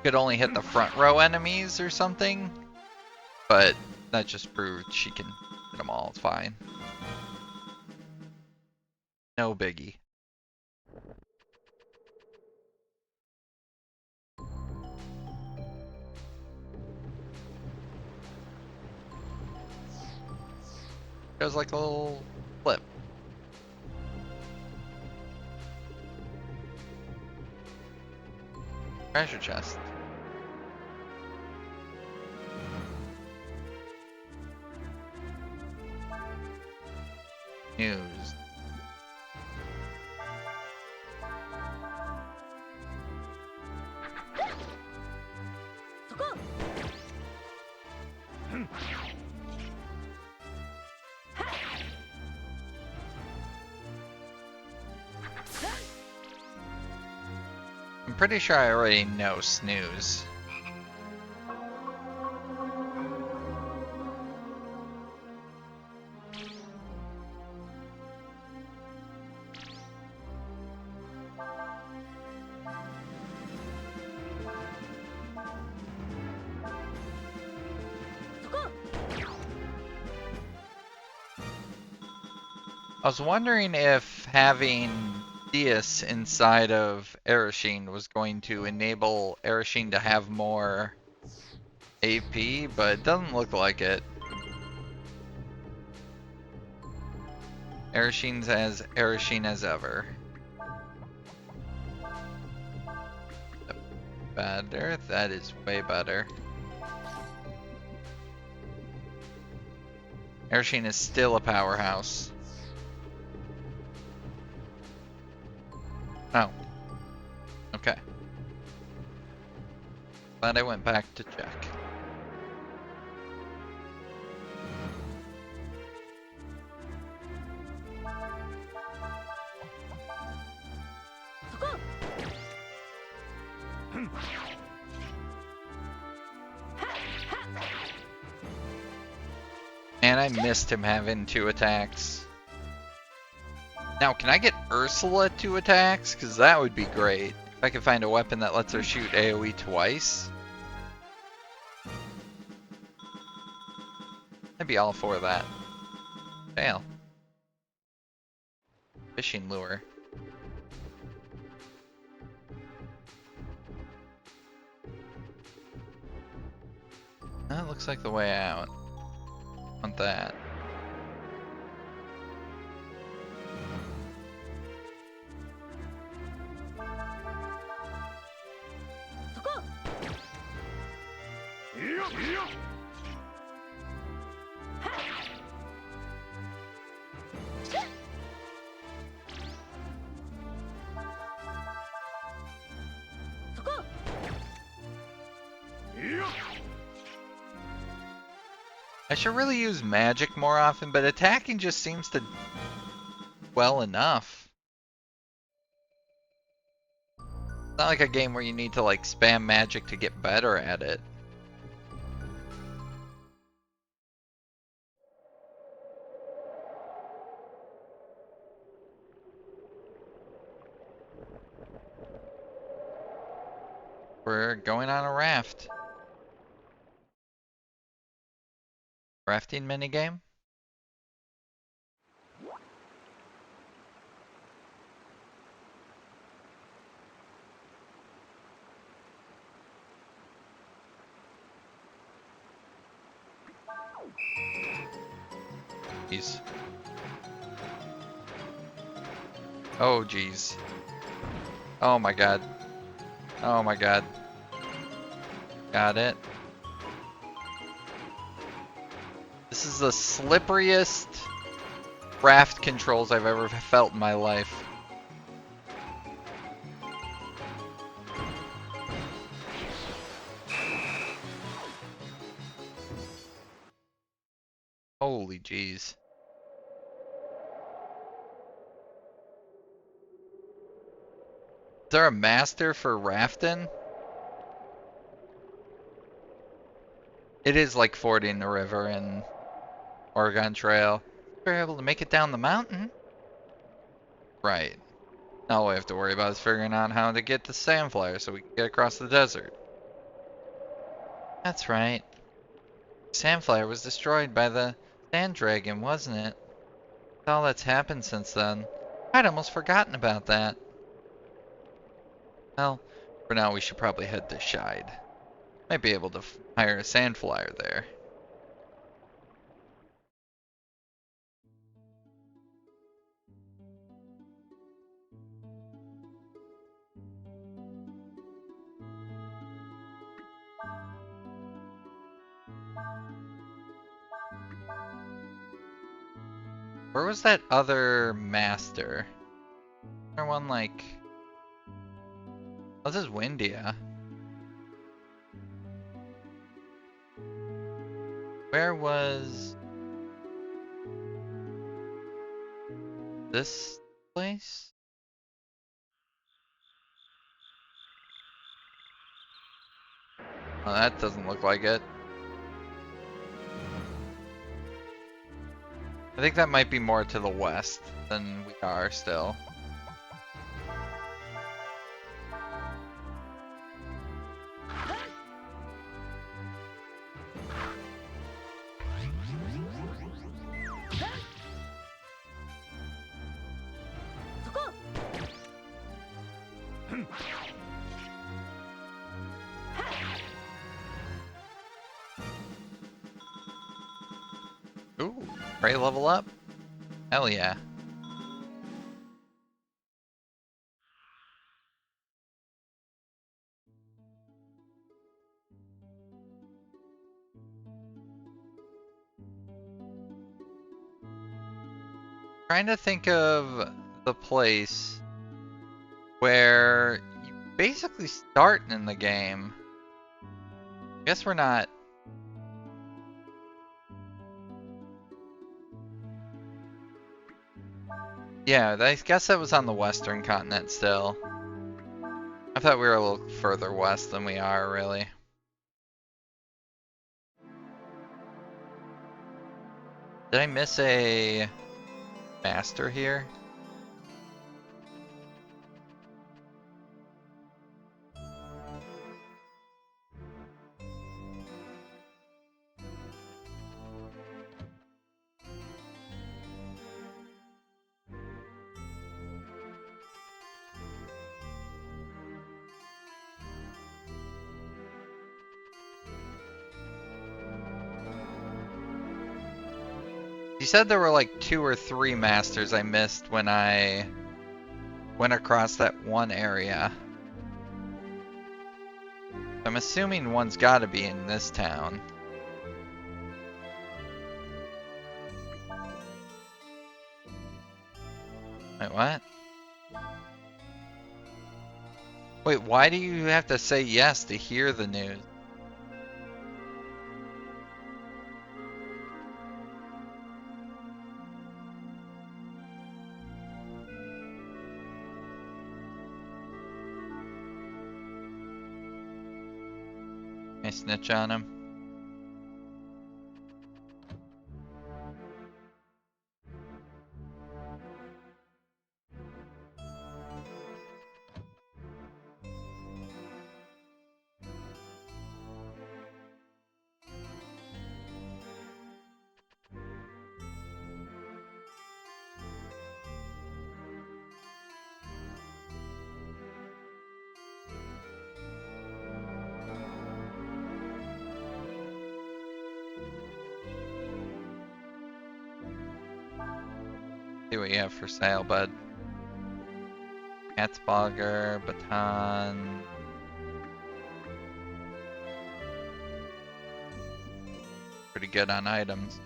could only hit the front row enemies or something. But that just proved she can hit them all. It's fine. No biggie. It was like a little flip. Treasure chest. News. I'm pretty sure I already know snooze. I was wondering if having Dias inside of Erishine was going to enable Erishine to have more AP, but it doesn't look like it. Erishine's as Erishine as ever. Better? That is way better. Erishine is still a powerhouse. Oh. Okay. Glad I went back to check. And I missed him having 2 attacks. Now, can I get Ursula 2 attacks? Because that would be great. If I could find a weapon that lets her shoot AoE twice. I'd be all for that. Fail. Fishing lure. That looks like the way out. Want that. I should really use magic more often, but attacking just seems to well enough. It's not like a game where you need to like spam magic to get better at it. We're going on a raft. Rafting minigame? Jeez. Oh, jeez. Oh my god. Oh my god. Got it. This is the slipperiest raft controls I've ever felt in my life. Holy jeez. Is there a master for rafting? It is like fording the river in Oregon Trail. We're able to make it down the mountain. Right. Now all we have to worry about is figuring out how to get the Sandflyer so we can get across the desert. That's right. Sandflyer was destroyed by the Sand Dragon, wasn't it? That's all that's happened since then. I'd almost forgotten about that. Well, for now we should probably head to Shide. Might be able to hire a Sandflyer there. Where was that other master? There one like... Oh, this is Windia. Where was... this place? Oh, that doesn't look like it. I think that might be more to the west than we are still. Ooh, Prey level up? Hell yeah. Trying to think of the place where you basically start in the game. Guess we're not. Yeah, I guess that was on the western continent still. I thought we were a little further west than we are, really. Did I miss a master here? You said there were like 2 or 3 masters I missed when I went across that one area. I'm assuming one's gotta be in this town. Wait, what? Wait, why do you have to say yes to hear the news? Can I snitch on him? See what you have for sale, bud. Katzbogger, baton. Pretty good on items.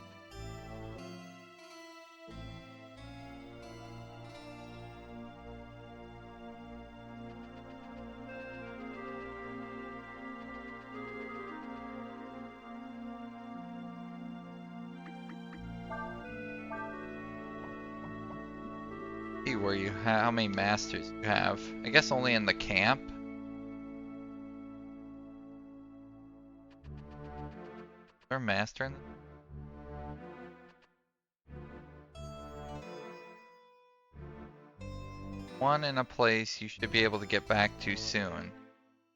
See where you have, how many masters you have. I guess only in the camp. Is there a master in one in a place you should be able to get back to soon.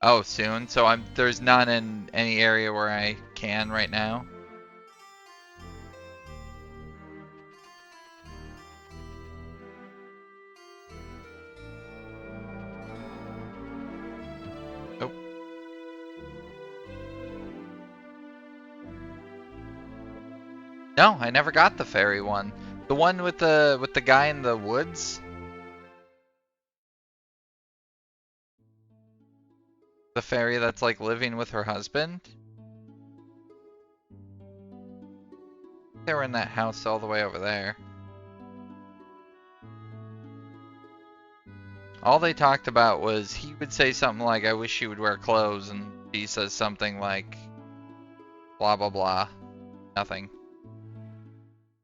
Oh, soon? So there's none in any area where I can right now? Nope. No, I never got the fairy one. The one with the guy in the woods? The fairy that's like living with her husband? They were in that house all the way over there. All they talked about was he would say something like, I wish she would wear clothes, and she says something like, blah blah blah. Nothing.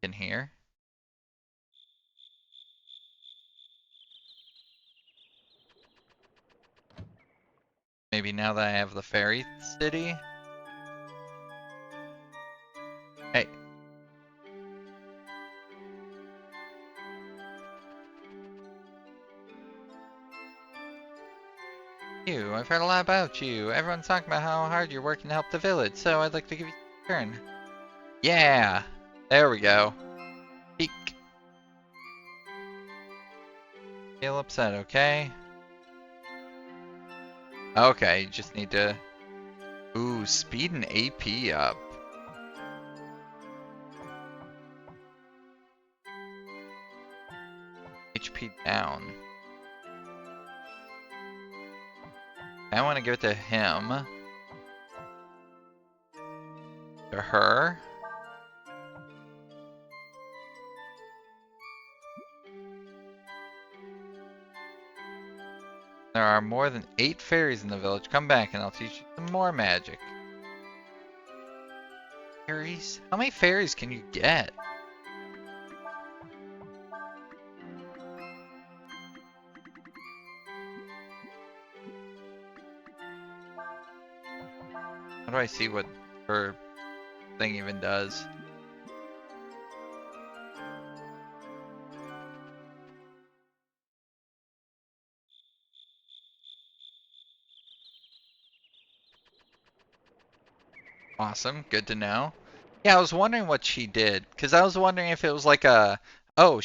In here? Maybe now that I have the fairy city? Hey. I've heard a lot about you. Everyone's talking about how hard you're working to help the village, so I'd like to give you a turn. Yeah! There we go. Peek. Feel upset, okay? Okay, you just need to... Ooh, speed and AP up. HP down. I want to give it to him. To her. There are more than 8 fairies in the village. Come back and I'll teach you some more magic. Fairies? How many fairies can you get? How do I see what her thing even does? Awesome, good to know. Yeah, I was wondering what she did, because I was wondering if it was like a, oh,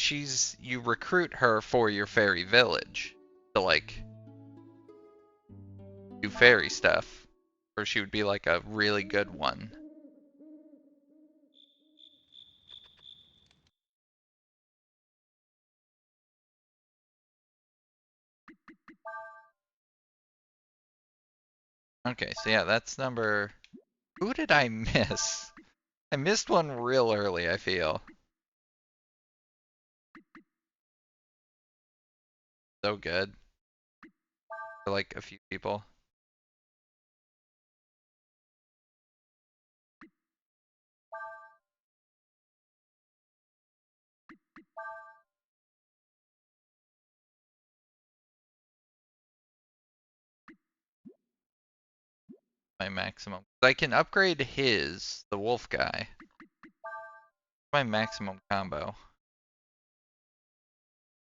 you recruit her for your fairy village to like do fairy stuff, or she would be like a really good one. Okay, so yeah, that's number, who did I miss? I missed one real early, I feel. So good. For like a few people. My maximum. I can upgrade the wolf guy. My maximum combo.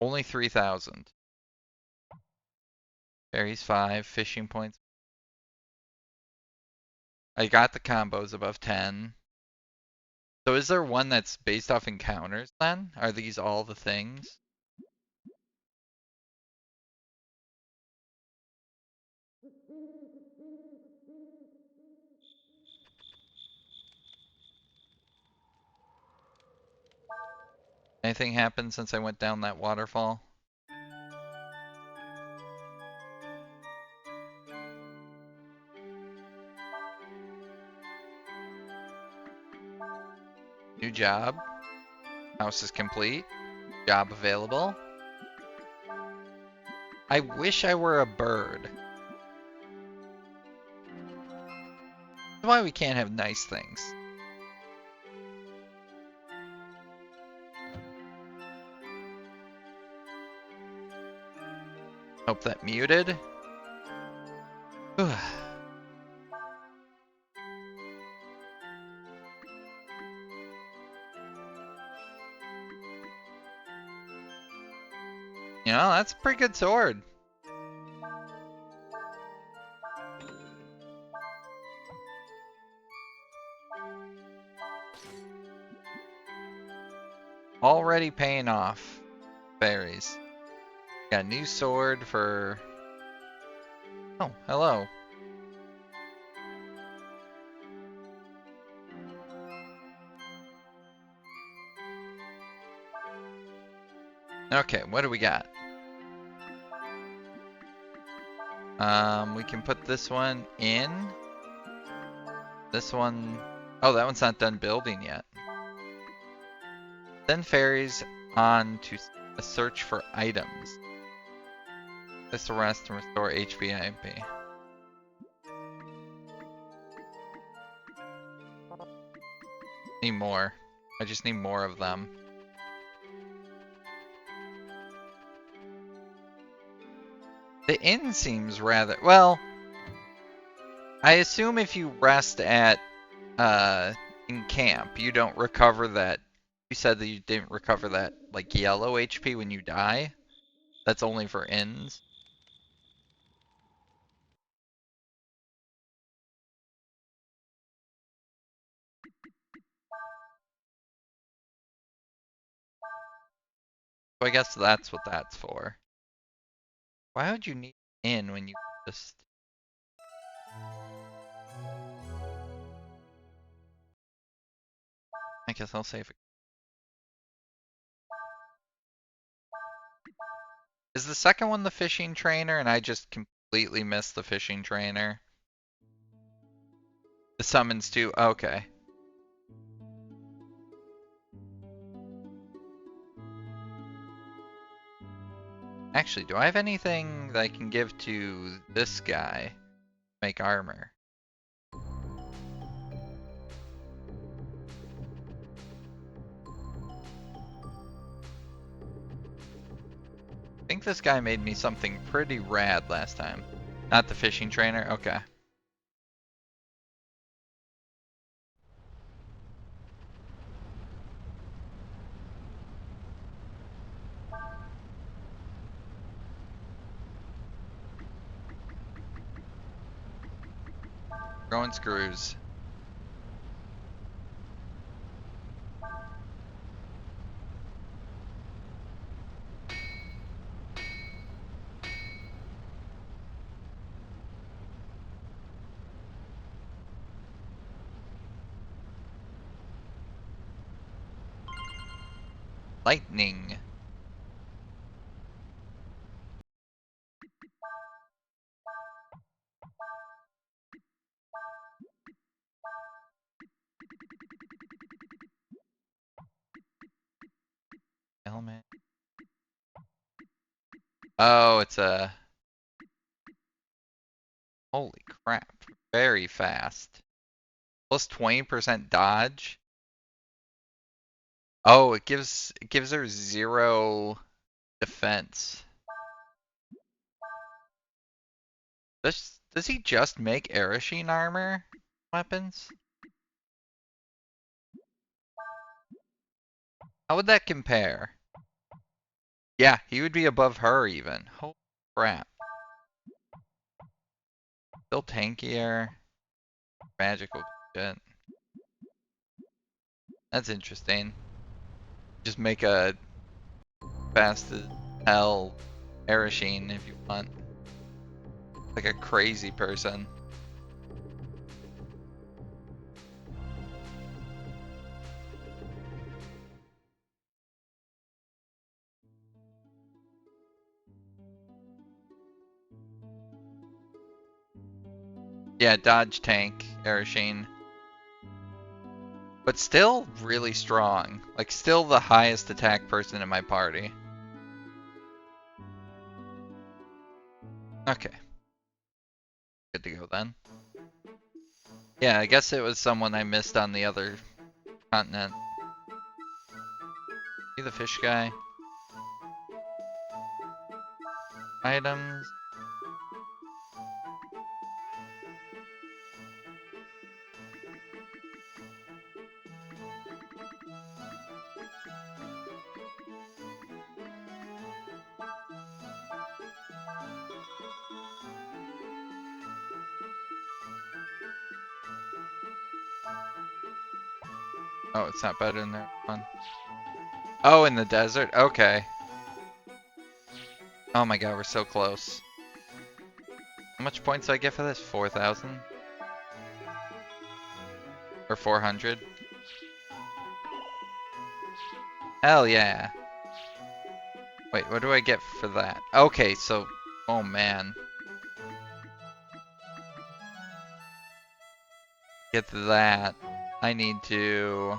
Only 3,000. Fairies 5, fishing points. I got the combos above 10. So is there one that's based off encounters then? Are these all the things? Anything happened since I went down that waterfall? New job. House is complete. Job available. I wish I were a bird. That's why we can't have nice things. Hope that muted. You know, that's a pretty good sword. Already paying off. Berries. Got a new sword for... Oh, hello. Okay, what do we got? We can put this one in. This one... Oh, that one's not done building yet. Send fairies on to a search for items. Place the rest and restore HP and MP. Need more. I just need more of them. The inn seems rather... Well, I assume if you rest at in camp, you don't recover that. You said that you didn't recover that like yellow HP when you die. That's only for inns. So I guess that's what that's for. Why would you need inn when you just... I guess I'll save it. Is the second one the fishing trainer and I just completely missed the fishing trainer? The summons too? Okay. Actually, do I have anything that I can give to this guy? Make armor. I think this guy made me something pretty rad last time. Not the fishing trainer? Okay. Growing screws. Lightning. Helmet. Oh, it's a... Holy crap. Very fast. Plus 20% dodge. Oh, it gives her 0 defense. Does he just make Arasheen armor weapons? How would that compare? Yeah, he would be above her even. Holy crap. Still tankier. Magical shit. That's interesting. Just make a fast as hell Arasheen if you want. Like a crazy person. Yeah, dodge tank, Arasheen. But still really strong. Like, still the highest attack person in my party. Okay. Good to go then. Yeah, I guess it was someone I missed on the other continent. See the fish guy? Items. Oh, it's not better than that one. Oh, in the desert? Okay. Oh my god, we're so close. How much points do I get for this? 4,000? Or 400? Hell yeah. Wait, what do I get for that? Okay, so... Oh man. Get that. I need to...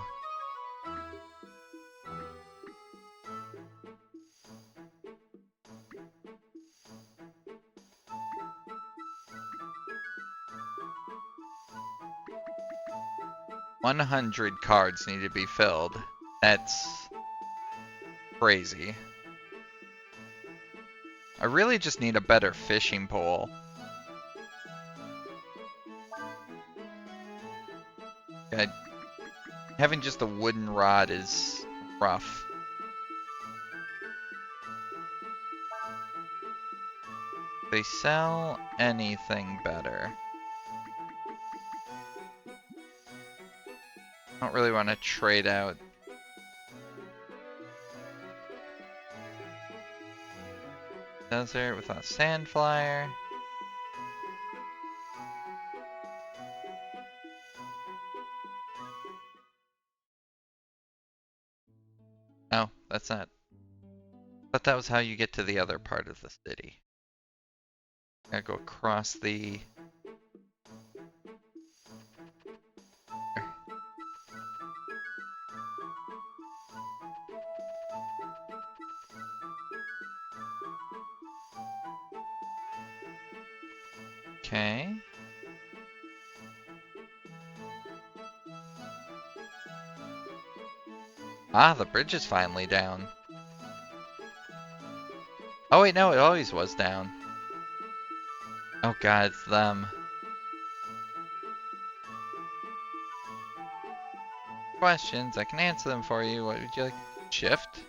100 cards need to be filled. That's... crazy. I really just need a better fishing pole. God, having just a wooden rod is rough. They sell anything better. I don't really want to trade out. Desert without sand flyer. Oh, that's not. But that was how you get to the other part of the city. Gotta go across the... Okay. Ah, the bridge is finally down. Oh wait, no, it always was down. Oh god, it's them. Questions, I can answer them for you. What would you like? Shift?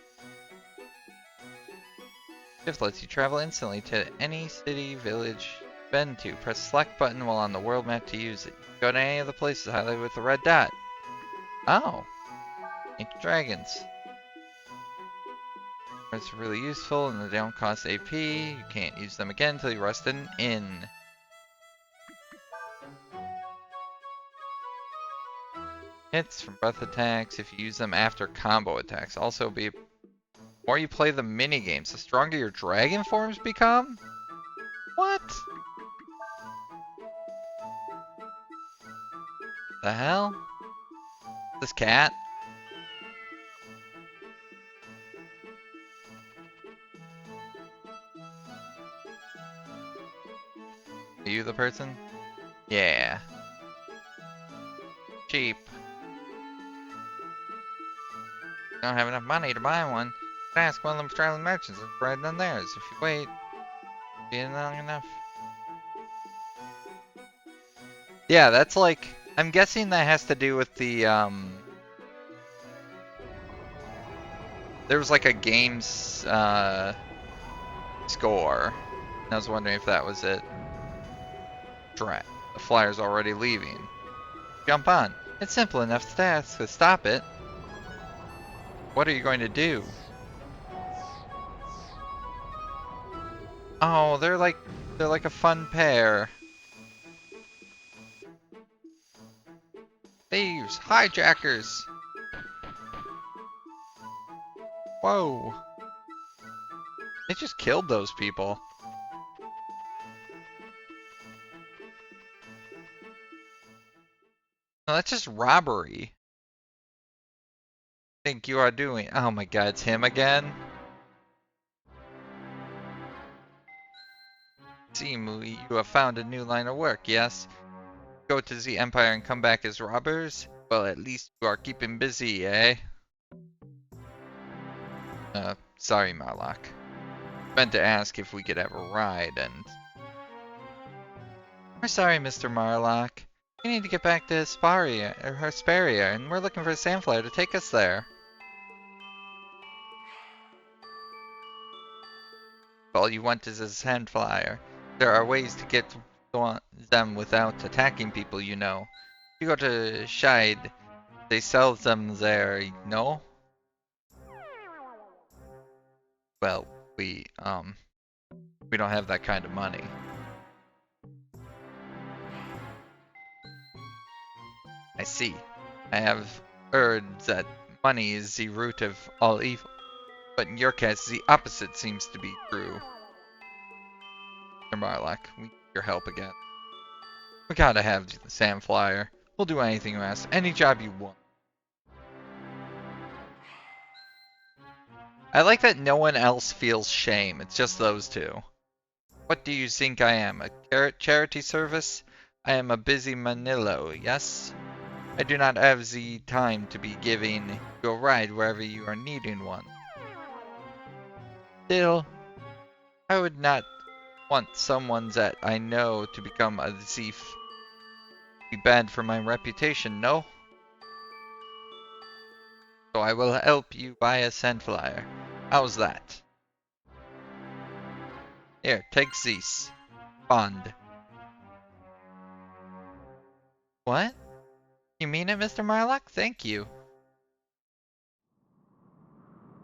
Shift lets you travel instantly to any city, village, been to. Press the select button while on the world map to use it. Go to any of the places highlighted with the red dot. Oh. Ancient dragons. It's really useful and they don't cost AP. You can't use them again until you rest in an inn. Hits from breath attacks if you use them after combo attacks. Also the more you play the mini games, the stronger your dragon forms become? What? The hell? This cat? Are you the person? Yeah. Cheap. Don't have enough money to buy one. Ask one of them traveling merchants if it's right than theirs. If you wait, be long enough. Yeah, that's like, I'm guessing that has to do with the, there was like a game's, score. I was wondering if that was it. Drat. The flyer's already leaving. Jump on. It's simple enough to stop it. What are you going to do? Oh, they're like a fun pair. Thieves, hijackers. Whoa. They just killed those people. No, that's just robbery. Think you are doing? Oh my god, it's him again? Seem you have found a new line of work, yes? Go to the Empire and come back as robbers? Well, at least you are keeping busy, eh? Sorry, Marlock. Meant to ask if we could have a ride, and... We're sorry, Mr. Marlock. We need to get back to Hesperia, and we're looking for a Sandflyer to take us there. All you want is a Sandflyer. There are ways to get them without attacking people, you know. You go to Scheid, they sell them there, no? Well, we don't have that kind of money. I see. I have heard that money is the root of all evil. But in your case, the opposite seems to be true. Mr. Marlock, we need your help again. We gotta have the Sandflyer. We'll do anything you ask. Any job you want. I like that no one else feels shame. It's just those two. What do you think I am? A charity service? I am a busy Manilo, yes? I do not have the time to be giving you a ride wherever you are needing one. Still, I would not want someone that I know to become a thief. Be bad for my reputation, no? So I will help you buy a Sandflyer. How's that? Here, take this. Bond. What? You mean it, Mr. Marlock? Thank you.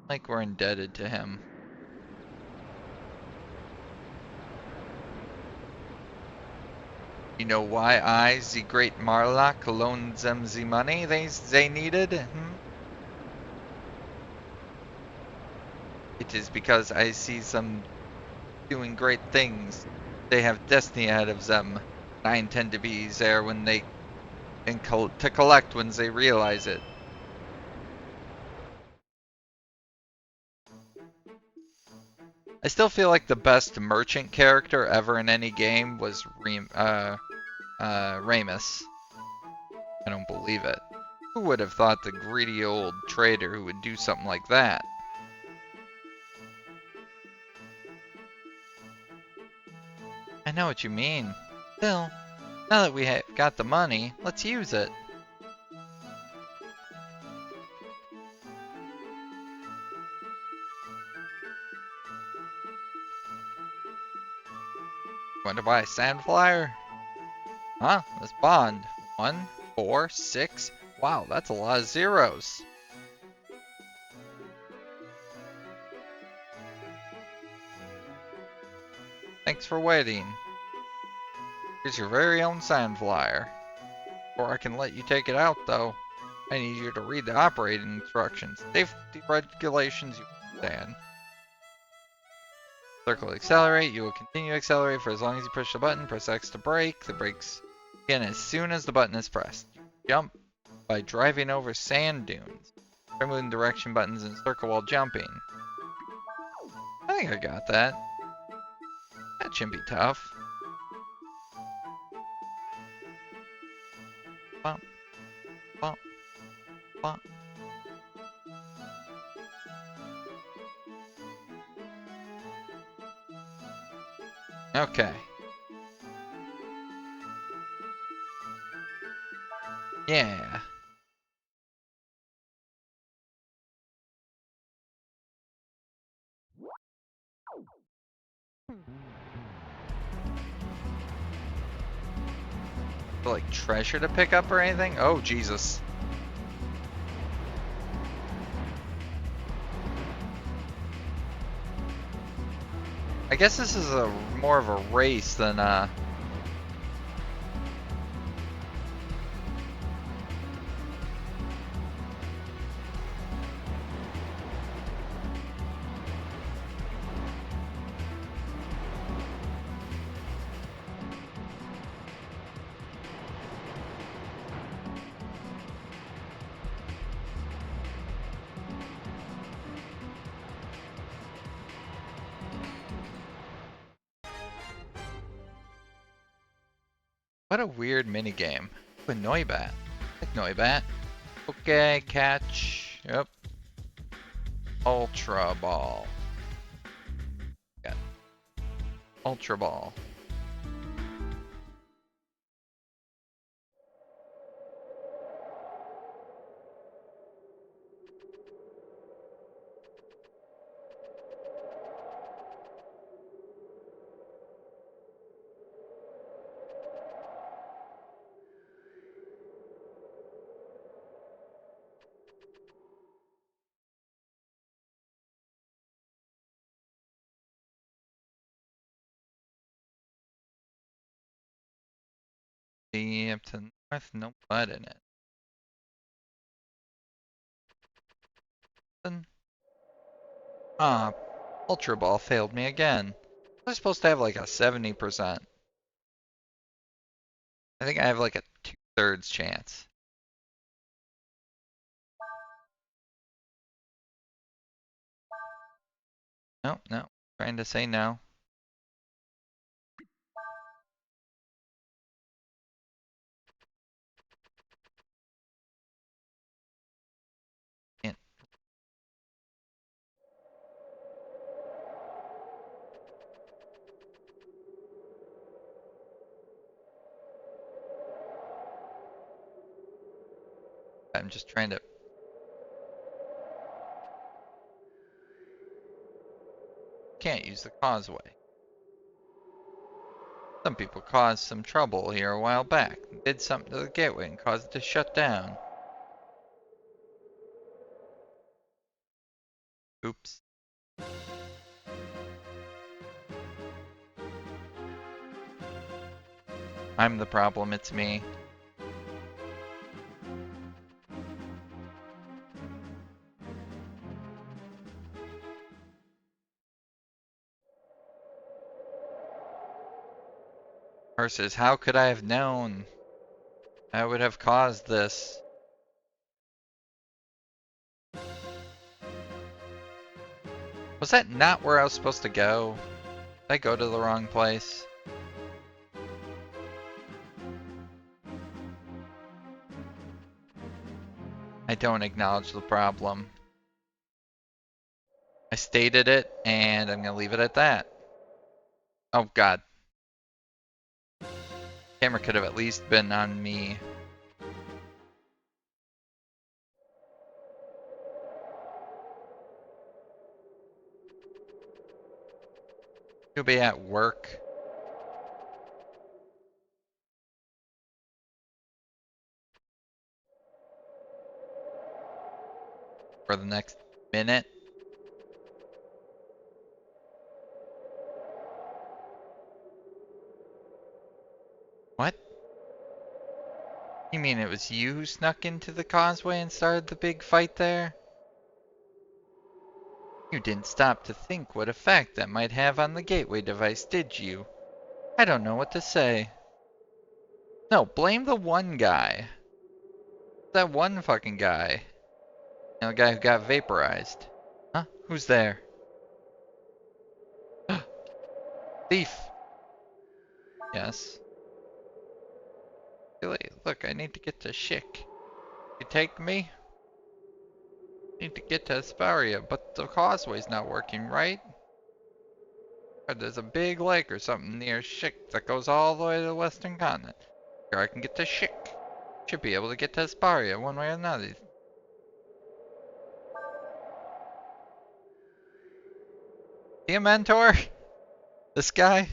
Like we're indebted to him. You know why I, the great Marlock, loaned them the money they needed? It is because I see them doing great things. They have destiny ahead of them. I intend to be there when they to collect when they realize it. I still feel like the best merchant character ever in any game was Ramus. I don't believe it. Who would have thought the greedy old trader who would do something like that? I know what you mean. Still, now that we got the money, let's use it. Want to buy a Sandflyer? Huh? Let's bond. 1, 4, 6. Wow, that's a lot of zeros. Thanks for waiting. Here's your very own Sandflyer. Or I can let you take it out, though. I need you to read the operating instructions. Safety regulations you understand. Circle to accelerate. You will continue to accelerate for as long as you push the button. Press X to brake. The brakes begin as soon as the button is pressed. Jump by driving over sand dunes. Try moving direction buttons and circle while jumping. I think I got that. That shouldn't be tough. Bump, bump, bump. Okay. Yeah. Like treasure to pick up or anything? Oh, Jesus. I guess this is more of a race than What a weird minigame. A Noibat. Like Noibat. Okay, catch. Yep. Ultra Ball. Got Ultra Ball. See up to the north, no blood in it. Ah, Ultra Ball failed me again. I was supposed to have like a 70%. I think I have like a 2/3 chance. No, no. Trying to say no. Can't. I'm just trying to. Can't use the causeway. Some people caused some trouble here a while back. Did something to the gateway and caused it to shut down. Oops. I'm the problem, it's me. Versus, how could I have known? I would have caused this. Was that not where I was supposed to go? Did I go to the wrong place? I don't acknowledge the problem. I stated it, and I'm gonna leave it at that. Oh god. Camera could have at least been on me. You'll be at work. For the next minute. What? You mean it was you who snuck into the causeway and started the big fight there? You didn't stop to think what effect that might have on the gateway device, did you? I don't know what to say. No, blame the one guy. That one fucking guy. You know, the guy who got vaporized. Huh? Who's there? Thief! Yes. Really? Look, I need to get to Schick. You take me? Need to get to Asparia, but the causeway's not working, right? Or there's a big lake or something near Schick that goes all the way to the western continent. Here I can get to Schick. Should be able to get to Asparia one way or another. Be a mentor? This guy?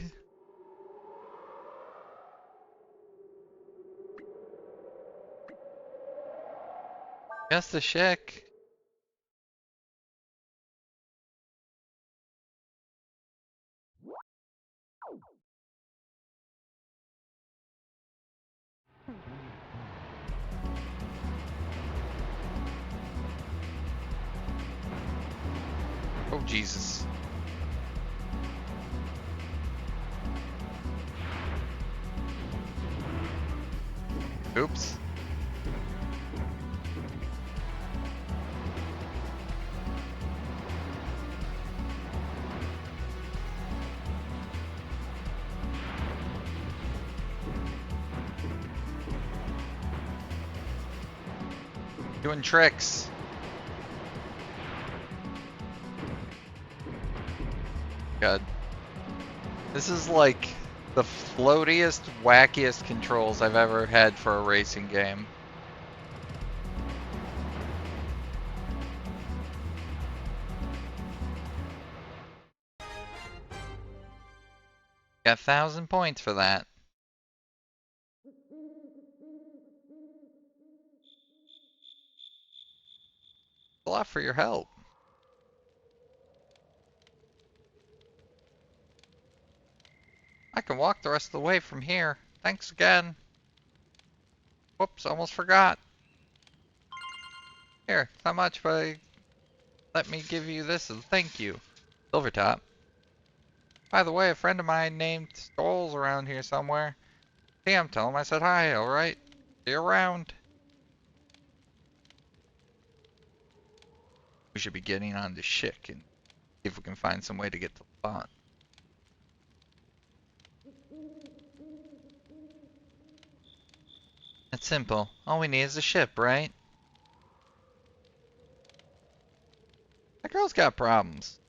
Yes, the Schick. Oh, Jesus. Oops. Doing tricks. God. This is like the floatiest, wackiest controls I've ever had for a racing game. Got 1,000 points for that. A lot for your help. I can walk the rest of the way from here. Thanks again. Whoops, almost forgot. Here, not much, but let me give you this as a thank you. Silvertop. By the way, a friend of mine named Stoles around here somewhere. Damn, tell him I said hi, alright? See you around. We should be getting on to Schick and see if we can find some way to get to Levant. It's simple. All we need is a ship, right? That girl's got problems.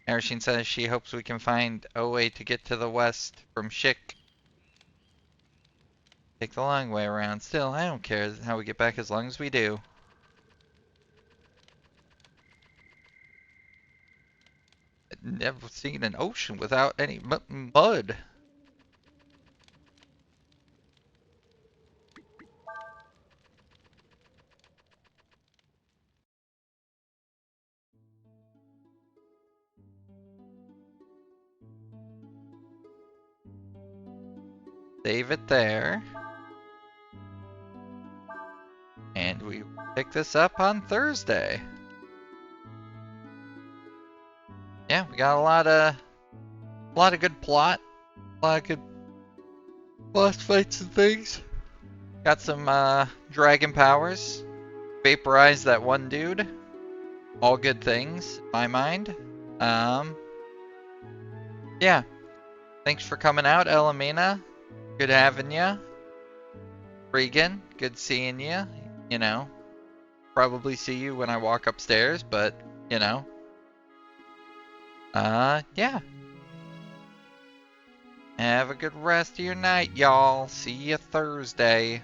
Erishine says she hopes we can find a way to get to the west from Schick. Take the long way around. Still, I don't care how we get back as long as we do. I've never seen an ocean without any mud. Save it there. And we pick this up on Thursday. Yeah, we got a lot of good plot, a lot of good boss fights and things. Got some dragon powers. Vaporize that one dude. All good things, in my mind. Yeah. Thanks for coming out, Elamina. Good having ya. Regan, good seeing ya. You know, probably see you when I walk upstairs, but, you know. Yeah. Have a good rest of your night, y'all. See you Thursday.